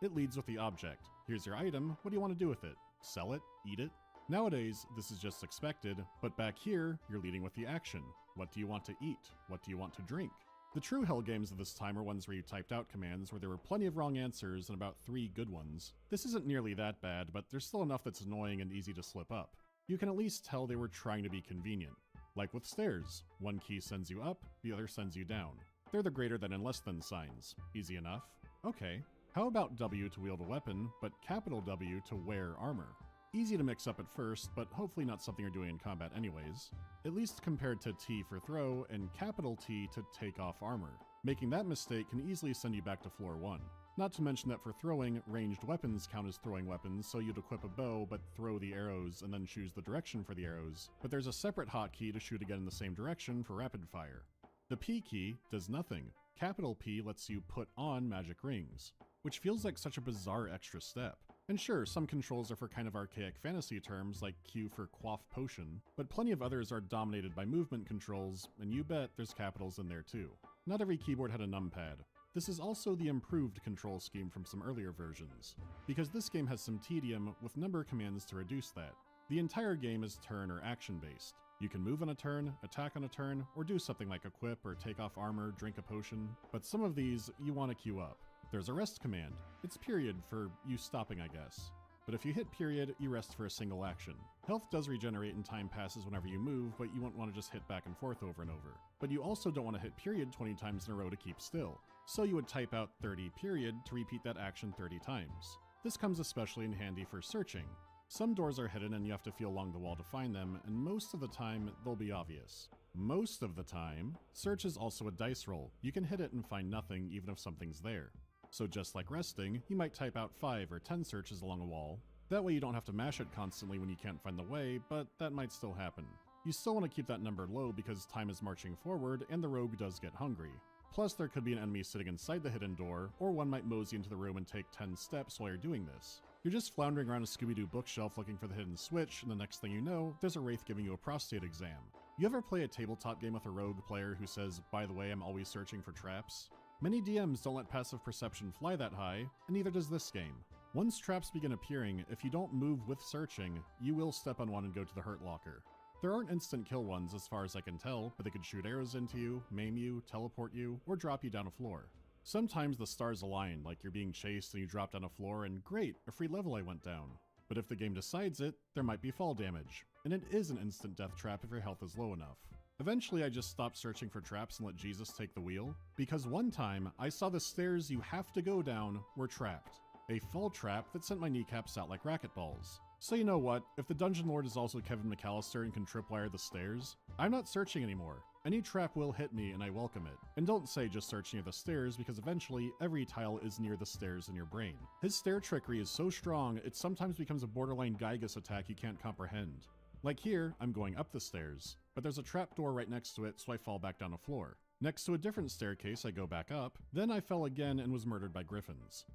It leads with the object. Here's your item, what do you want to do with it? Sell it? Eat it? Nowadays, this is just expected, but back here, you're leading with the action. What do you want to eat? What do you want to drink? The true hell games of this time are ones where you typed out commands where there were plenty of wrong answers and about 3 good ones. This isn't nearly that bad, but there's still enough that's annoying and easy to slip up. You can at least tell they were trying to be convenient. Like with stairs, one key sends you up, the other sends you down. They're the greater than and less than signs. Easy enough. Okay. How about W to wield a weapon, but capital W to wear armor? Easy to mix up at first, but hopefully not something you're doing in combat anyways. At least compared to T for throw and capital T to take off armor. Making that mistake can easily send you back to floor 1. Not to mention that for throwing, ranged weapons count as throwing weapons, so you'd equip a bow but throw the arrows and then choose the direction for the arrows, but there's a separate hotkey to shoot again in the same direction for rapid fire. The P key does nothing. Capital P lets you put on magic rings, which feels like such a bizarre extra step. And sure, some controls are for kind of archaic fantasy terms like Q for quaff potion, but plenty of others are dominated by movement controls, and you bet there's capitals in there too. Not every keyboard had a numpad. This is also the improved control scheme from some earlier versions, because this game has some tedium with number commands to reduce that. The entire game is turn or action based. You can move on a turn, attack on a turn, or do something like equip or take off armor, drink a potion, but some of these you want to queue up. There's a rest command. It's period for you stopping, I guess. But if you hit period, you rest for a single action. Health does regenerate and time passes whenever you move, but you won't want to just hit back and forth over and over. But you also don't want to hit period 20 times in a row to keep still. So you would type out 30 period to repeat that action 30 times. This comes especially in handy for searching. Some doors are hidden and you have to feel along the wall to find them, and most of the time, they'll be obvious. Most of the time, search is also a dice roll. You can hit it and find nothing even if something's there. So just like resting, you might type out 5 or 10 searches along a wall. That way you don't have to mash it constantly when you can't find the way, but that might still happen. You still want to keep that number low because time is marching forward and the rogue does get hungry. Plus there could be an enemy sitting inside the hidden door, or one might mosey into the room and take 10 steps while you're doing this. You're just floundering around a Scooby-Doo bookshelf looking for the hidden switch, and the next thing you know, there's a wraith giving you a prostate exam. You ever play a tabletop game with a rogue player who says, "By the way, I'm always searching for traps"? Many DMs don't let passive perception fly that high, and neither does this game. Once traps begin appearing, if you don't move with searching, you will step on one and go to the hurt locker. There aren't instant kill ones as far as I can tell, but they could shoot arrows into you, maim you, teleport you, or drop you down a floor. Sometimes the stars align, like you're being chased and you drop down a floor and great, a free level I went down. But if the game decides it, there might be fall damage, and it is an instant death trap if your health is low enough. Eventually I just stopped searching for traps and let Jesus take the wheel, because one time I saw the stairs you have to go down were trapped. A fall trap that sent my kneecaps out like racquetballs. So you know what, if the Dungeon Lord is also Kevin McAllister and can tripwire the stairs, I'm not searching anymore. Any trap will hit me and I welcome it. And don't say just search near the stairs, because eventually every tile is near the stairs in your brain. His stair trickery is so strong, it sometimes becomes a borderline Gygas attack you can't comprehend. Like here, I'm going up the stairs, but there's a trap door right next to it, so I fall back down a floor. Next to a different staircase, I go back up, then I fell again and was murdered by griffins.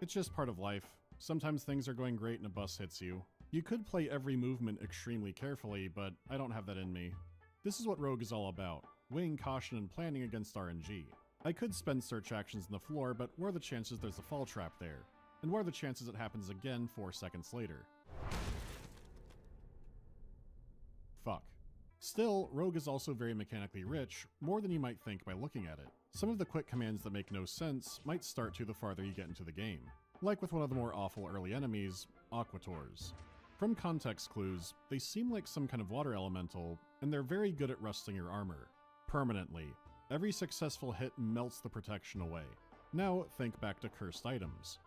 It's just part of life. Sometimes things are going great and a bus hits you. You could play every movement extremely carefully, but I don't have that in me. This is what Rogue is all about, weighing caution and planning against RNG. I could spend search actions on the floor, but what are the chances there's a fall trap there? And what are the chances it happens again 4 seconds later? Fuck. Still, Rogue is also very mechanically rich, more than you might think by looking at it. Some of the quick commands that make no sense might start to the farther you get into the game, like with one of the more awful early enemies, Aquators. From context clues, they seem like some kind of water elemental, and they're very good at rusting your armor. Permanently. Every successful hit melts the protection away. Now think back to cursed items.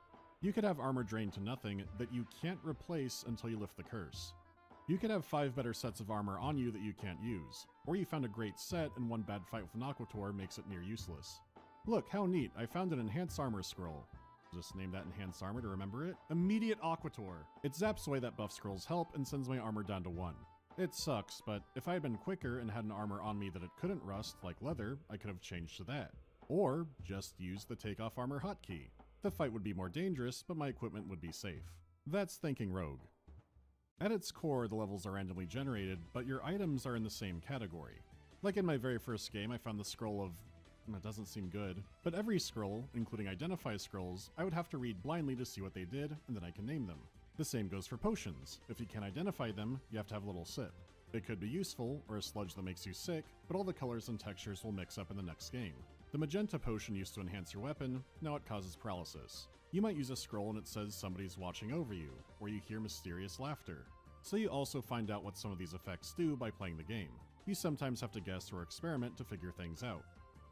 You could have armor drained to nothing that you can't replace until you lift the curse. You could have 5 better sets of armor on you that you can't use, or you found a great set and one bad fight with an Aquator makes it near useless. Look, how neat, I found an enhanced armor scroll. Just name that enhanced armor to remember it. Immediate Aquator! It zaps away that buff scroll's help and sends my armor down to 1. It sucks, but if I had been quicker and had an armor on me that it couldn't rust, like leather, I could have changed to that. Or just used the takeoff armor hotkey. The fight would be more dangerous, but my equipment would be safe. That's thinking rogue. At its core, the levels are randomly generated, but your items are in the same category. Like in my very first game, I found the scroll of... That doesn't seem good. But every scroll, including identify scrolls, I would have to read blindly to see what they did, and then I can name them. The same goes for potions. If you can't identify them, you have to have a little sip. It could be useful, or a sludge that makes you sick, but all the colors and textures will mix up in the next game. The magenta potion used to enhance your weapon, now it causes paralysis. You might use a scroll and it says somebody's watching over you, or you hear mysterious laughter. So you also find out what some of these effects do by playing the game. You sometimes have to guess or experiment to figure things out.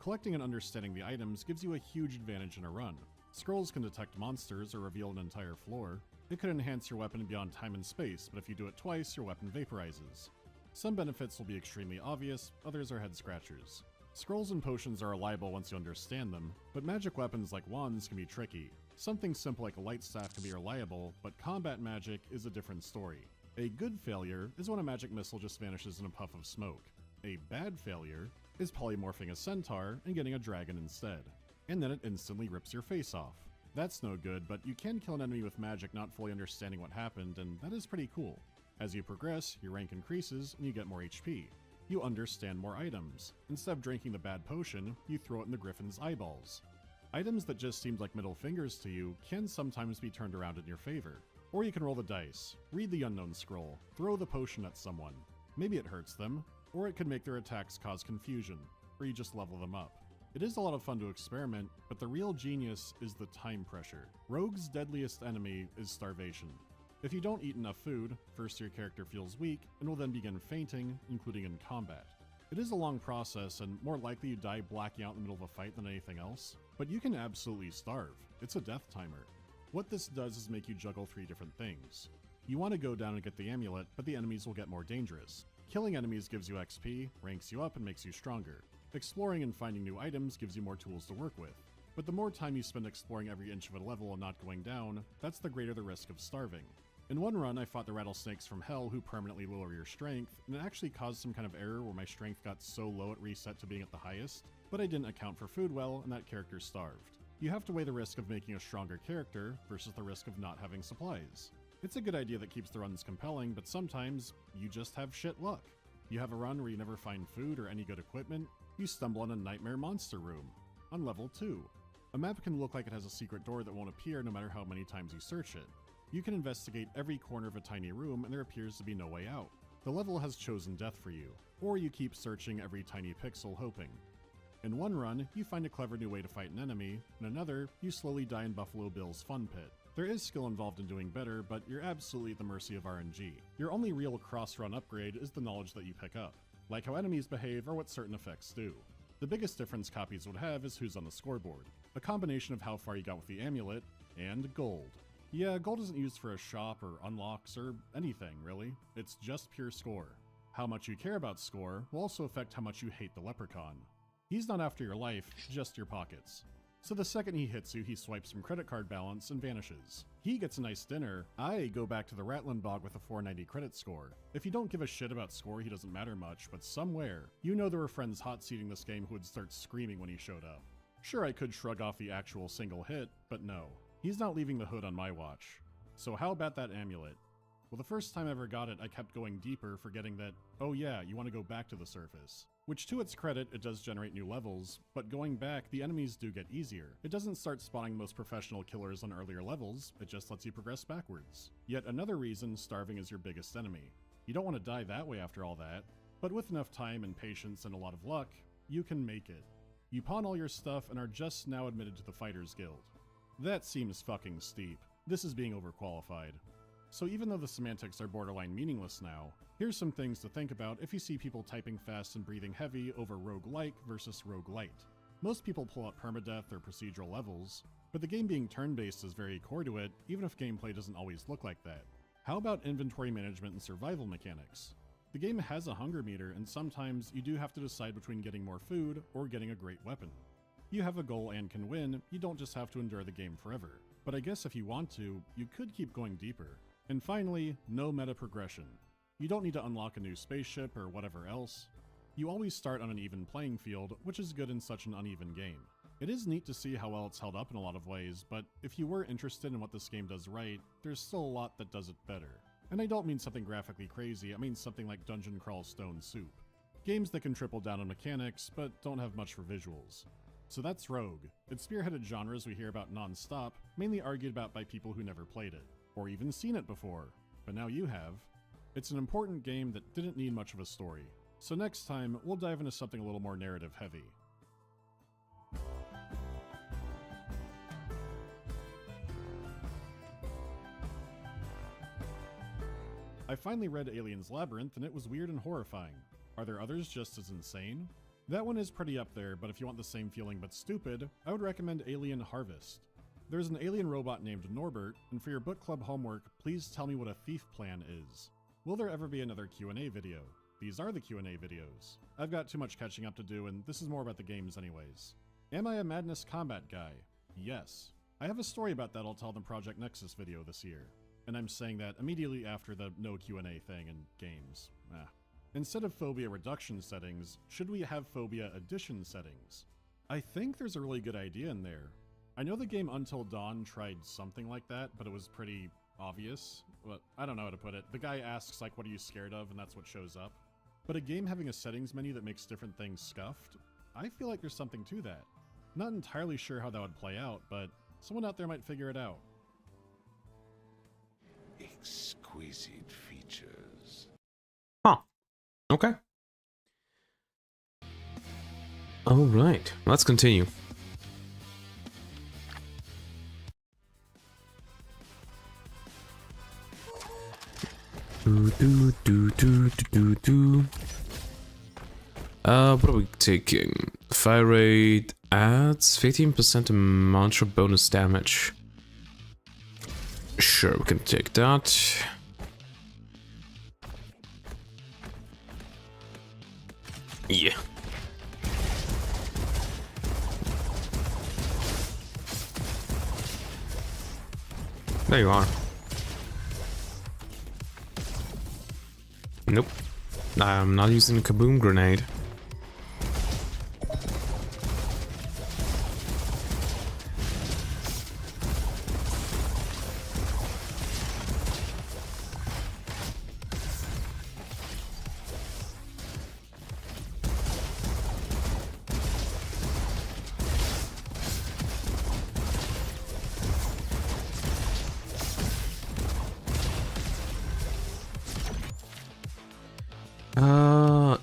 Collecting and understanding the items gives you a huge advantage in a run. Scrolls can detect monsters or reveal an entire floor. It could enhance your weapon beyond time and space, but if you do it twice, your weapon vaporizes. Some benefits will be extremely obvious, others are head scratchers. Scrolls and potions are reliable once you understand them, but magic weapons like wands can be tricky. Something simple like a light staff can be reliable, but combat magic is a different story. A good failure is when a magic missile just vanishes in a puff of smoke. A bad failure is polymorphing a centaur and getting a dragon instead. And then it instantly rips your face off. That's no good, but you can kill an enemy with magic not fully understanding what happened, and that is pretty cool. As you progress, your rank increases and you get more HP. You understand more items. Instead of drinking the bad potion, you throw it in the griffin's eyeballs. Items that just seemed like middle fingers to you can sometimes be turned around in your favor. Or you can roll the dice, read the unknown scroll, throw the potion at someone. Maybe it hurts them, or it could make their attacks cause confusion, or you just level them up. It is a lot of fun to experiment, but the real genius is the time pressure. Rogue's deadliest enemy is starvation. If you don't eat enough food, first your character feels weak and will then begin fainting, including in combat. It is a long process and more likely you die blacking out in the middle of a fight than anything else, but you can absolutely starve. It's a death timer. What this does is make you juggle 3 different things. You want to go down and get the amulet, but the enemies will get more dangerous. Killing enemies gives you XP, ranks you up, and makes you stronger. Exploring and finding new items gives you more tools to work with. But the more time you spend exploring every inch of a level and not going down, that's the greater the risk of starving. In one run, I fought the rattlesnakes from hell who permanently lower your strength, and it actually caused some kind of error where my strength got so low it reset to being at the highest, but I didn't account for food well, and that character starved. You have to weigh the risk of making a stronger character versus the risk of not having supplies. It's a good idea that keeps the runs compelling, but sometimes you just have shit luck. You have a run where you never find food or any good equipment, you stumble on a nightmare monster room. On level 2. A map can look like it has a secret door that won't appear no matter how many times you search it. You can investigate every corner of a tiny room and there appears to be no way out. The level has chosen death for you, or you keep searching every tiny pixel hoping. In one run, you find a clever new way to fight an enemy, in another, you slowly die in Buffalo Bill's fun pit. There is skill involved in doing better, but you're absolutely at the mercy of RNG. Your only real cross-run upgrade is the knowledge that you pick up, like how enemies behave or what certain effects do. The biggest difference copies would have is who's on the scoreboard, a combination of how far you got with the amulet, and gold. Yeah, gold isn't used for a shop or unlocks or anything, really. It's just pure score. How much you care about score will also affect how much you hate the leprechaun. He's not after your life, just your pockets. So the second he hits you, he swipes some credit card balance and vanishes. He gets a nice dinner, I go back to the Ratlin bog with a 490 credit score. If you don't give a shit about score, he doesn't matter much, but somewhere, you know there were friends hot-seating this game who would start screaming when he showed up. Sure, I could shrug off the actual single hit, but no. He's not leaving the hood on my watch. So how about that amulet? Well, the first time I ever got it, I kept going deeper, forgetting that, oh yeah, you want to go back to the surface. Which, to its credit, it does generate new levels, but going back, the enemies do get easier. It doesn't start spawning the most professional killers on earlier levels, it just lets you progress backwards. Yet another reason starving is your biggest enemy. You don't want to die that way after all that, but with enough time and patience and a lot of luck, you can make it. You pawn all your stuff and are just now admitted to the Fighters Guild. That seems fucking steep. This is being overqualified. So even though the semantics are borderline meaningless now, here's some things to think about if you see people typing fast and breathing heavy over roguelike versus roguelite. Most people pull up permadeath or procedural levels, but the game being turn-based is very core to it, even if gameplay doesn't always look like that. How about inventory management and survival mechanics? The game has a hunger meter, and sometimes you do have to decide between getting more food or getting a great weapon. You have a goal and can win, you don't just have to endure the game forever. But I guess if you want to, you could keep going deeper. And finally, no meta progression. You don't need to unlock a new spaceship or whatever else. You always start on an even playing field, which is good in such an uneven game. It is neat to see how well it's held up in a lot of ways, but if you were interested in what this game does right, there's still a lot that does it better. And I don't mean something graphically crazy, I mean something like Dungeon Crawl Stone Soup. Games that can triple down on mechanics, but don't have much for visuals. So that's Rogue. It's spearheaded genres we hear about non-stop, mainly argued about by people who never played it, or even seen it before, but now you have. It's an important game that didn't need much of a story. So next time, we'll dive into something a little more narrative heavy. I finally read Alien's Labyrinth and it was weird and horrifying. Are there others just as insane? That one is pretty up there, but if you want the same feeling but stupid, I would recommend Alien Harvest. There's an alien robot named Norbert, and for your book club homework, please tell me what a thief plan is. Will there ever be another Q&A video? These are the Q&A videos. I've got too much catching up to do, and this is more about the games anyways. Am I a Madness Combat guy? Yes. I have a story about that I'll tell in the Project Nexus video this year. And I'm saying that immediately after the no Q&A thing in games. Instead of phobia reduction settings, should we have phobia addition settings? I think there's a really good idea in there. I know the game Until Dawn tried something like that, but it was pretty obvious. Well, I don't know how to put it. The guy asks, like, what are you scared of, and that's what shows up. But a game having a settings menu that makes different things scuffed? I feel like there's something to that. Not entirely sure how that would play out, but someone out there might figure it out. Exquisite features. Huh. Okay. Alright, let's continue. What are we taking? Fire rate adds 15% mantra bonus damage. Sure, we can take that. Yeah. There you are. Nope. I'm not using a kaboom grenade.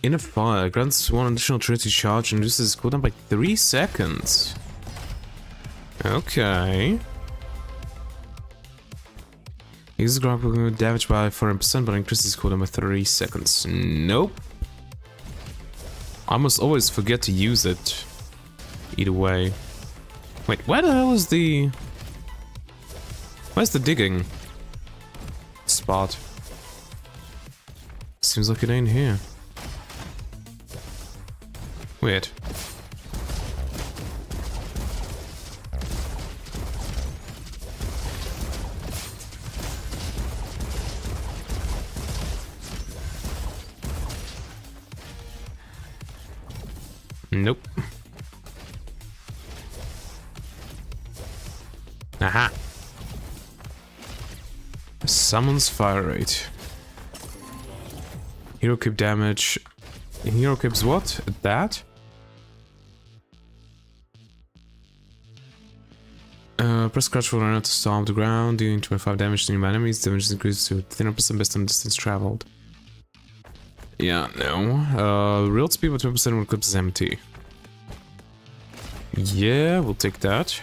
In a fire, grants one additional Trinity charge and reduces cooldown by 3 seconds. Okay. Uses grapple damage by 400%, but increases cooldown by 3 seconds. Nope. I must always forget to use it. Either way. Wait, where the hell is the... Where's the digging spot? Seems like it ain't here. Weird. Nope. Aha. Summons fire rate. Hero keep damage. Hero keeps what? That? Press crouch for runner to stomp the ground, dealing 25 damage to new enemies. Damage is increased to 10% based on distance traveled. Yeah, no. Real speed with 20% when clips is empty. Yeah, we'll take that.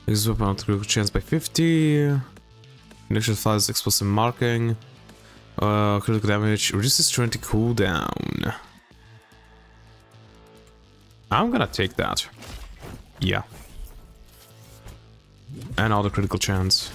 This weapon on critical chance by 50. Initial files explosive marking. Critical damage reduces 20 cooldown. I'm gonna take that. Yeah. And all the critical chance.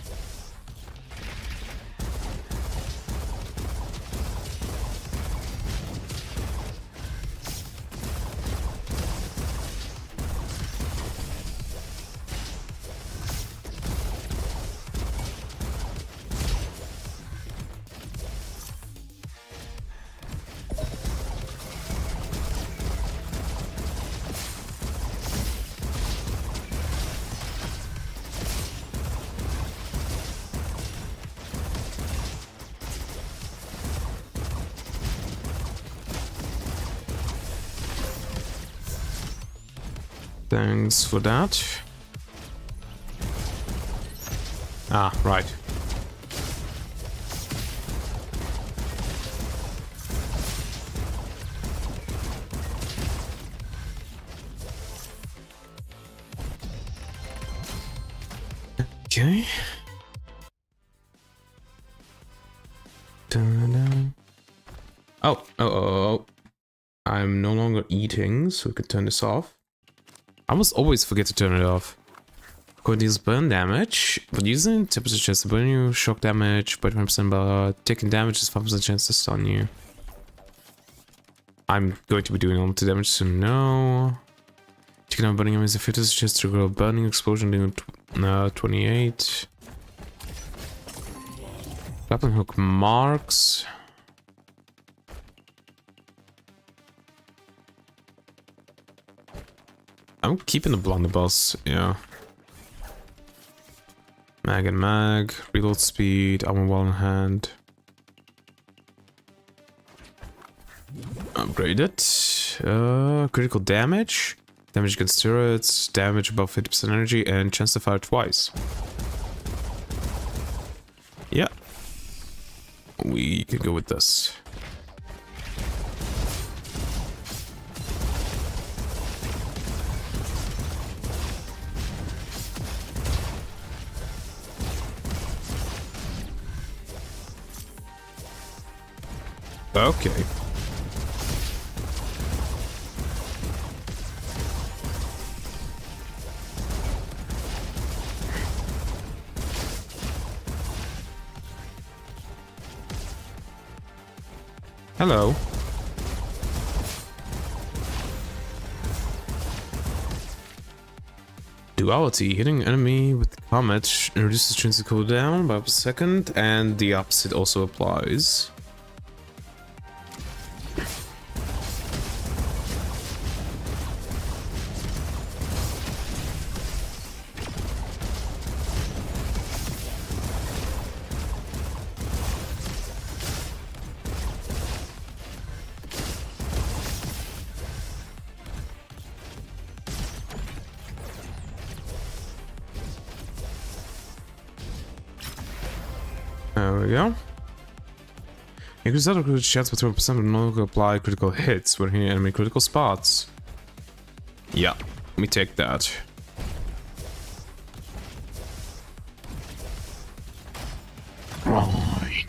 Thanks for that. Ah, right. Okay. Dun-dun. Oh. I'm no longer eating, so we can turn this off. I must always forget to turn it off. Could deals burn damage, but using temperature chance to burn you, shock damage by 20%, but taking damage is 5% chance to stun you. I'm going to be doing almost damage, so no. Taking out burning is a 50% chance to grow burning explosion doing 28. Grappling hook marks. I'm keeping the blunderbuss, yeah. Mag and mag, reload speed, armor well in hand. Upgrade it. Critical damage. Damage against turrets, damage above 50% energy, and chance to fire twice. Yeah. We can go with this. Okay. Hello. Duality. Hitting enemy with comet reduces chance to cool down by a second, and the opposite also applies. There we go. Increase auto critical chance by 12% but no longer apply critical hits when hitting enemy critical spots. Yeah, let me take that. Right.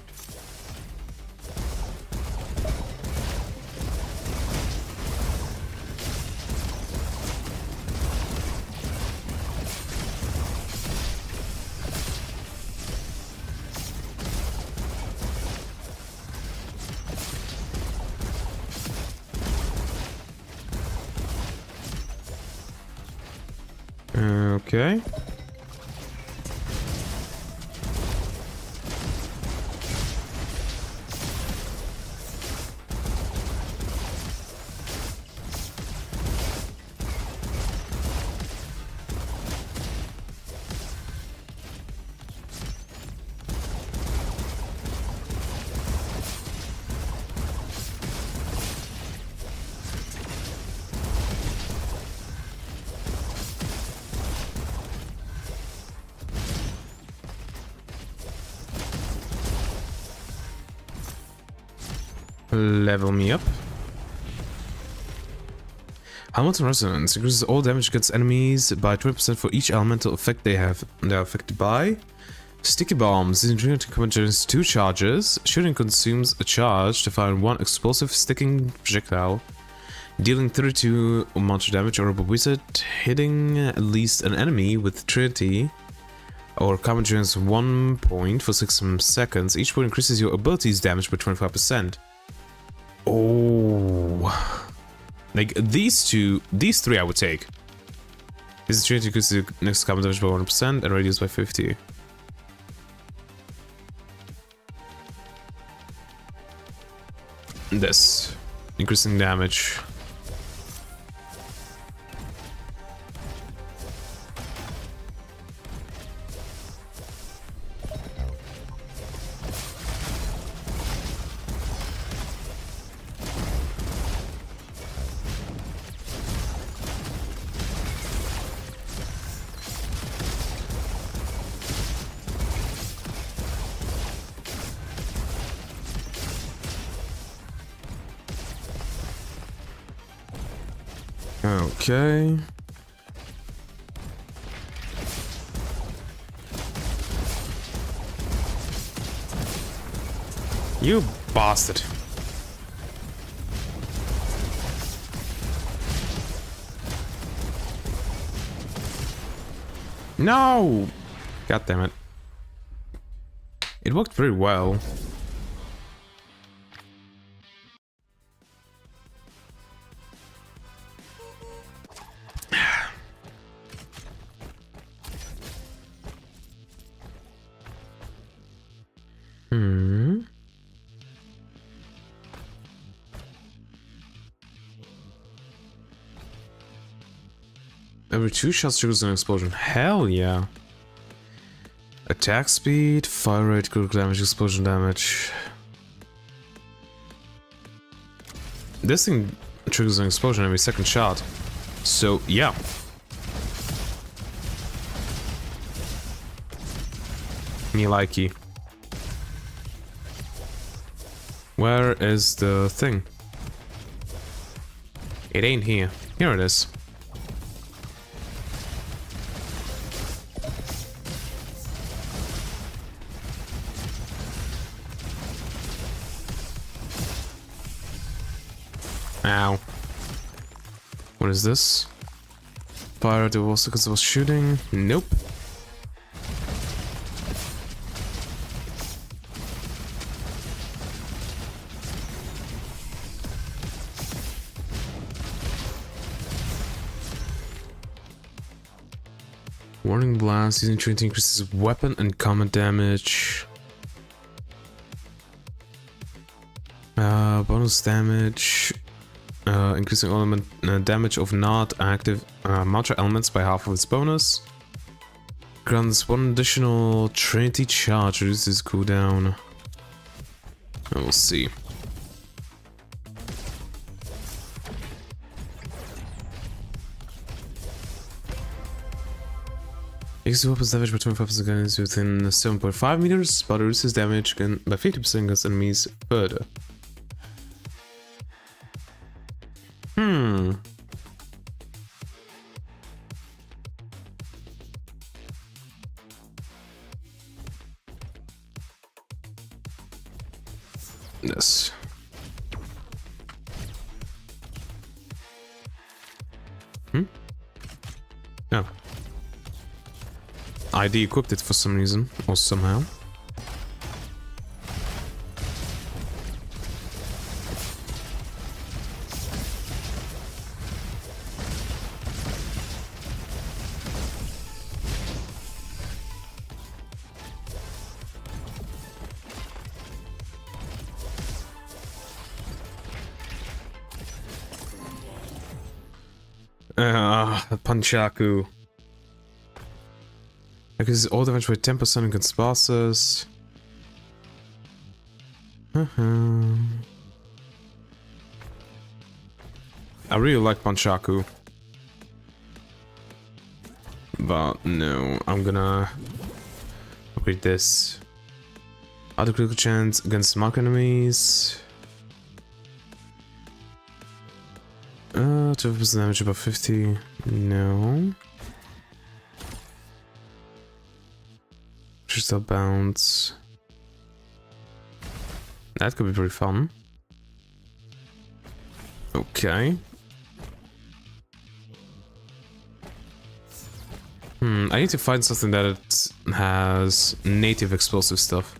Okay. Level me up. Elemental Resonance increases all damage against enemies by 20% for each elemental effect they are affected by. Sticky Bombs. These intriguing combat generates 2 charges. Shooting consumes a charge to fire 1 explosive sticking projectile, dealing 32 or more damage. Honorable Wizard, hitting at least an enemy with Trinity or combat generates 1 point for 6 seconds. Each point increases your ability's damage by 25%. Oh, like these 3 I would take. This is Trinity increases the next combat damage by 1% and radius by 50. This increasing damage. Okay. You bastard. No! God damn it. It worked pretty well. Every 2 shots triggers an explosion. Hell yeah. Attack speed, fire rate, critical damage, explosion damage. This thing triggers an explosion every 2nd shot. So, yeah. Me likey. Where is the thing? It ain't here. Here it is. Ow. What is this? Fire at the wall because I was shooting? Nope. Warning blast, using Trinity increases weapon and combat damage. Bonus damage. Increasing element damage of not active mantra elements by half of its bonus. Grants 1 additional Trinity charge, reduces cooldown. We'll see. Increases weapons damage by 25% against within 7.5 meters, but reduces damage by 50% against enemies further. Yes. Oh. I de-equipped it for some reason, or somehow. Punchaku. Because all damage by 10% against bosses. I really like Punchaku. But no, I'm gonna upgrade this. Other critical chance against mark enemies. 2% damage above 50. No. Crystal bounce. That could be pretty fun. Okay. I need to find something that it has native explosive stuff.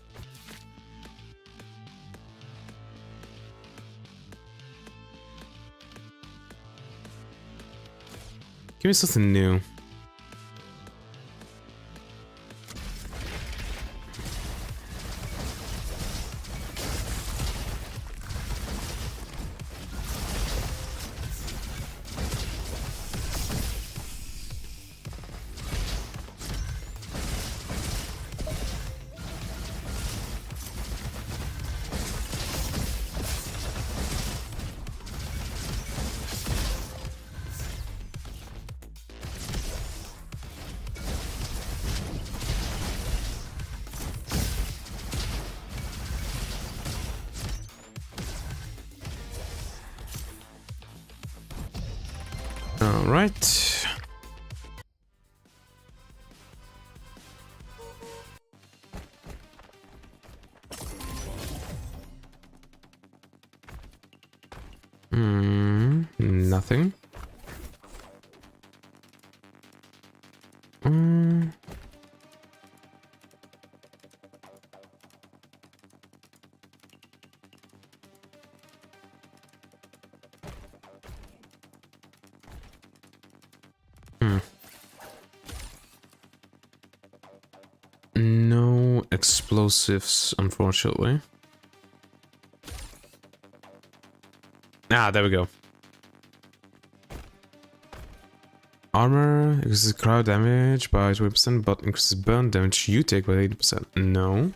Give me something new. Alright. Nothing. No explosives, unfortunately. Ah, there we go. Armor increases crowd damage by 20%, but increases burn damage you take by 80%. No.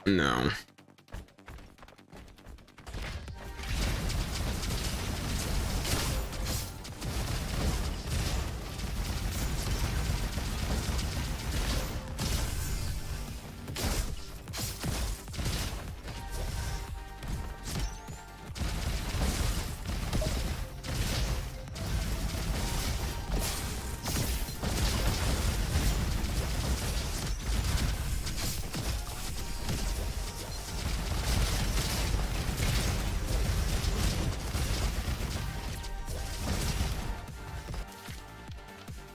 No.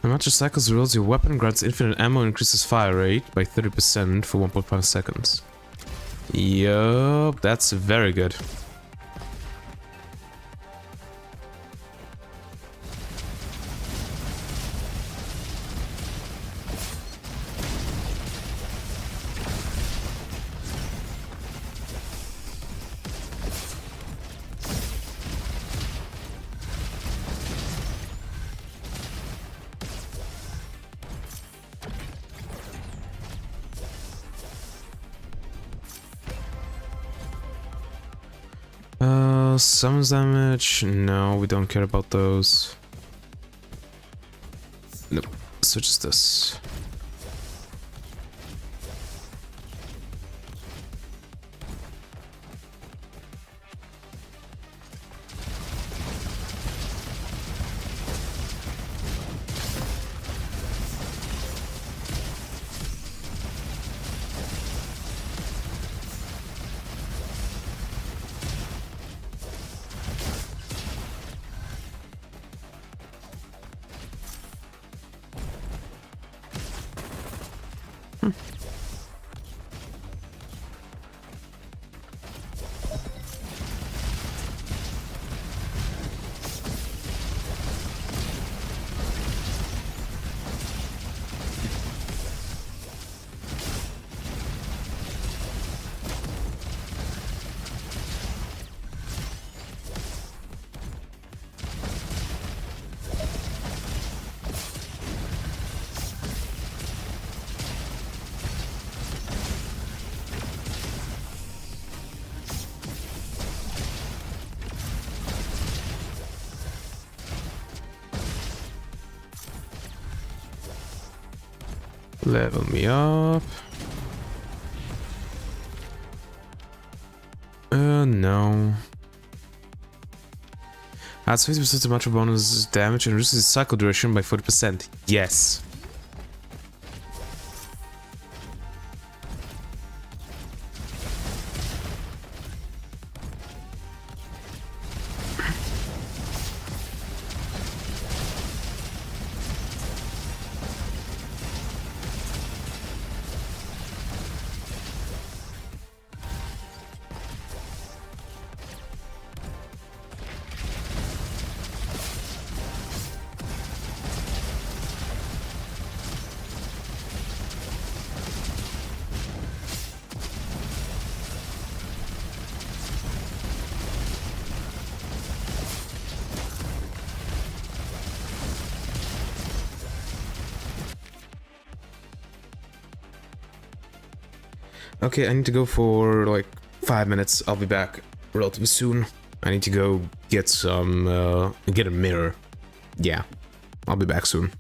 The amount of cycles rolls your weapon grants infinite ammo and increases fire rate by 30% for 1.5 seconds. Yup, that's very good. Summons damage? No, we don't care about those. Nope. So just this. Level me up. No. Adds 50% to magic bonus damage and reduces its cycle duration by 40%. Yes. Okay, I need to go for like 5 minutes. I'll be back relatively soon. I need to go get some, get a mirror. Yeah, I'll be back soon.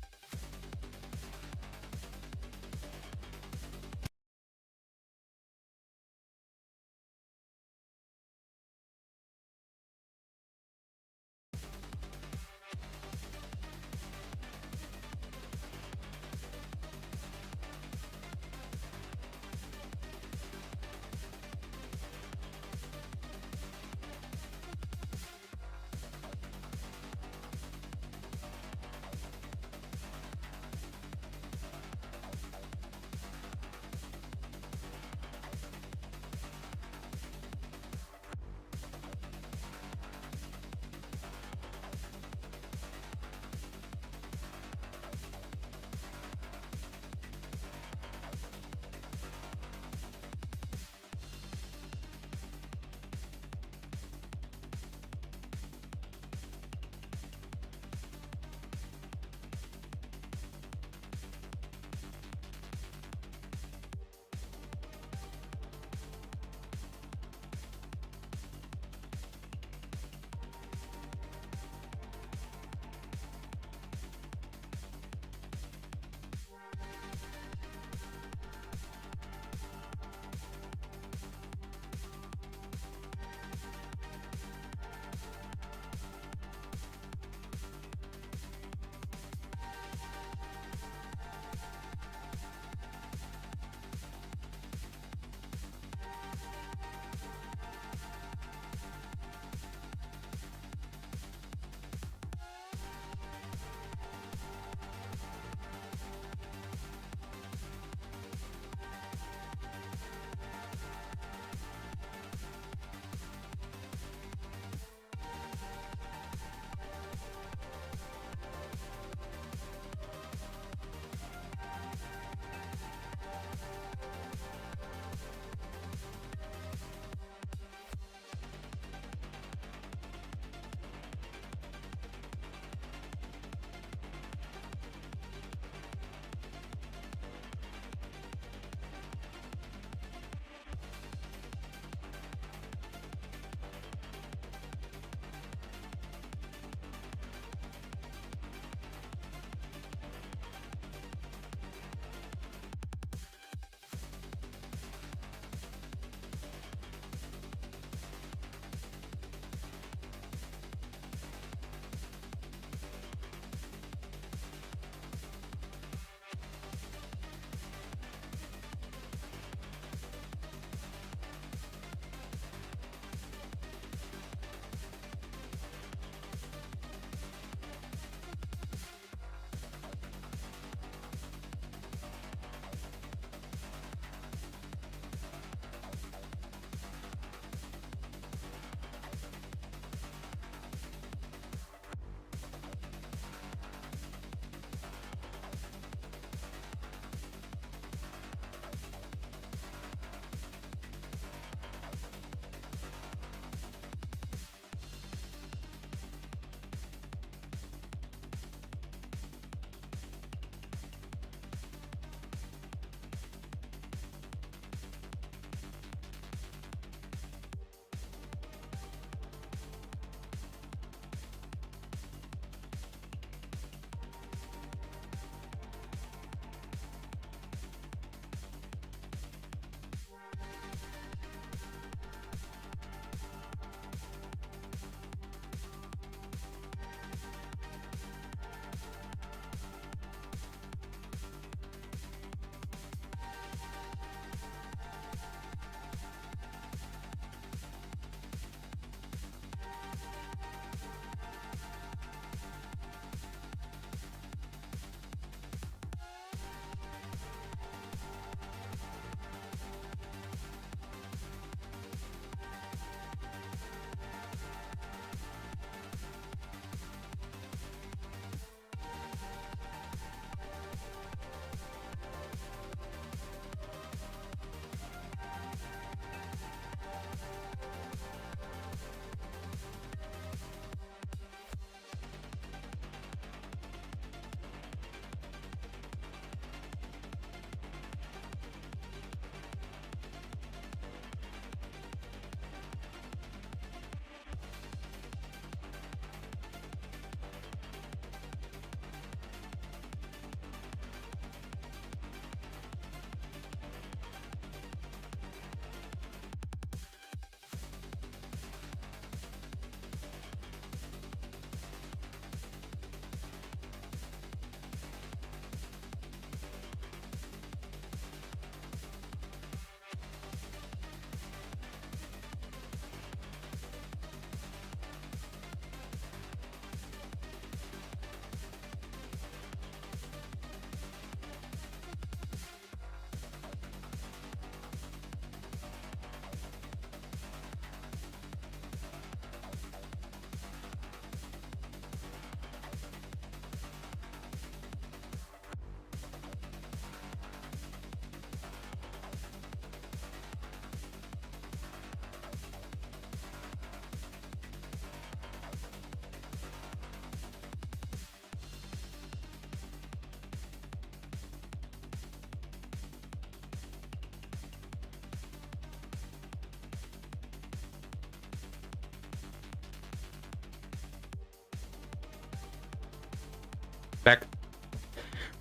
Back.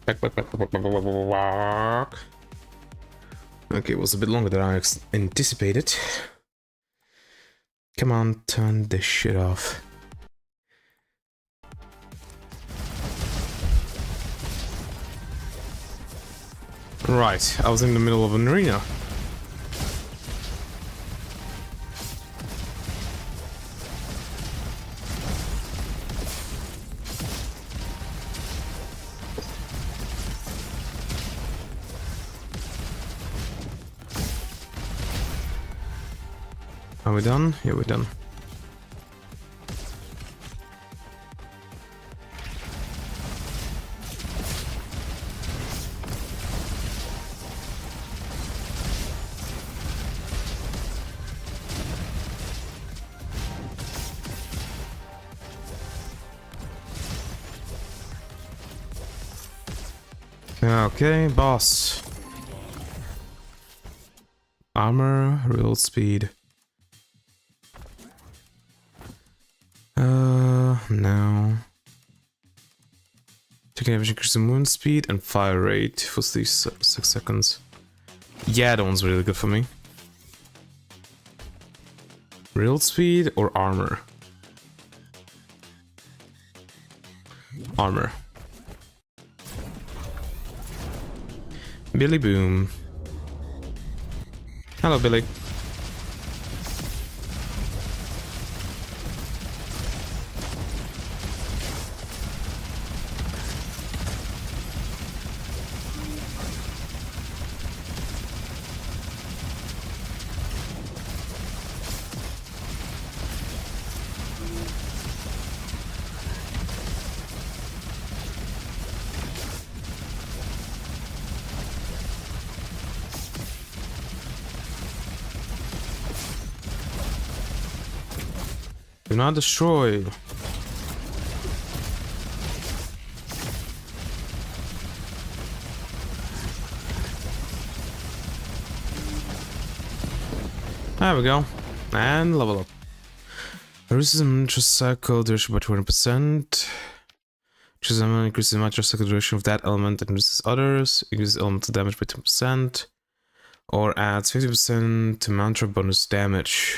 Back. Okay, it was a bit longer than I anticipated. Come on, turn this shit off. Right, I was in the middle of an arena. Are we done? Yeah, we're done. Okay, boss. Armor, real speed. No. Taking average increase in movement speed and fire rate for 6 seconds. Yeah, that one's really good for me. Real speed or armor? Armor. Billy Boom. Hello, Billy. Do not destroy. There we go. And level up. Reduces the mattress cycle duration by 20%. Choose element increases the mattress cycle duration of that element and reduces others. Increases elemental damage by 10%. Or adds 50% to mantra bonus damage.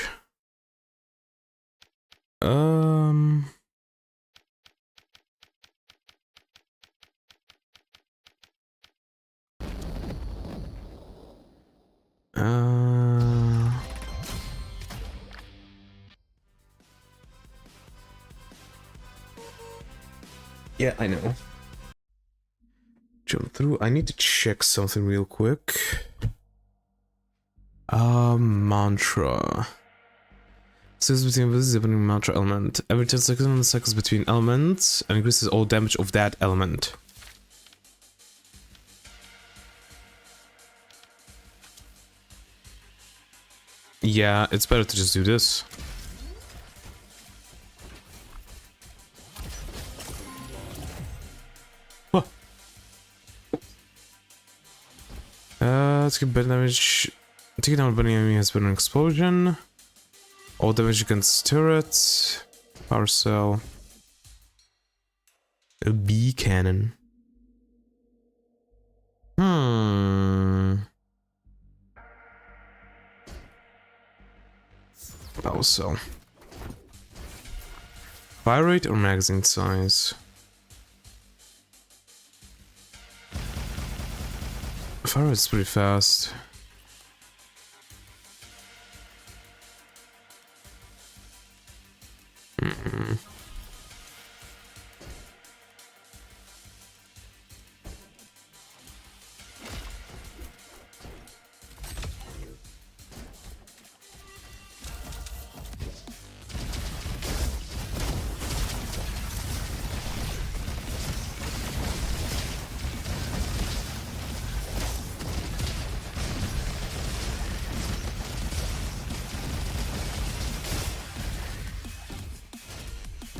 Yeah, I know. Jump through. I need to check something real quick. Mantra. Cycles between this is opening mantra element. Every 10 seconds cycles between elements and increases all damage of that element. Yeah, it's better to just do this. Huh. Let's get better damage. Taking down a bunny enemy has been an explosion. All damage against turrets. Power cell. A B cannon. Power cell. Fire rate or magazine size? Fire rate's pretty fast.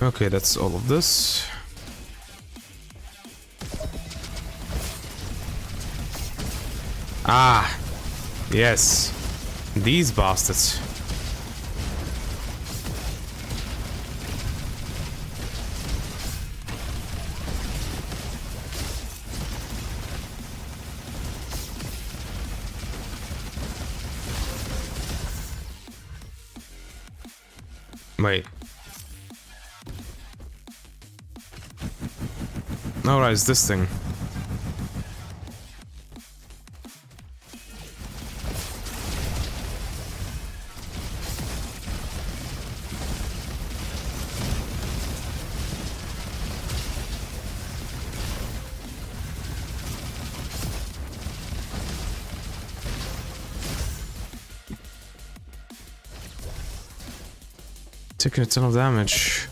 Okay, that's all of this. Ah, yes, these bastards. Wait. Alright, it's this thing. Taking a ton of damage.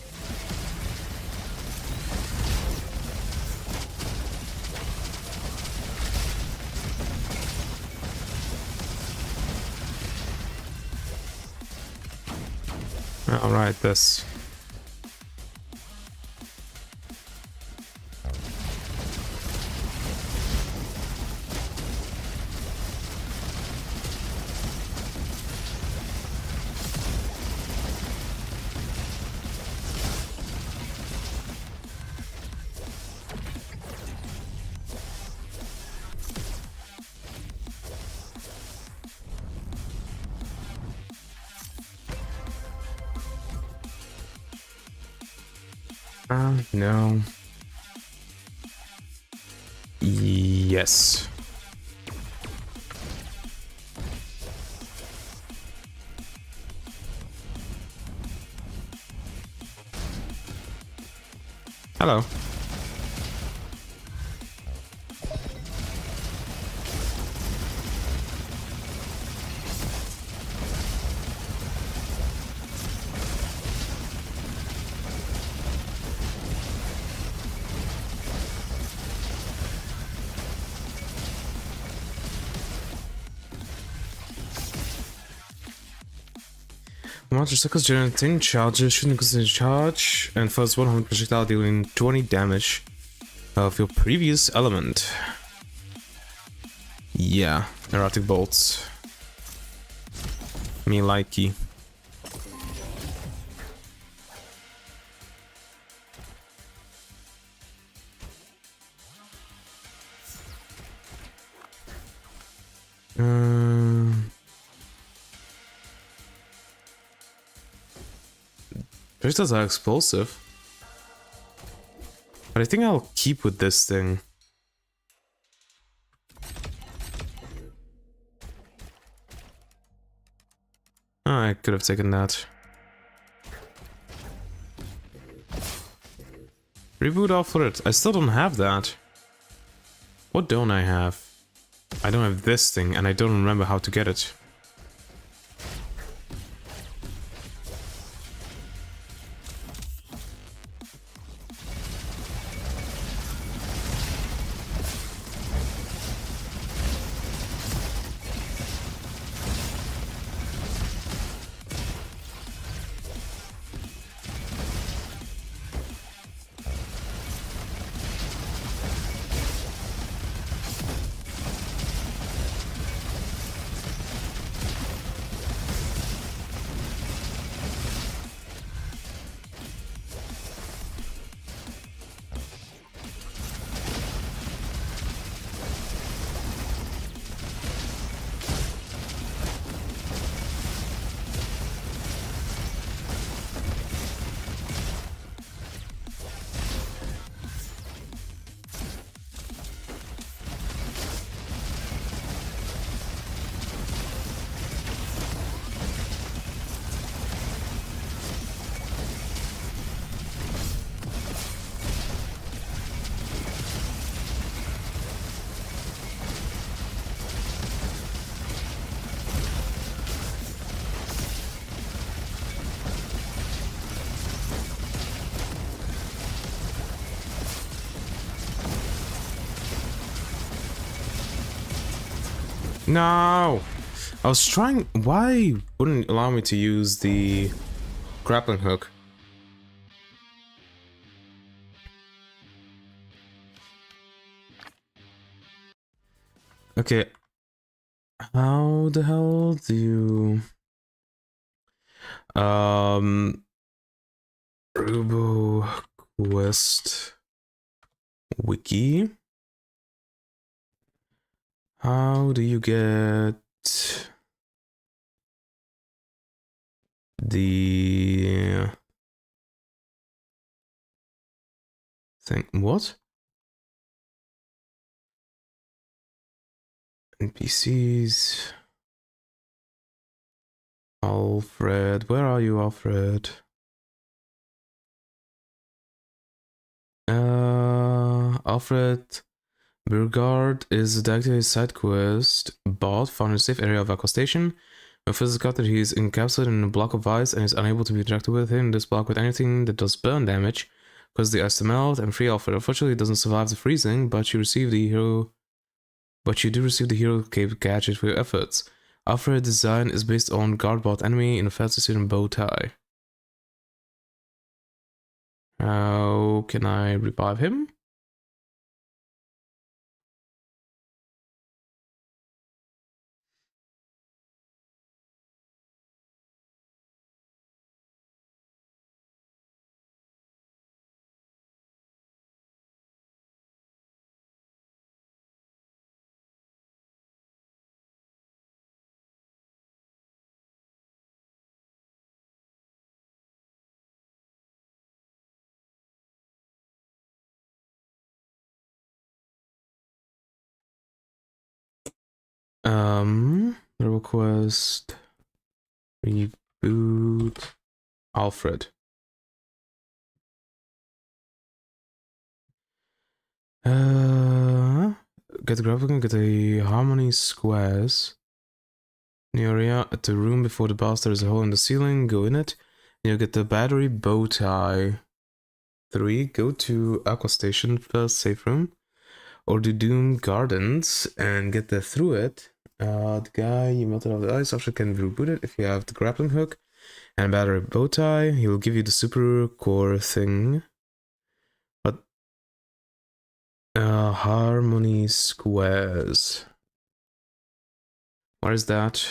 Alright, this. No. Yes. Hello. Monster cycles generating charges, shooting considered charge, and first 100 projectile dealing 20 damage of your previous element. Yeah, erotic bolts. Me likey. Crystals are explosive. But I think I'll keep with this thing. Oh, I could have taken that. Reboot off for it. I still don't have that. What don't I have? I don't have this thing, and I don't remember how to get it. No! I was trying... Why wouldn't it allow me to use the grappling hook? Okay. How the hell do you... Robo Quest Wiki? How do you get the thing. What? NPCs. Alfred, where are you, Alfred? Alfred Burgard is directing his side quest, Bot, found in a safe area of Aqua Station. When first discovered, he is encapsulated in a block of ice and is unable to be interacted with him. This block with anything that does burn damage, causes the ice to melt and free Alfred. Unfortunately, he doesn't survive the freezing, but you do receive the hero cape gadget for your efforts. Alfred's design is based on Guardbot enemy in a fancy suit and bow tie. How can I revive him? Request reboot Alfred. Get the grappling, get the harmony squares. In the area at the room before the boss, there is a hole in the ceiling. Go in it. You'll get the battery bow tie. 3. Go to Aqua Station first safe room, or do Doom Gardens and get there through it. The guy you melted off the ice option can be rebooted if you have the grappling hook and a battery bow tie. He will give you the super core thing. But harmony squares. What is that?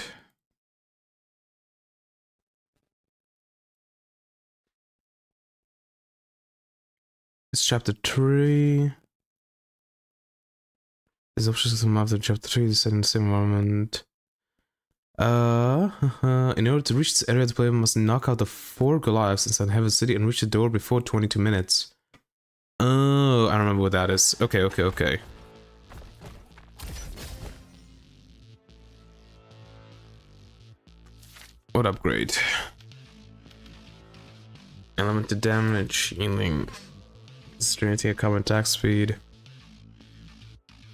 It's chapter 3. This option system after chapter 3 is set in the same environment. In order to reach this area, the player must knock out the 4 Goliaths inside Heaven City and reach the door before 22 minutes. Oh, I remember what that is. Okay. What upgrade? Element to damage, healing. Strength, common attack speed.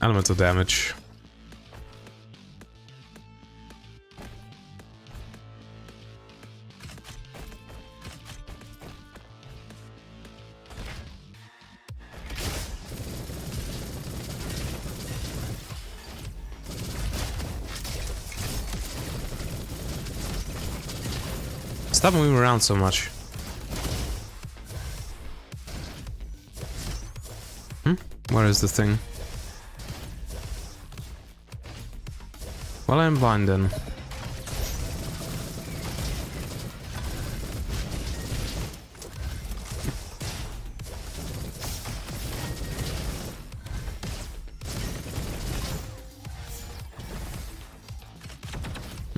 Elemental damage. Stop moving around so much. Where is the thing? Well, I'm blind then.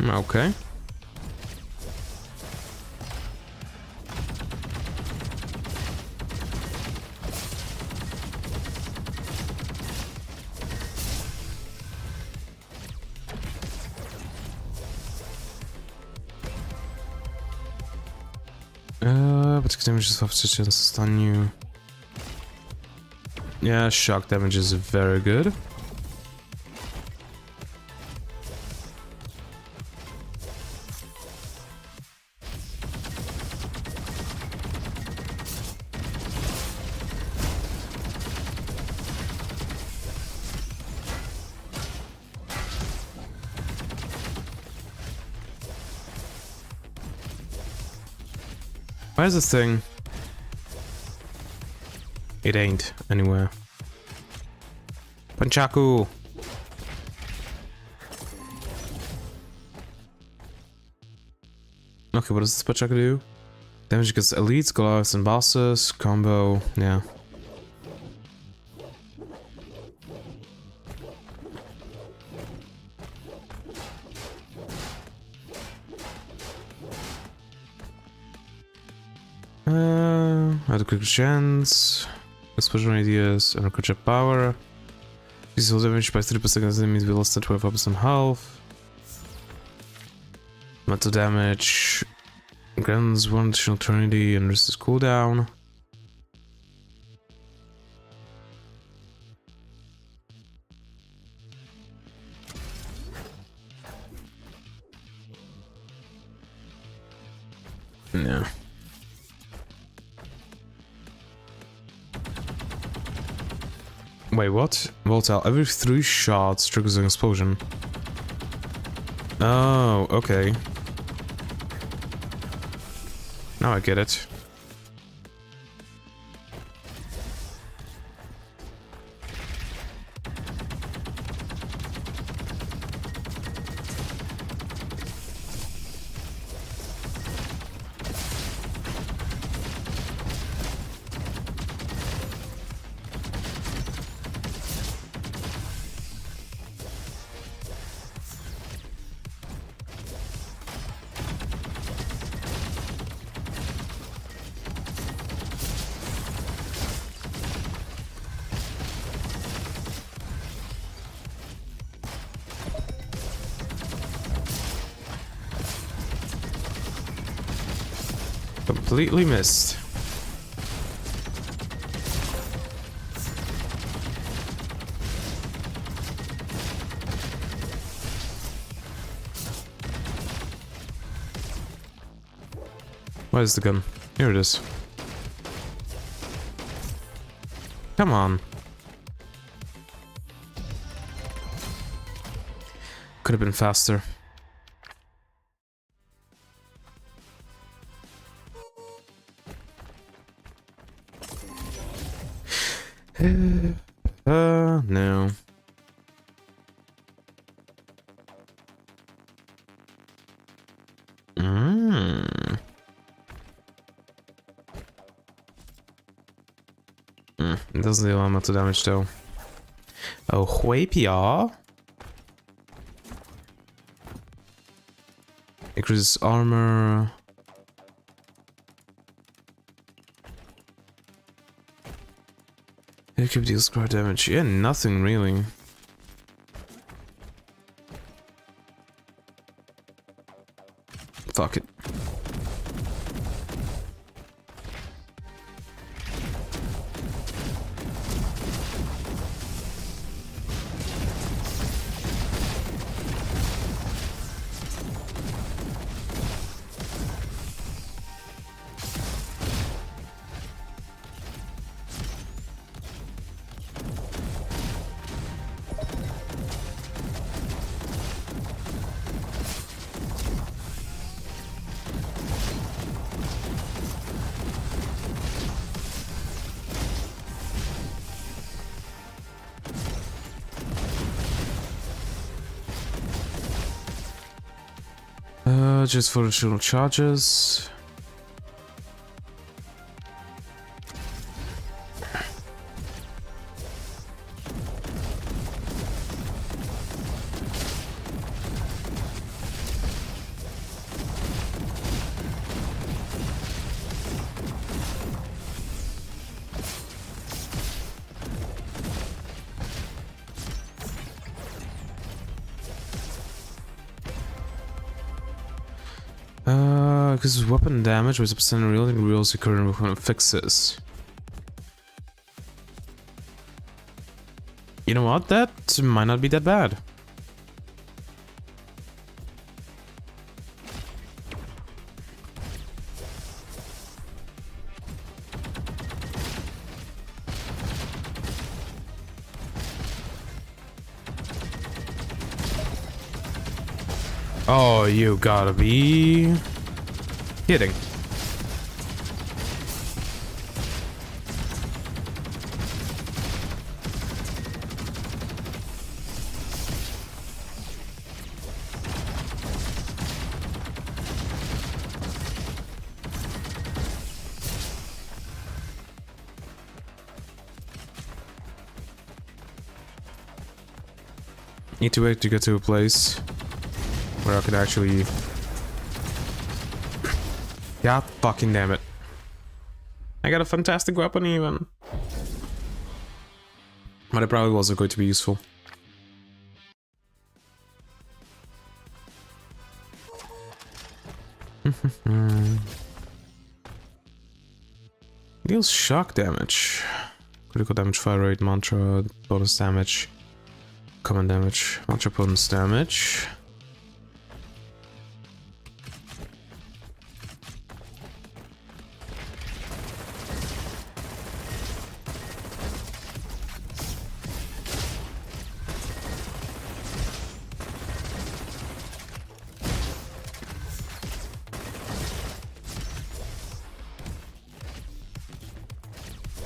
Okay. But damage is off to stun you. Yeah, shock damage is very good. Where's this thing? It ain't anywhere. Punchaku! Okay, what does this Punchaku do? Damage against elites, Goliaths, and bosses. Combo, yeah. Had a quick chance. Explosion radius and recruit power. This will damage by 3% as enemies with less than 12% health. Metal damage. Grants 1 additional eternity and reduces cooldown. No. Wait, what? Volatile. Every 3 shots triggers an explosion. Oh, okay. Now I get it. Completely missed. Where's the gun? Here it is. Come on. Could have been faster. No. It doesn't deal amount of damage though. Oh, F.E.A.R. Increases armor. It could deal scar damage. Yeah, nothing really. Fuck it. Just for additional charges. Because weapon damage with a percent reloading rules occurring when it fixes. You know what? That might not be that bad. Oh, you gotta be kidding. Need to wait to get to a place where I could actually... God fucking damn it. I got a fantastic weapon even. But it probably wasn't going to be useful. Deals shock damage. Critical damage, fire rate, mantra, bonus damage, common damage, mantra bonus damage.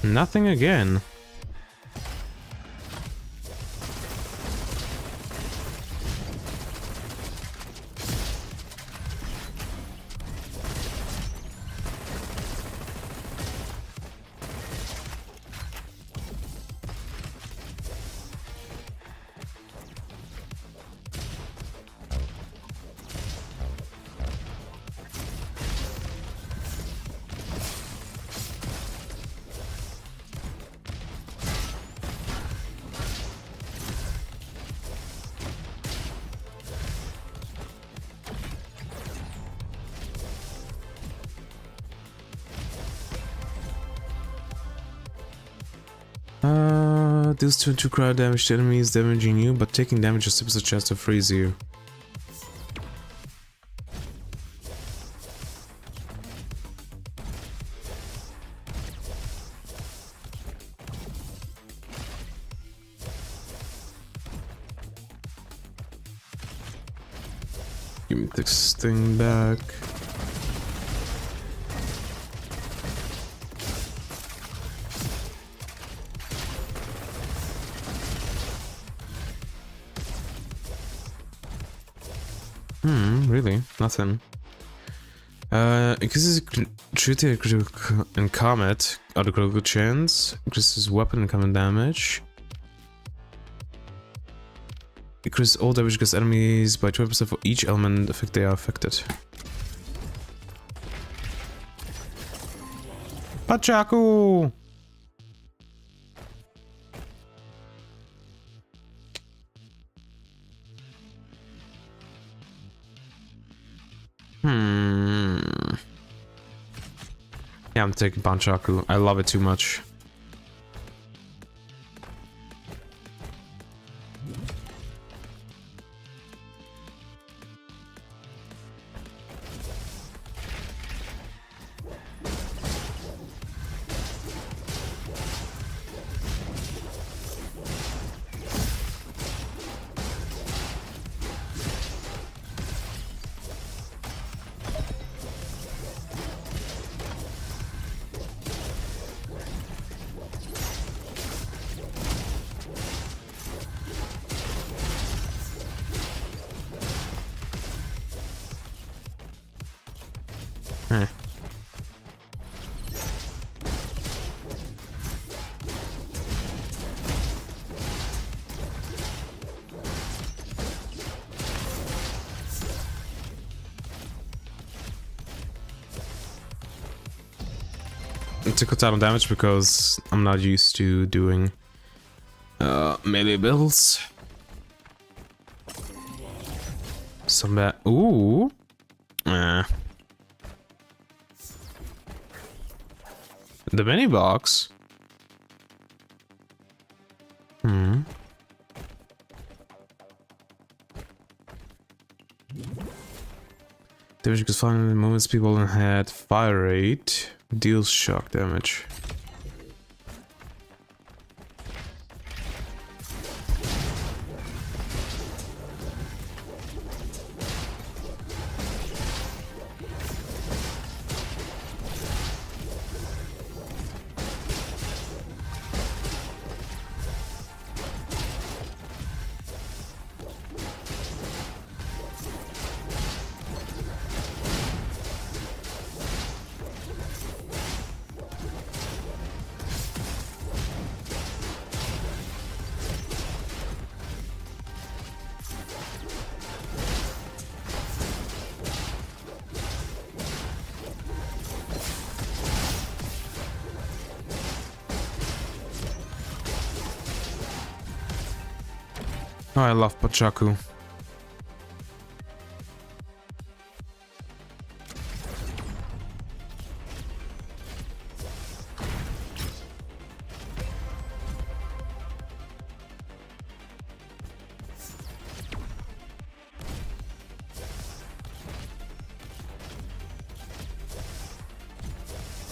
Nothing again. Deals 2 crowd damage to enemies damaging you, but taking damage accepts a chance to freeze you. Give me this thing back. Really? Nothing. Increases treated critical and combat, auto critical chance, increases weapon and common damage. Increases all damage against enemies by 20% for each element effect they are affected. Pachaku! Yeah, I'm taking Panchaku. I love it too much. It took a ton of damage because I'm not used to doing melee builds. Some bad. Ooh. The mini box. Damage because finally moments people had fire rate. Deals shock damage. Oh, I love Pachaku.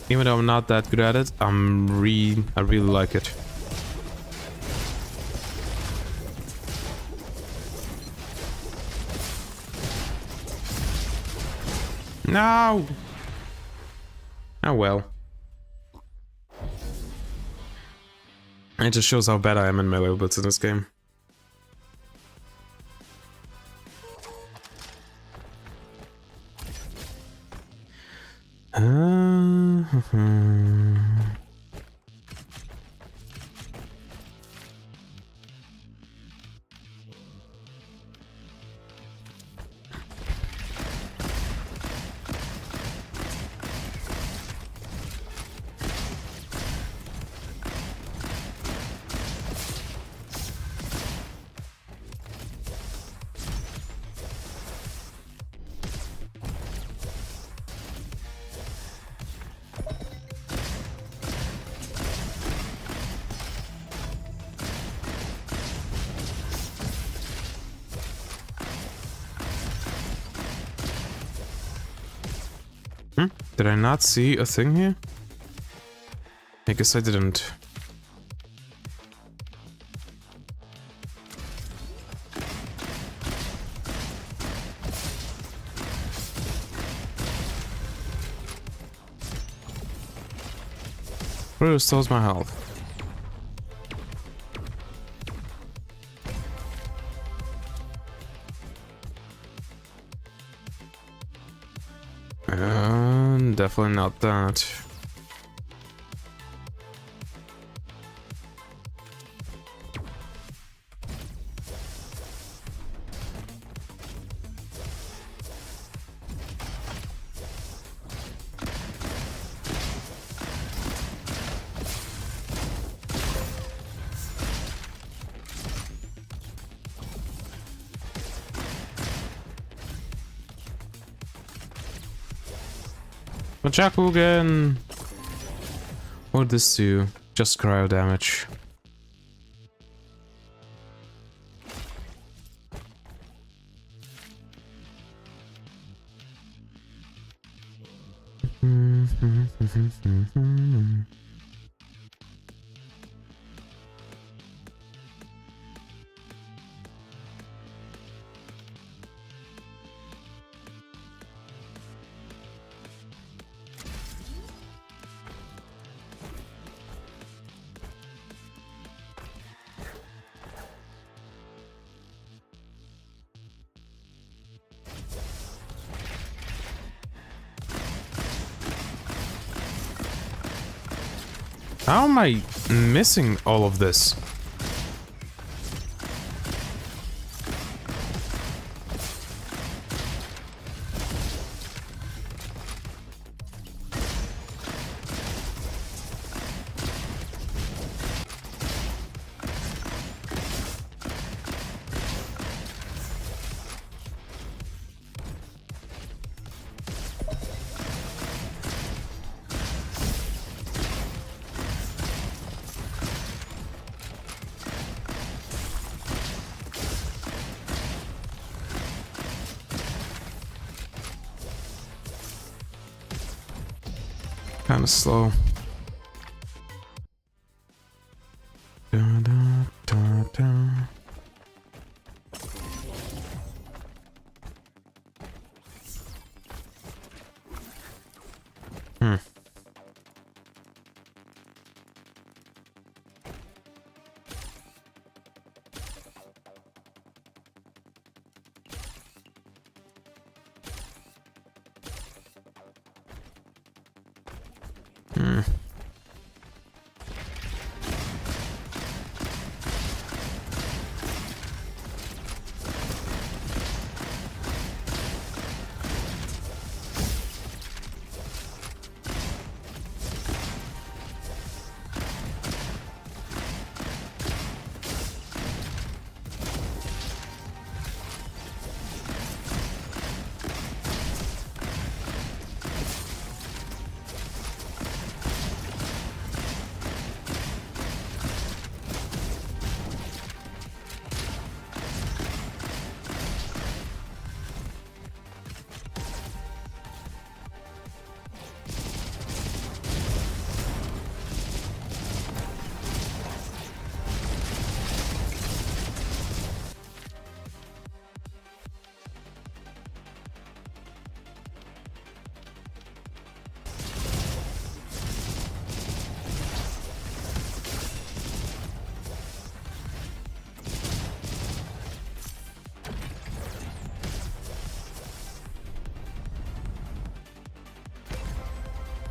Even though I'm not that good at it, I really like it. No! Oh well. It just shows how bad I am in melee builds in this game. Did I not see a thing here? I guess I didn't. Who restores my health? Definitely not that. Jaku again! What did this do? Just cryo damage. How am I missing all of this? Kind of slow. Da, da, da, da.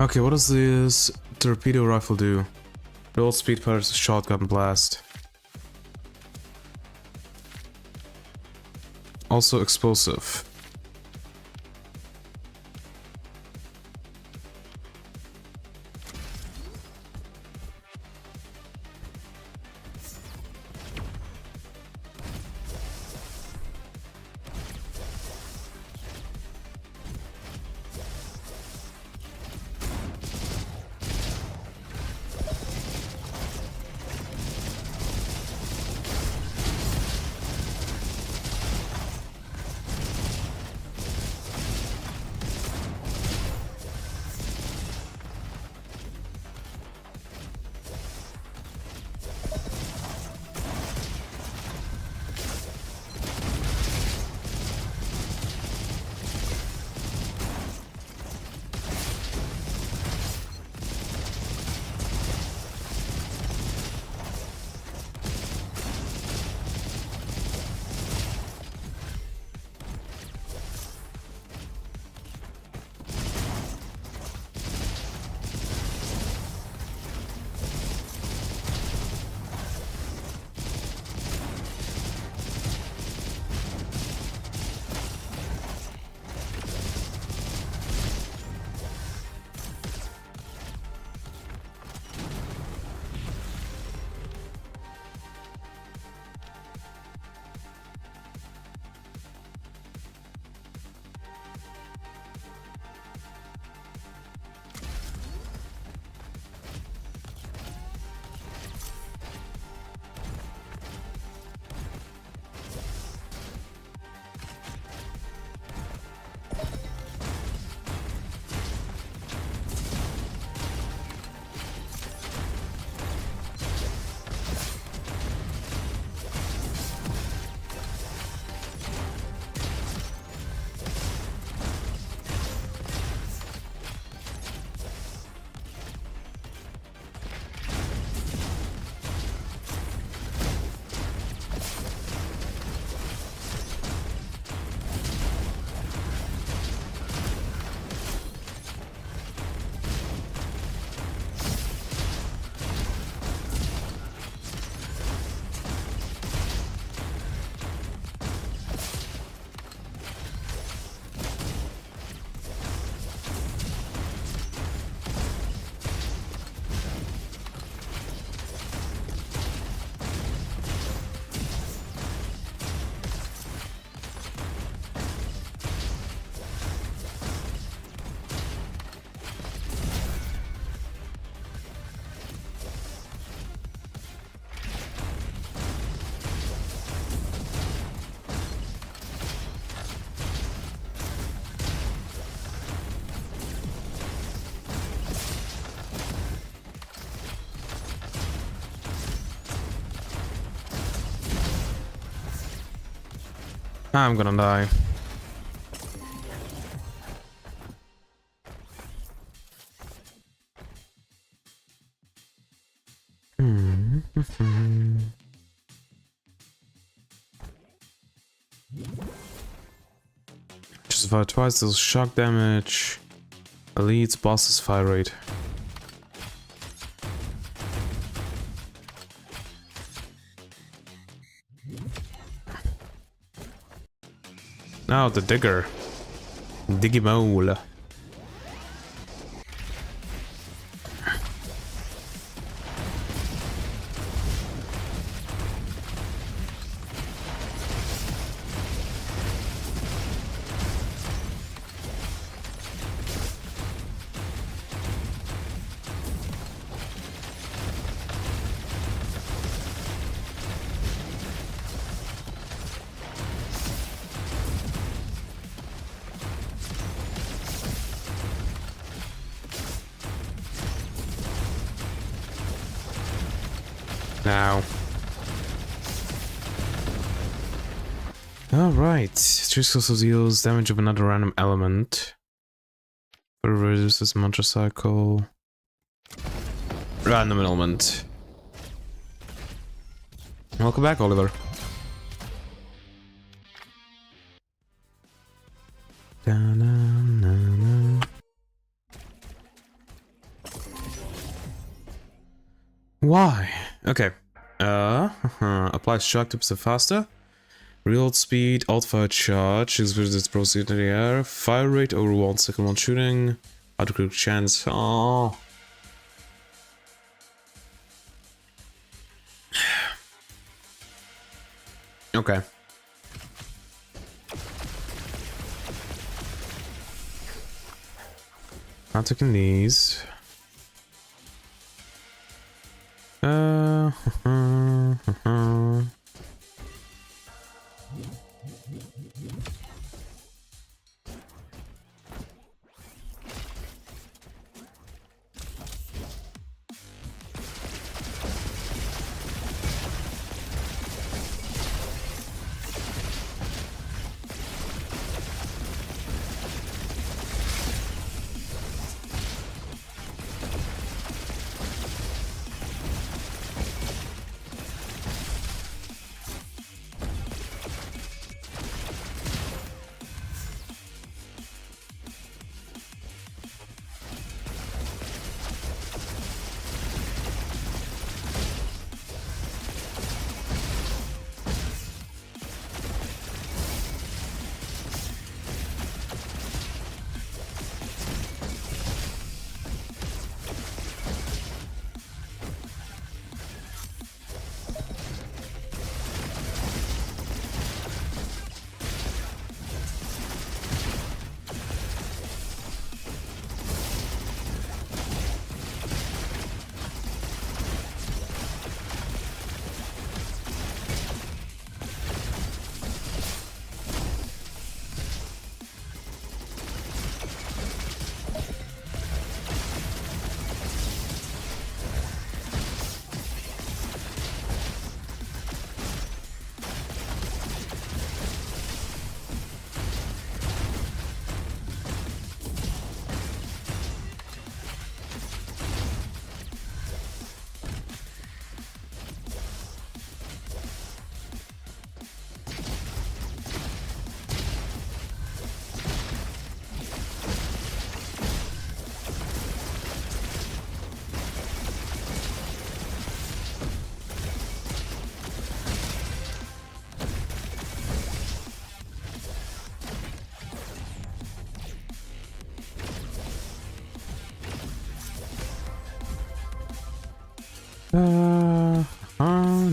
Okay, what does this torpedo rifle do? Dual speed fires shotgun blast. Also explosive. I'm gonna die. Just fire twice, deals shock damage. Elites, bosses, fire rate. Now the digger. Digimole. Now. Alright. Choose also deals damage of another random element. Reduces mantra cycle. Random element. Welcome back, Oliver. Why? Okay. Applies shock tips faster. Reload speed, alt-fire charge, exerts proceed in the air, fire rate over 1 second while shooting, autocritic chance. Oh. Okay. Not taking these.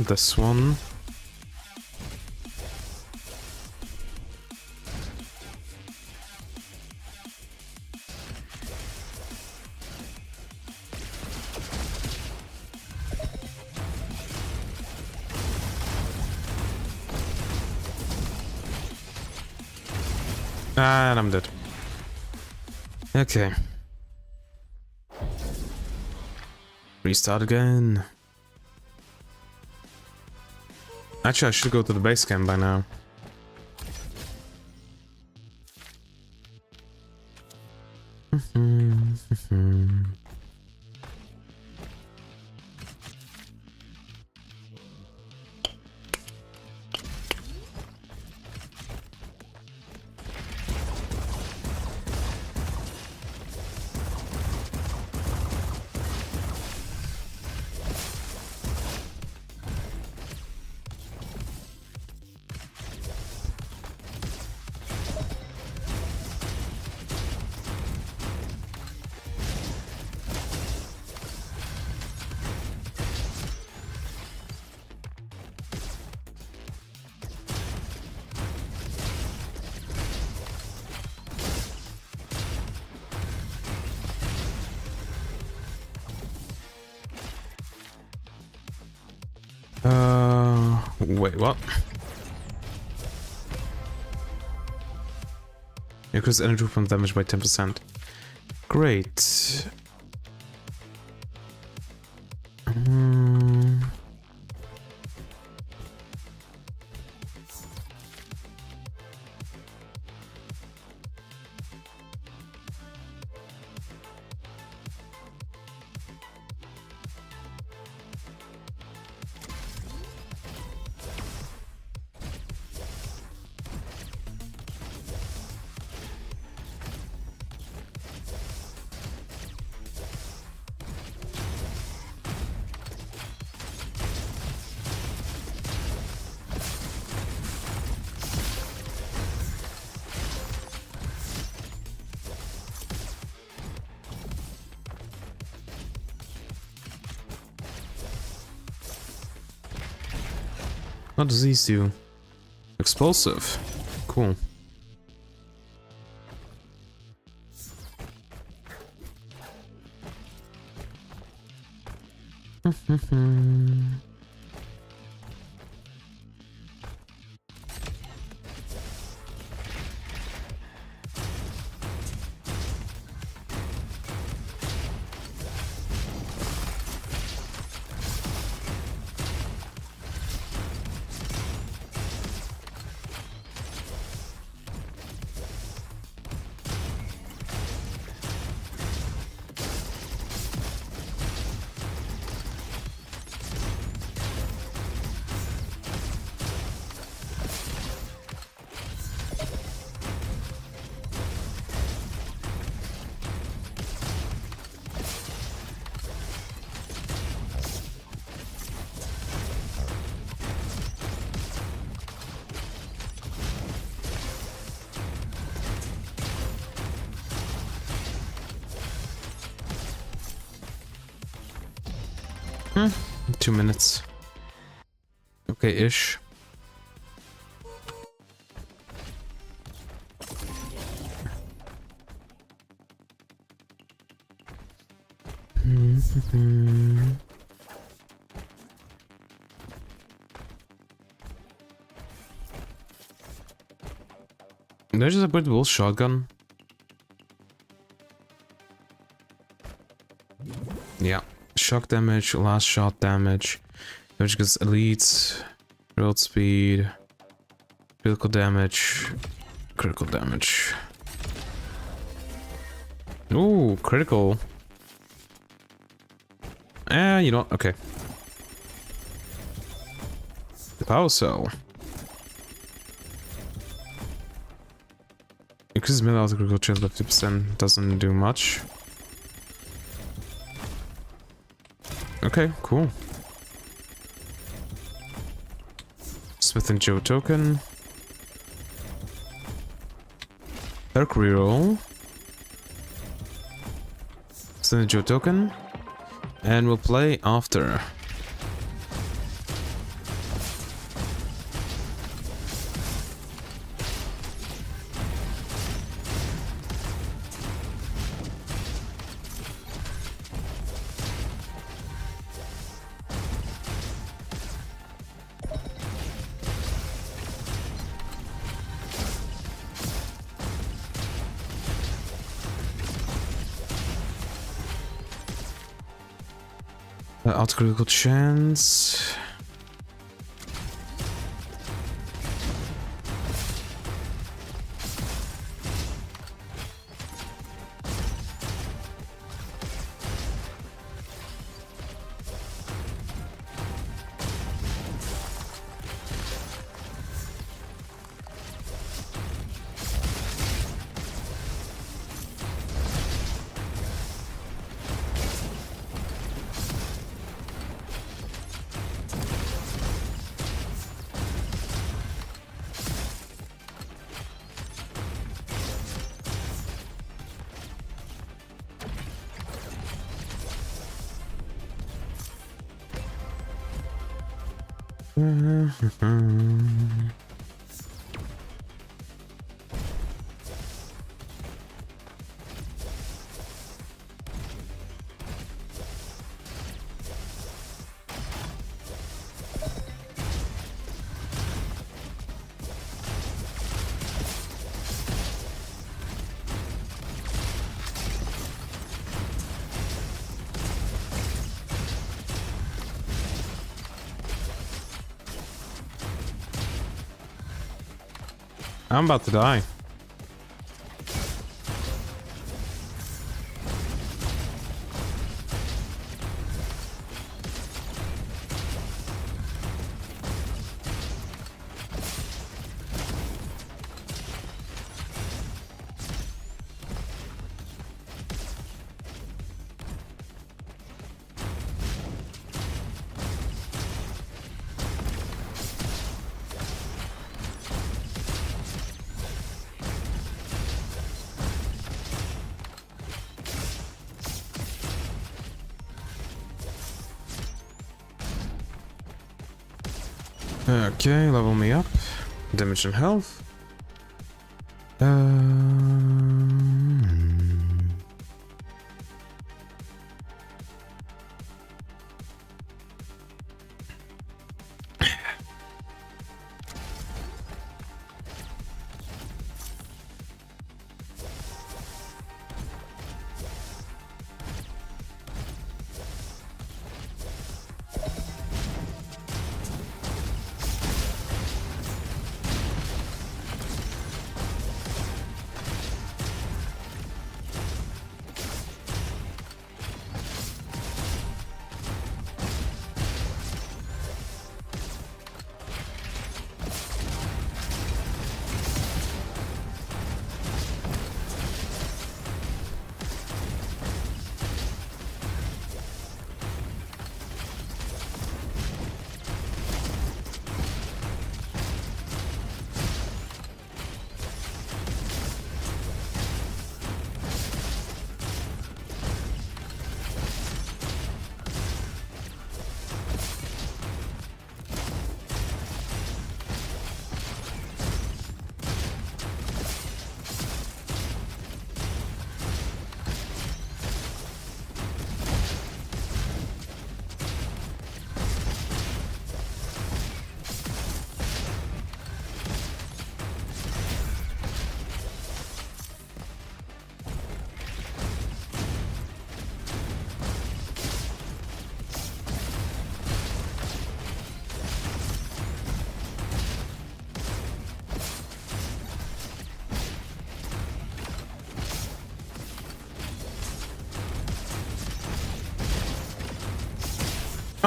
This one. And I'm dead. Okay. Restart again. Actually, I should go to the base camp by now. Wait, what? Increase energy from damage by 10%. Great. What does these do? Explosive. Cool. Hmm, 2 minutes. Okay-ish. Did I just upgrade the whole shotgun? Yeah. Shock damage, last shot damage, which gets elite, road speed, critical damage. Ooh, critical. You know what? Okay. The power cell. Increases melee auto critical chance by 50%, doesn't do much. Okay, cool. Smith and Joe token. Dark reroll. Smith and Joe token. And we'll play after. Auto critical chance. I'm about to die. Okay, level me up. Damage and health.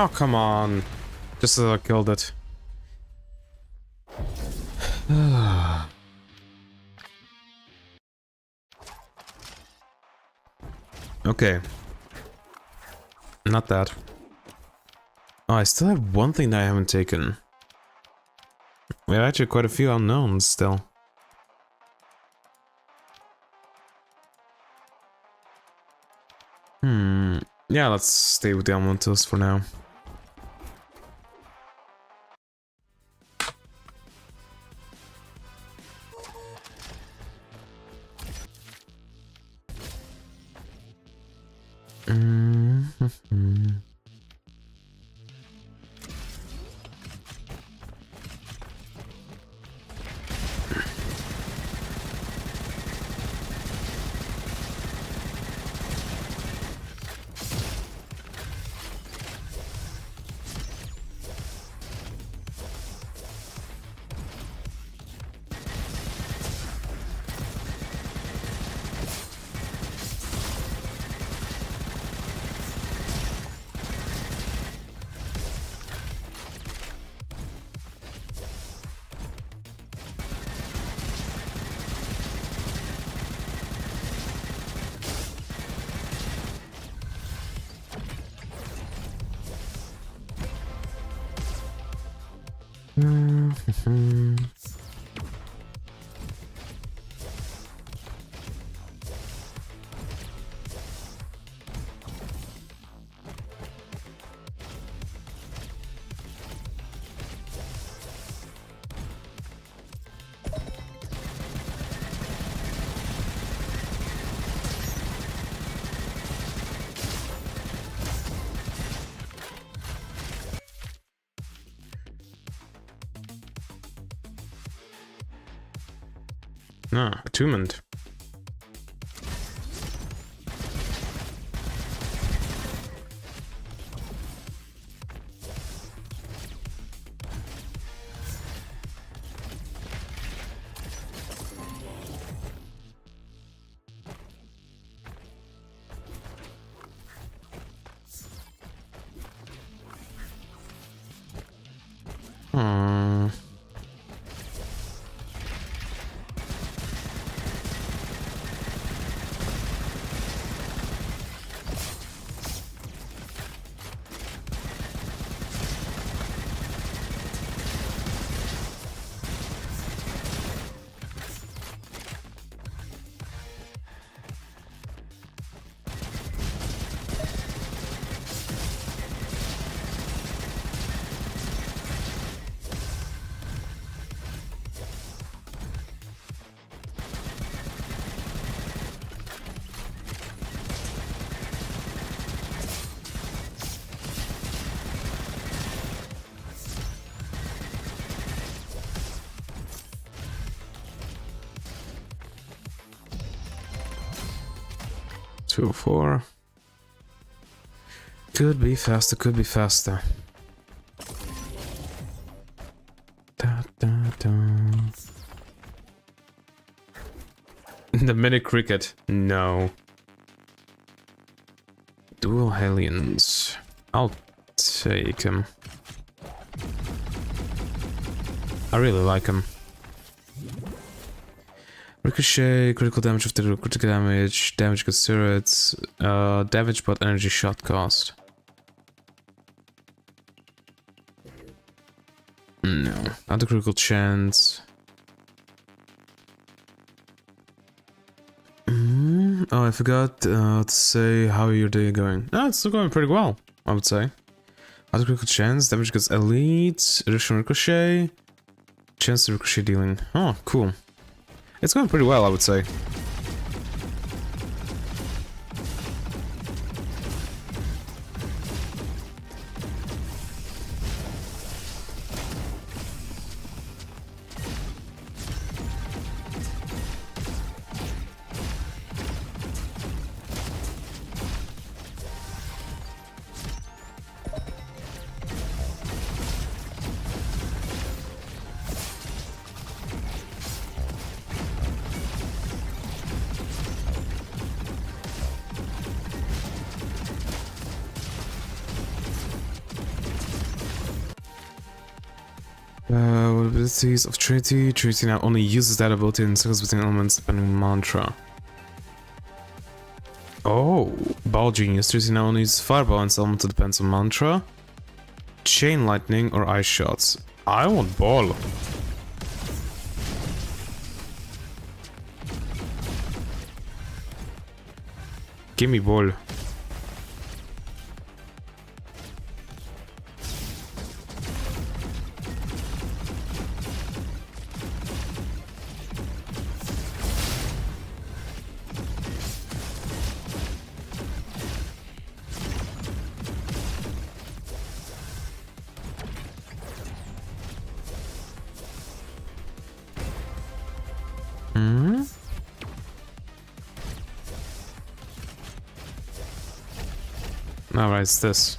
Oh, come on. Just killed it. Okay. Not that. Oh, I still have one thing that I haven't taken. We have actually quite a few unknowns still. Yeah, let's stay with the elementals for now. Ah, attunement. 204. Could be faster, could be faster. Da, da, da. The mini cricket. No. Dual Hellions. I'll take him. I really like him. Ricochet, critical damage after critical damage, damage against turrets, damage but energy shot cost. No. Anti critical chance. Oh, I forgot to say how your day going. Oh, it's still going pretty well, I would say. Anti critical chance, damage against elites, additional ricochet, chance to ricochet dealing. Oh, cool. It's going pretty well, I would say. Abilities of Trinity. Trinity now only uses that ability in cycles between elements depending on mantra. Oh, Ball Genius. Trinity now only uses Fireball and element that depends on mantra. Chain Lightning or Ice Shots. I want Ball. Gimme Ball. Alright, it's this.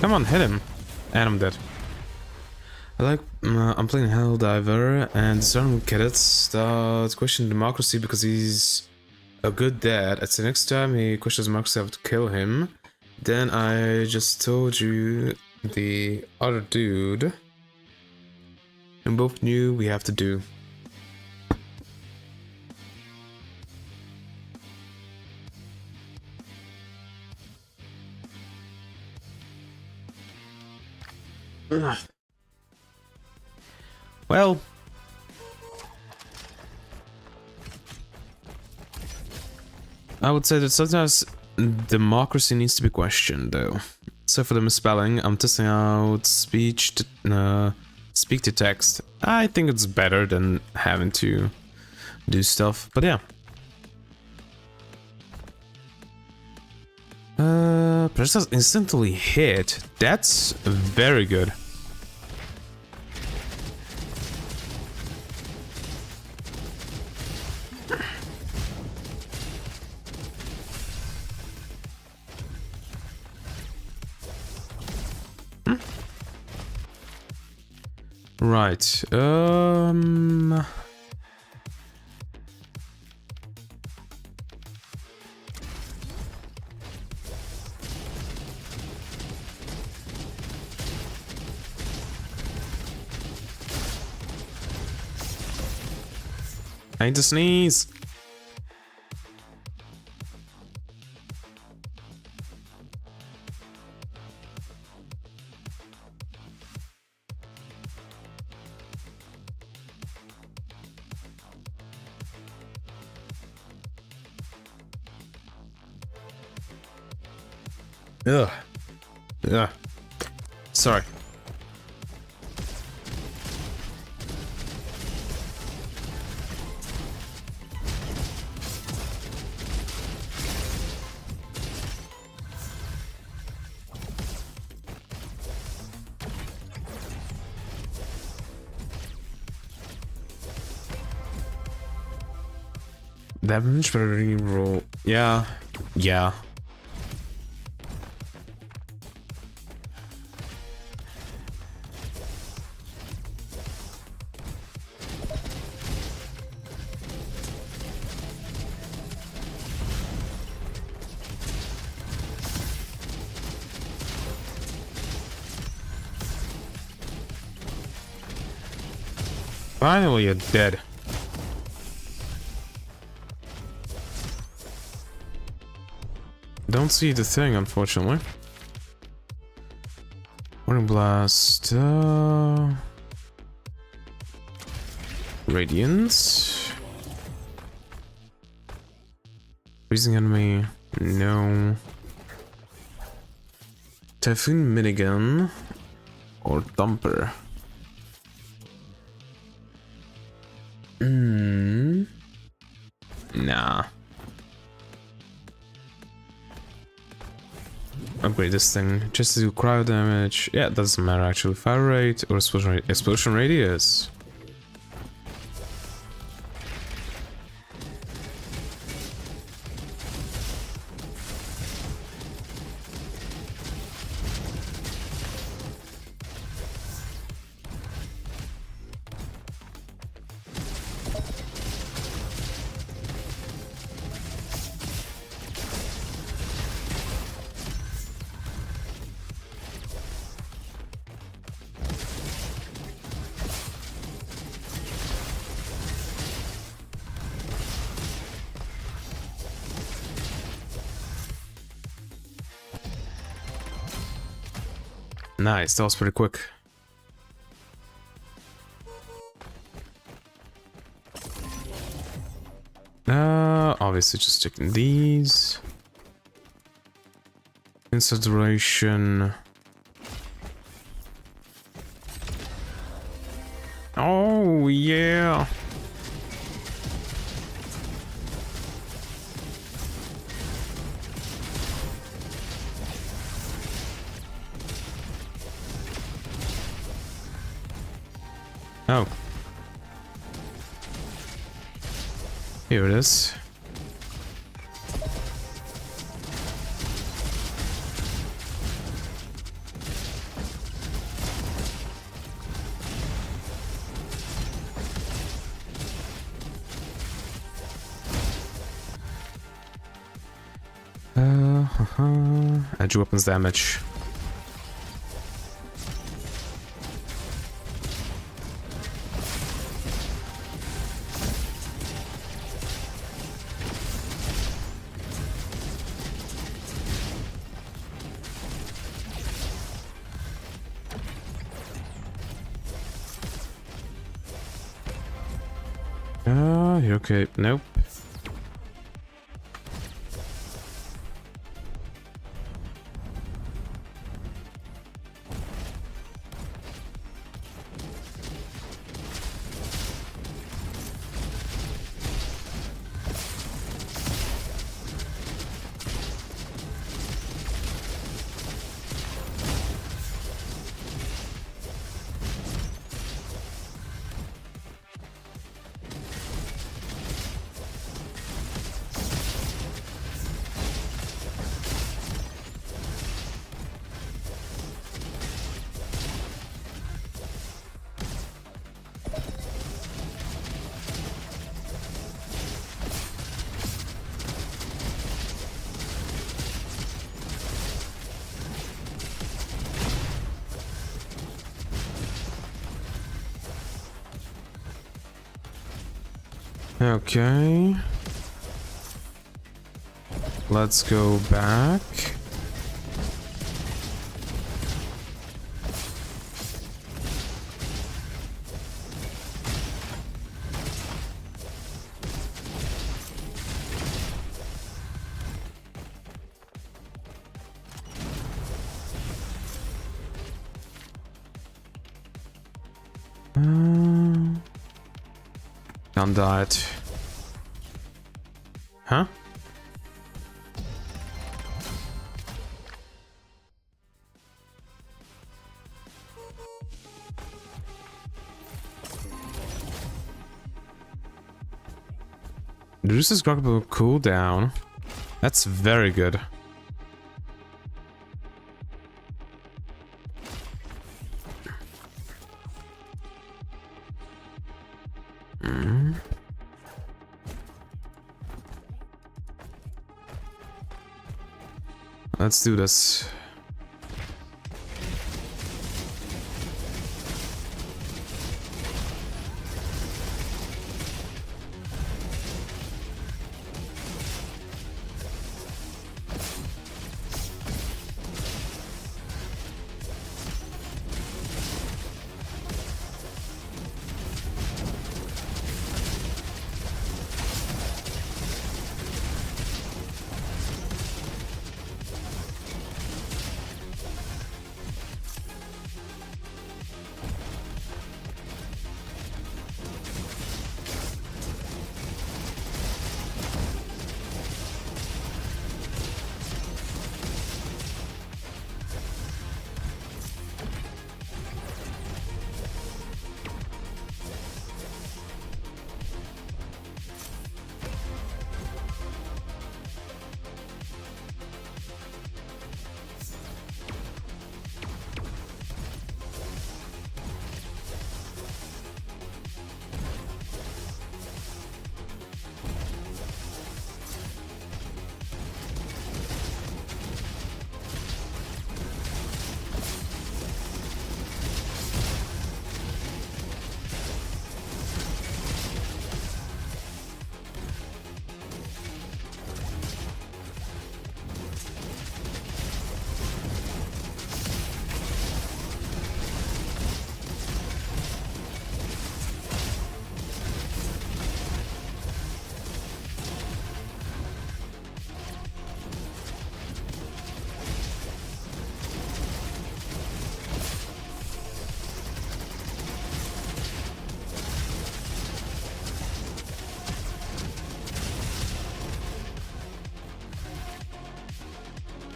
Come on, hit him. And I'm dead. I'm playing Helldiver and certain cadets start questioning democracy because he's a good dad. At the next time he questions democracy, I have to kill him. Then I just told you the other dude. And both knew we have to do. Ugh. Well, I would say that sometimes democracy needs to be questioned, though. So for the misspelling, I'm testing out speech to speak to text. I think it's better than having to do stuff, but yeah. Press instantly hit. That's very good. Right, I need to sneeze. Ugh. Yeah. Sorry. Damage, but I reroll. Yeah. Yeah. Finally, you're dead. Don't see the thing, unfortunately. Warning blast. Radiance. Freezing enemy. No. Typhoon minigun. Or dumper. Nah. Upgrade this thing just to do cryo damage. Yeah, it doesn't matter actually. Fire rate or explosion radius. Nice, that was pretty quick. Obviously just checking these. Instant duration. Oh yeah. Oh. Here it is. Edge weapons damage. You're okay. Nope. Okay. Let's go back. Done that. Huh? Reduces Chornobyl cooldown. That's very good. Let's do this.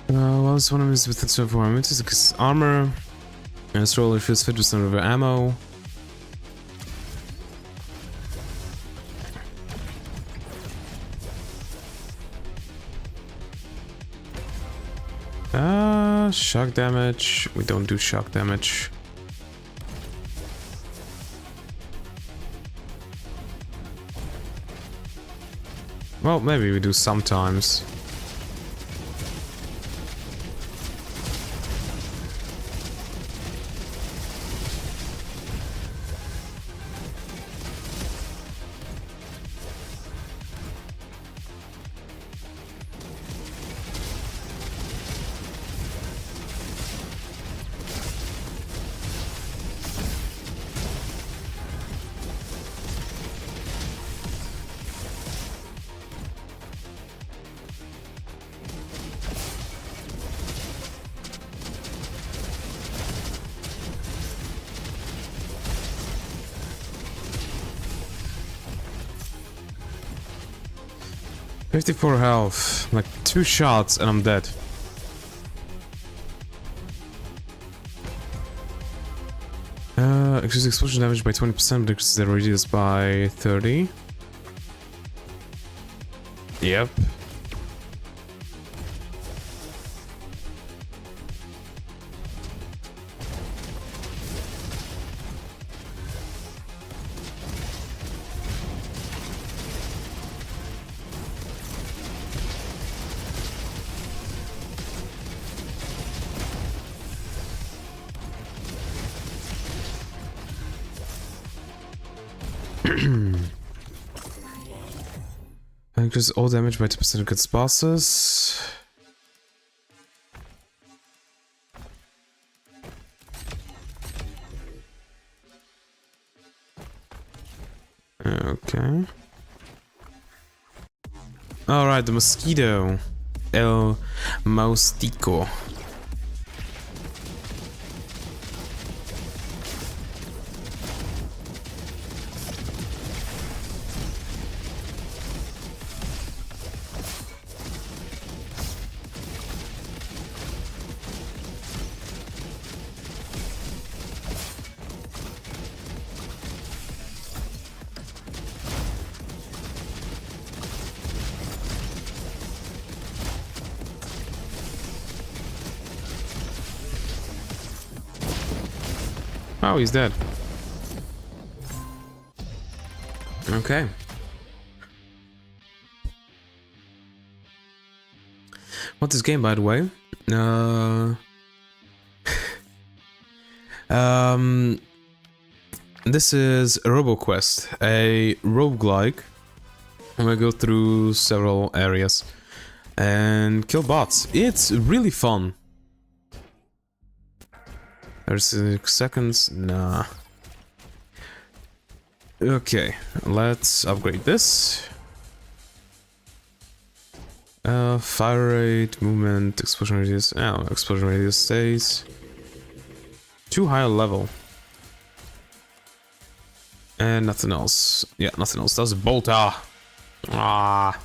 Well, this one of them is within 24 meters because armor. And stroller feels fit with some of ammo. Shock damage. We don't do shock damage. Well, maybe we do sometimes. $54 health, like 2 shots and I'm dead. Increases explosion damage by 20%, decreases the radius by 30. Yep. Increases all damage by 2% against bosses. Okay. Alright, the mosquito. El Moustico. Oh, he's dead. Okay. What's this game, by the way? This is RoboQuest, a roguelike. I'm gonna go through several areas and kill bots. It's really fun. 36 seconds? Nah. Okay, let's upgrade this. Fire rate, movement, explosion radius. Oh, explosion radius stays. Too high a level. And nothing else. Yeah, nothing else. That's a bolter. Ah.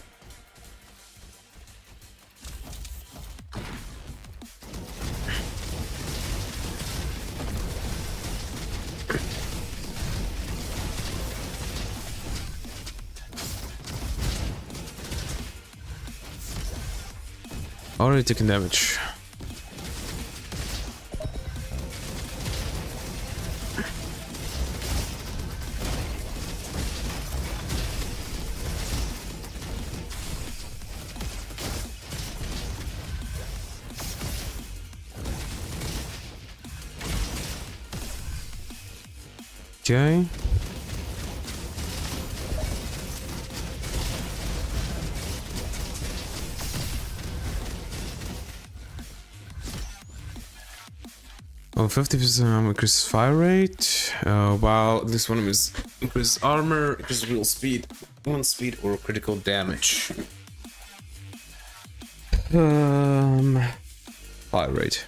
Already taking damage. Okay. Oh, 50% increases fire rate. While this one is increases armor, increases real speed, 1 speed, or critical damage. Fire rate.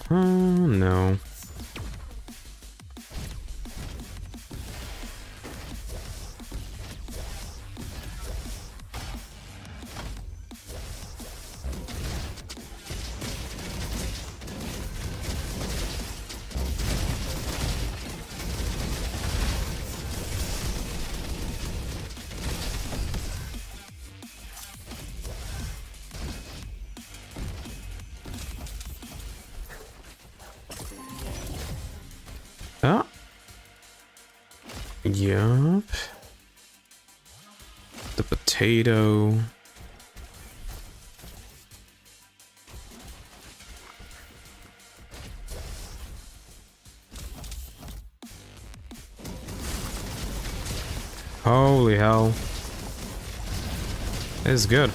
No. Ah. Yup. The potato. Holy hell. This is good.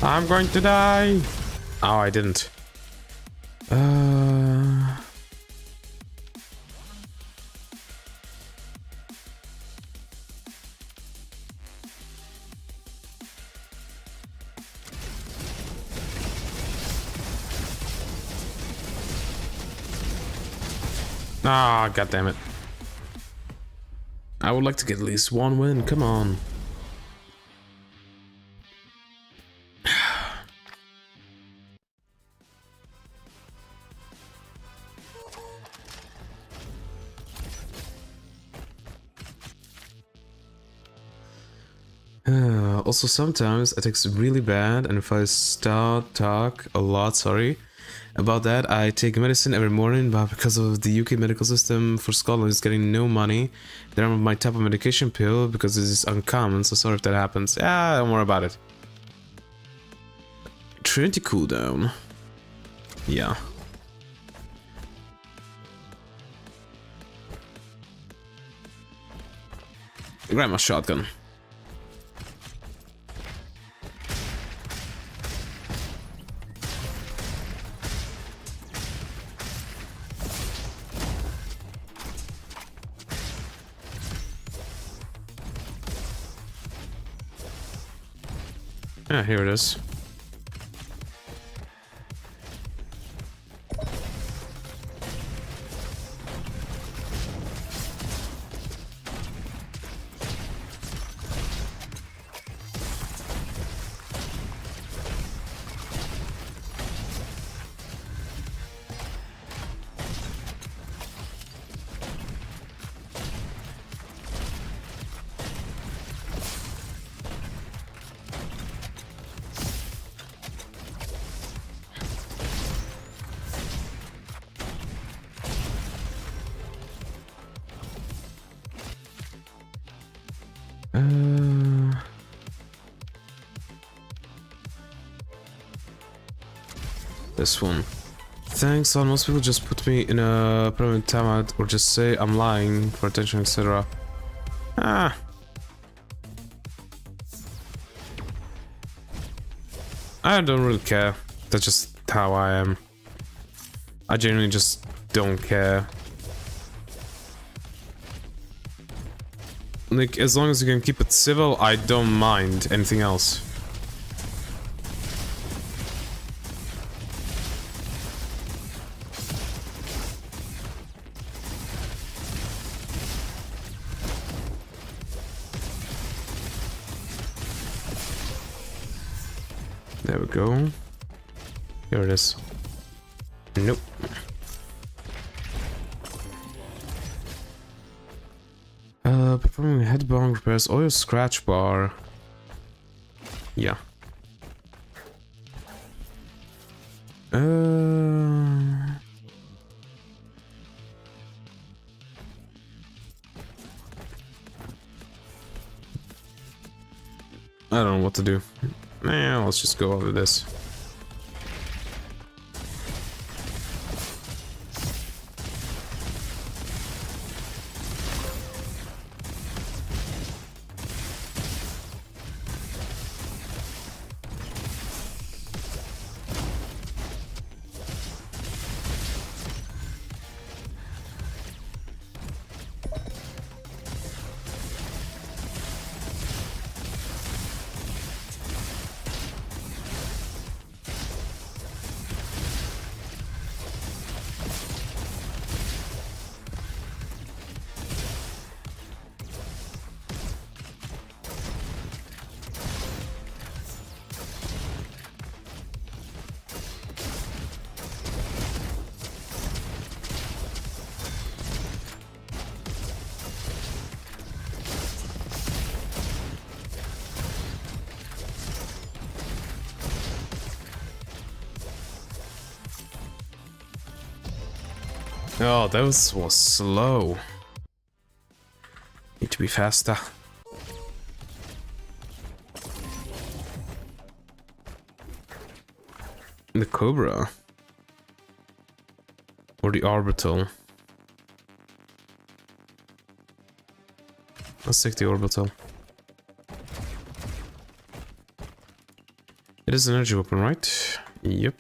I'm going to die. Oh, I didn't. Ah, God damn it. I would like to get at least one win. Come on. Also, sometimes it takes really bad, and if I start talk a lot, sorry about that, I take medicine every morning, but because of the UK medical system for Scotland is getting no money, then I'm on my type of medication pill because it is uncommon, so sorry if that happens. Yeah, don't worry about it. Trinity cooldown. Yeah. Grab my shotgun. Yeah, here it is. This one. Thanks, son. Most people just put me in a permanent timeout or just say I'm lying for attention, etc. Ah. I don't really care. That's just how I am. I genuinely just don't care. Like, as long as you can keep it civil, I don't mind anything else. There we go. Here it is. Nope. Performing head bong repairs all your scratch bar. Yeah. I don't know what to do. Nah, let's just go over this. Oh, that was slow. Need to be faster. The Cobra. Or the Orbital. Let's take the Orbital. It is an energy weapon, right? Yep.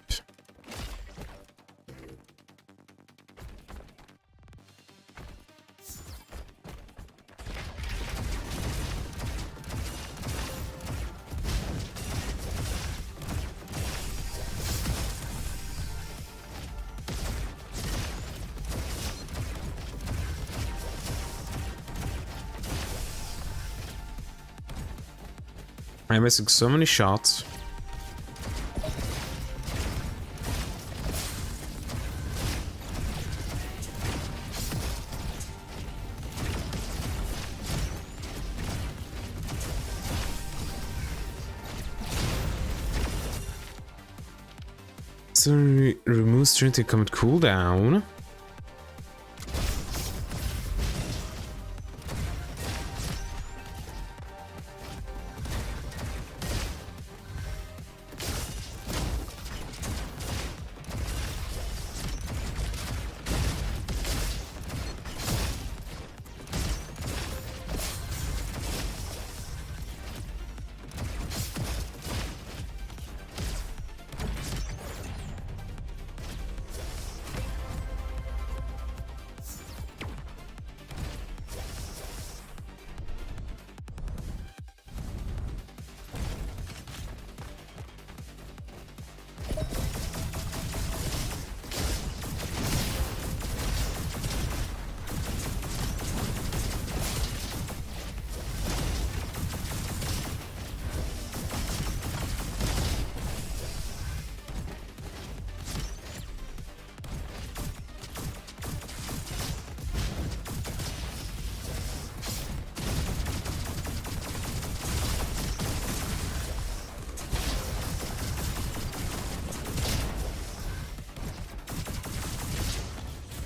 I'm missing so many shots. So remove strength to commit cooldown.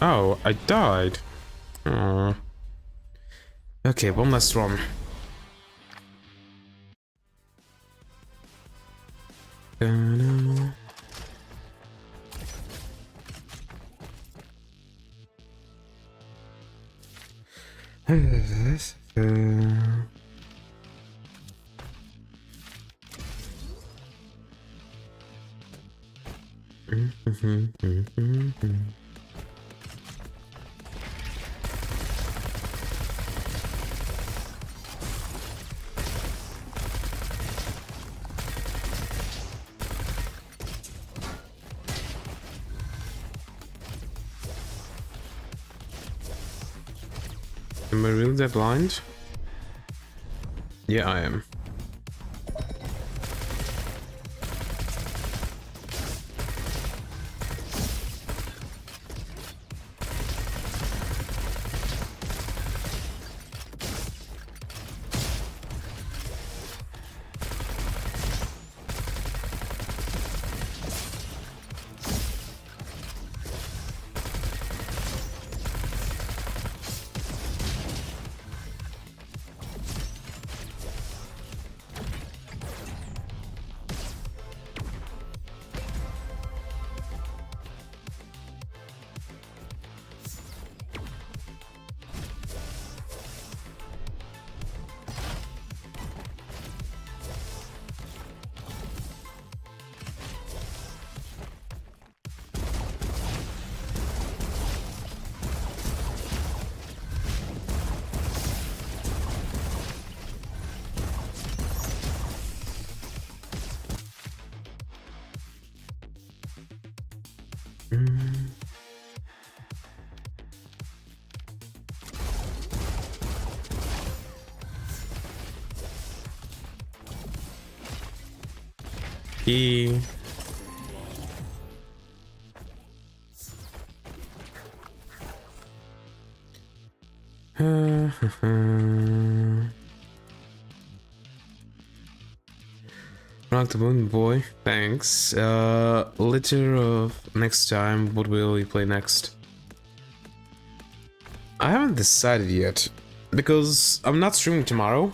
Oh, I died. Aww. Okay, one last one. Am I really that blind? Yeah, I am. E. Rock the moon, boy. Thanks. Litter of next time. What will we play next? I haven't decided yet because I'm not streaming tomorrow.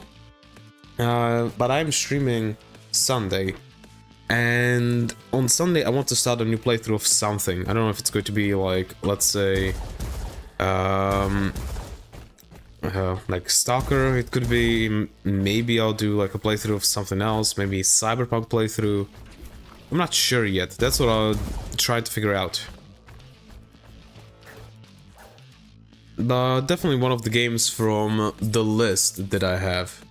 But I'm streaming Sunday. And on Sunday, I want to start a new playthrough of something. I don't know if it's going to be like, let's say, like S.T.A.L.K.E.R. It could be, maybe I'll do like a playthrough of something else, maybe Cyberpunk playthrough. I'm not sure yet. That's what I'll try to figure out. But definitely one of the games from the list that I have.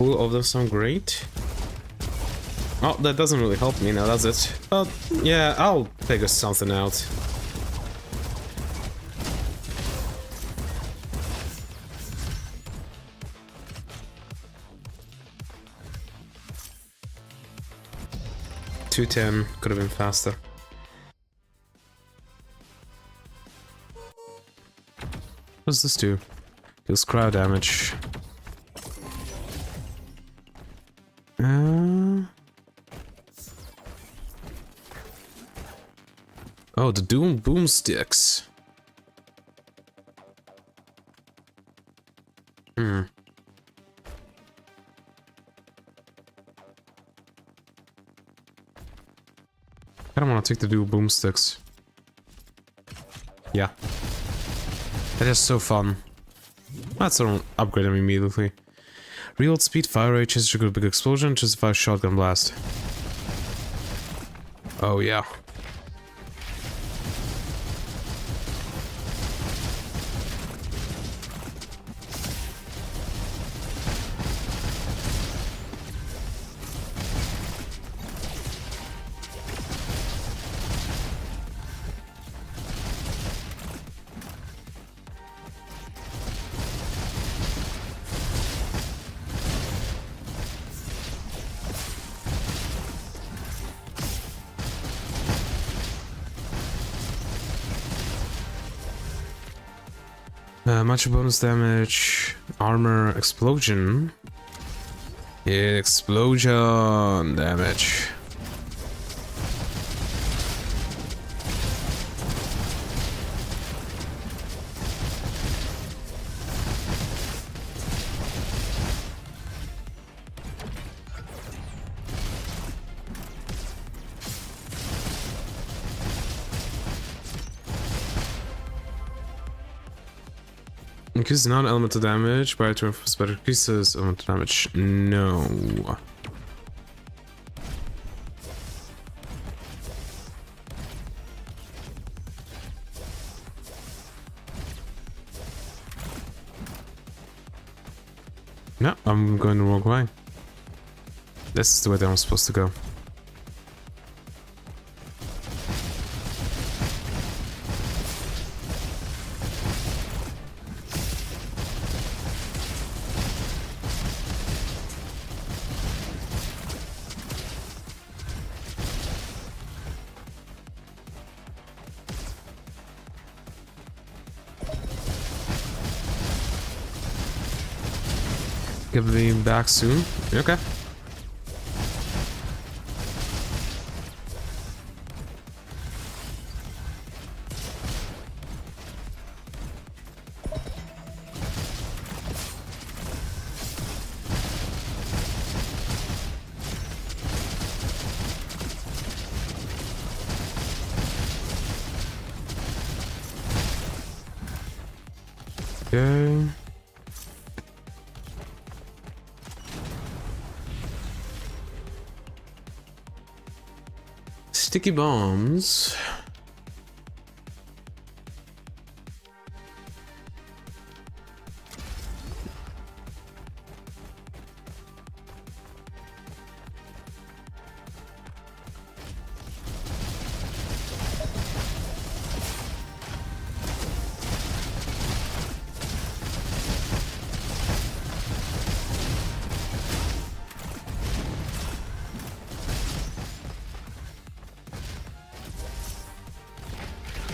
All of them sound great. Oh, that doesn't really help me now, does it? But yeah, I'll figure something out. $210 could have been faster. What does this do? Deals crowd damage. Oh, the Doom Boomsticks. I don't want to take the dual boomsticks. Yeah. That is so fun. Let's upgrade them immediately. Reload speed, fire rate, chances to a big explosion, justifies shotgun blast. Oh yeah. Much bonus damage, armor, explosion. Explosion damage. Increases non-elemental damage by a turn for better increases elemental damage. No. No, I'm going the wrong way. This is the way that I'm supposed to go. Give me back soon. Okay. Okay. Sticky bombs.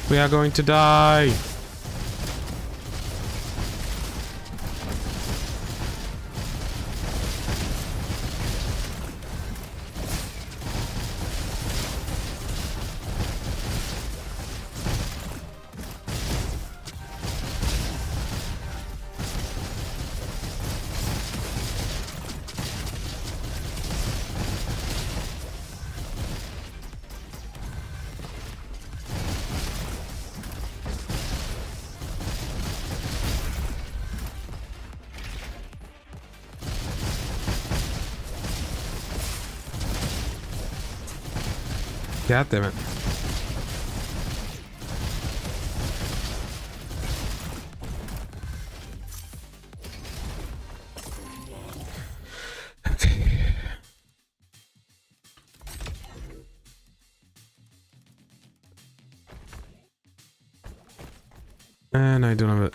We are going to die. God damn it. And I don't have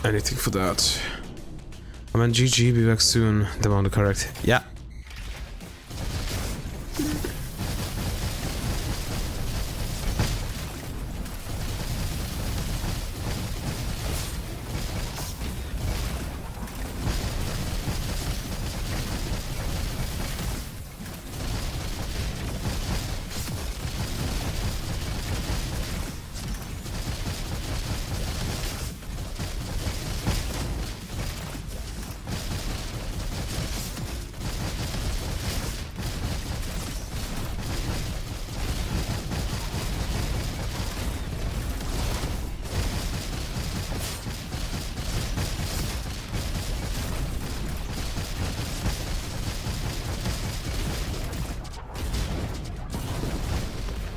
anything for that. I mean, GG, be back soon. The one correct. Yeah.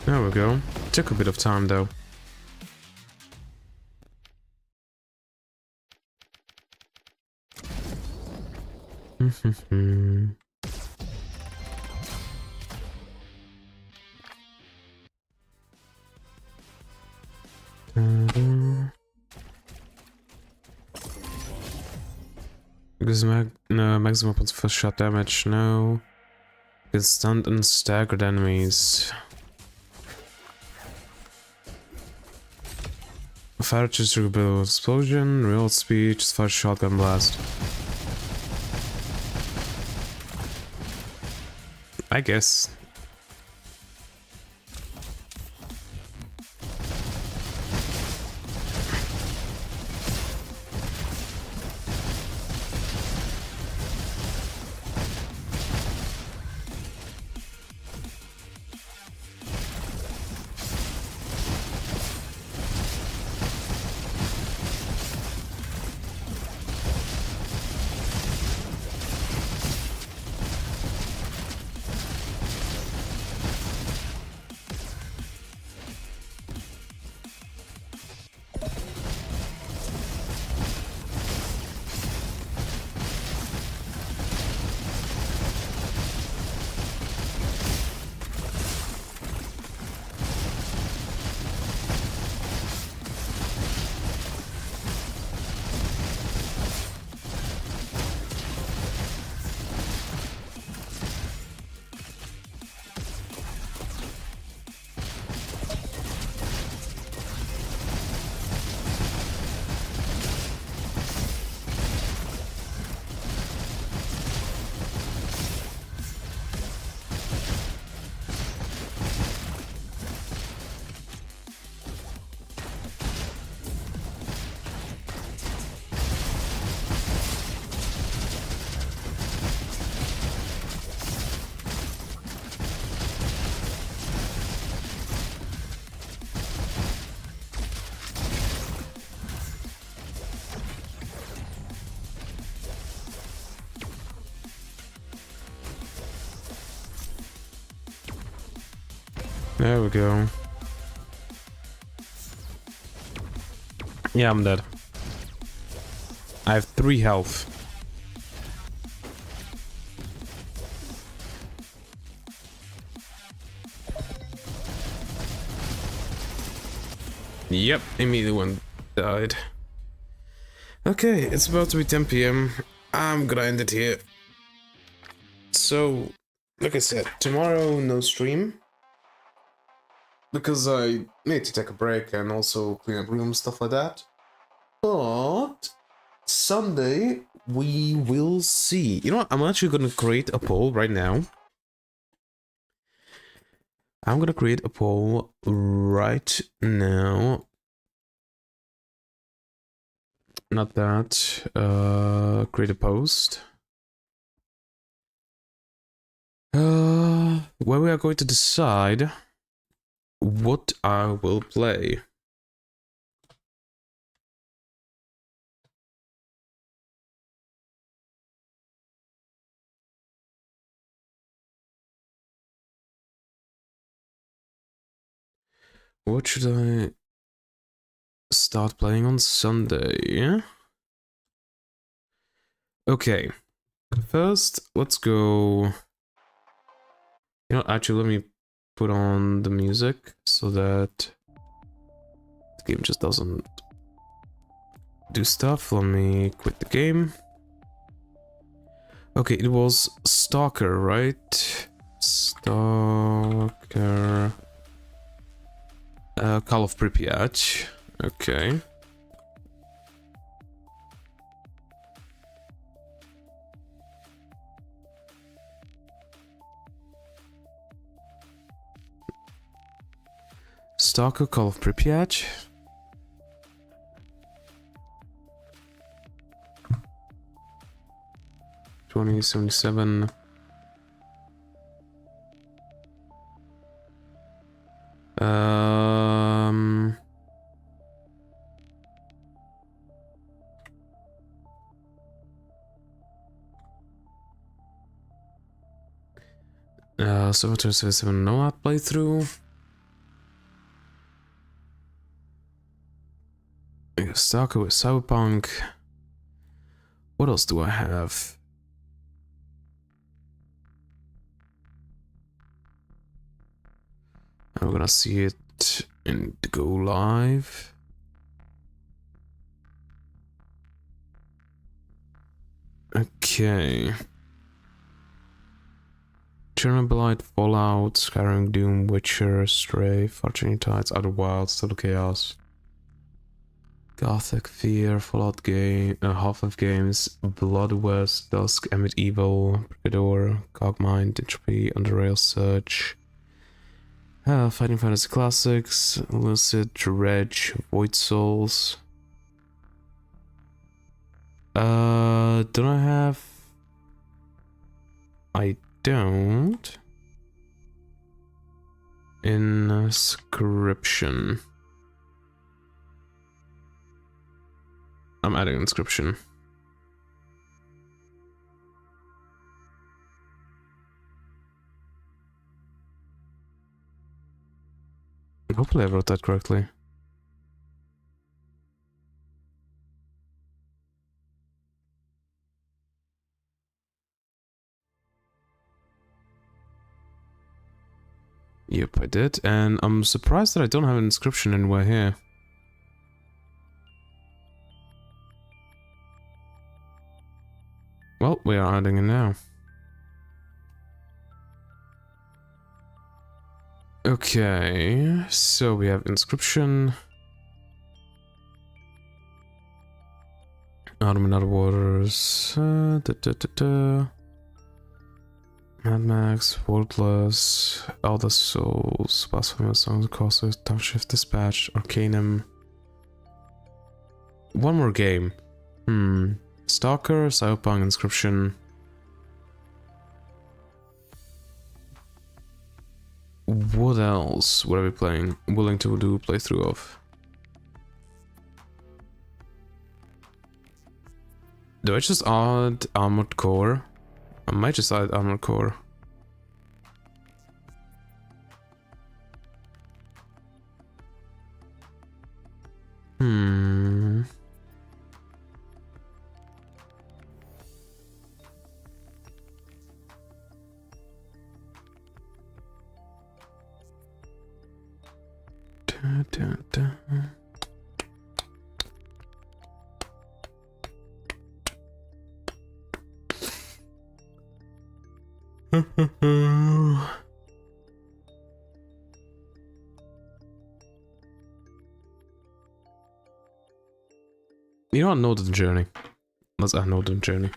There we go. Took a bit of time though. Because no, maximum points for shot damage, no. It's stunned and staggered enemies. Fire triggerable explosion, real speed, just fire shotgun blast. I guess. There we go. Yeah, I'm dead. I have 3 health. Yep, immediately one died. Okay, it's about to be 10 PM. I'm gonna end it here. So, like I said, tomorrow no stream. Because I need to take a break and also clean up rooms, stuff like that. But Sunday we will see. You know what? I'm actually gonna create a poll right now. I'm gonna create a poll right now. Not that. Create a post. Where we are going to decide what I will play. What should I start playing on Sunday? Okay. First, let's go. You know, actually, let me put on the music so that the game just doesn't do stuff. Let me quit the game. Okay, it was S.T.A.L.K.E.R, right? S.T.A.L.K.E.R. Call of Pripyat. Okay. S.T.A.L.K.E.R. Call of Pripyat. $2077. Um. So 2077 Nomad playthrough. S.T.A.L.K.E.R with Cyberpunk. What else do I have? I'm gonna see it in the go live. Okay. Chernobylite, Fallout, Skyrim, Doom, Witcher, Stray, Fortune Tides, Outer Wilds, Total Chaos, Gothic, F.E.A.R, Fallout game, Half-Life games, Bloodwest, Dusk, Evil, Brigador, Cogmind, Entropy, Underail, Search, Fighting Fantasy Classics, Lucid, Dredge, Void Souls. Don't I have? I don't. Inscription. I'm adding inscription. Hopefully I wrote that correctly. Yep, I did, and I'm surprised that I don't have an inscription anywhere here. Well, we are adding it now. Okay, so we have inscription. Autumn and Other Waters. Mad Max, Worldless, Eldest Souls, Blasphemous, Songs of Conquest, TimeShift, Dispatch, Arcanum. One more game. S.T.A.L.K.E.R, Cyberpunk, Inscription. What else would I be willing to do a playthrough of? Do I just add Armored Core? I might just add Armored Core. You don't know the journey. Let's add know the journey.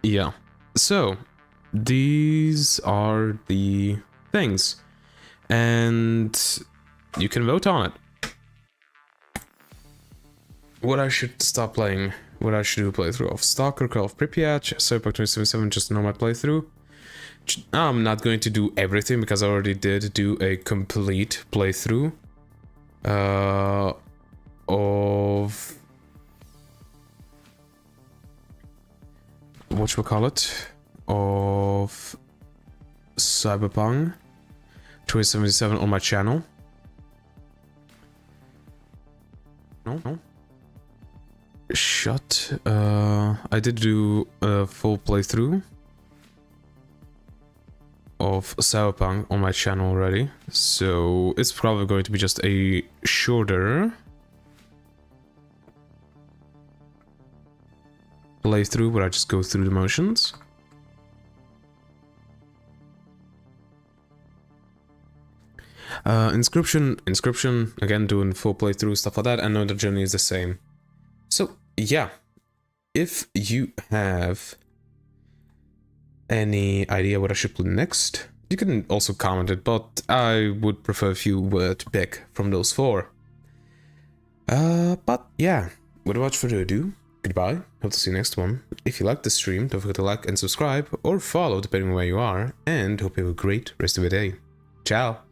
Yeah. So these are the things, and you can vote on it. What I should stop playing, what I should do a playthrough of. S.T.A.L.K.E.R, Call of Pripyat, Cyberpunk 2077, just know my playthrough. I'm not going to do everything because I already did do a complete playthrough of whatchamacallit, of Cyberpunk 2077 on my channel. No. shot. I did do a full playthrough of Cyberpunk on my channel already, so it's probably going to be just a shorter playthrough where I just go through the motions. Inscription, again doing full playthrough, stuff like that, and another journey is the same. So yeah, if you have any idea what I should play next, you can also comment it, but I would prefer if you were to pick from those 4. But yeah, without much further ado, goodbye, hope to see you next one. If you liked the stream, don't forget to like and subscribe, or follow depending on where you are, and hope you have a great rest of your day. Ciao!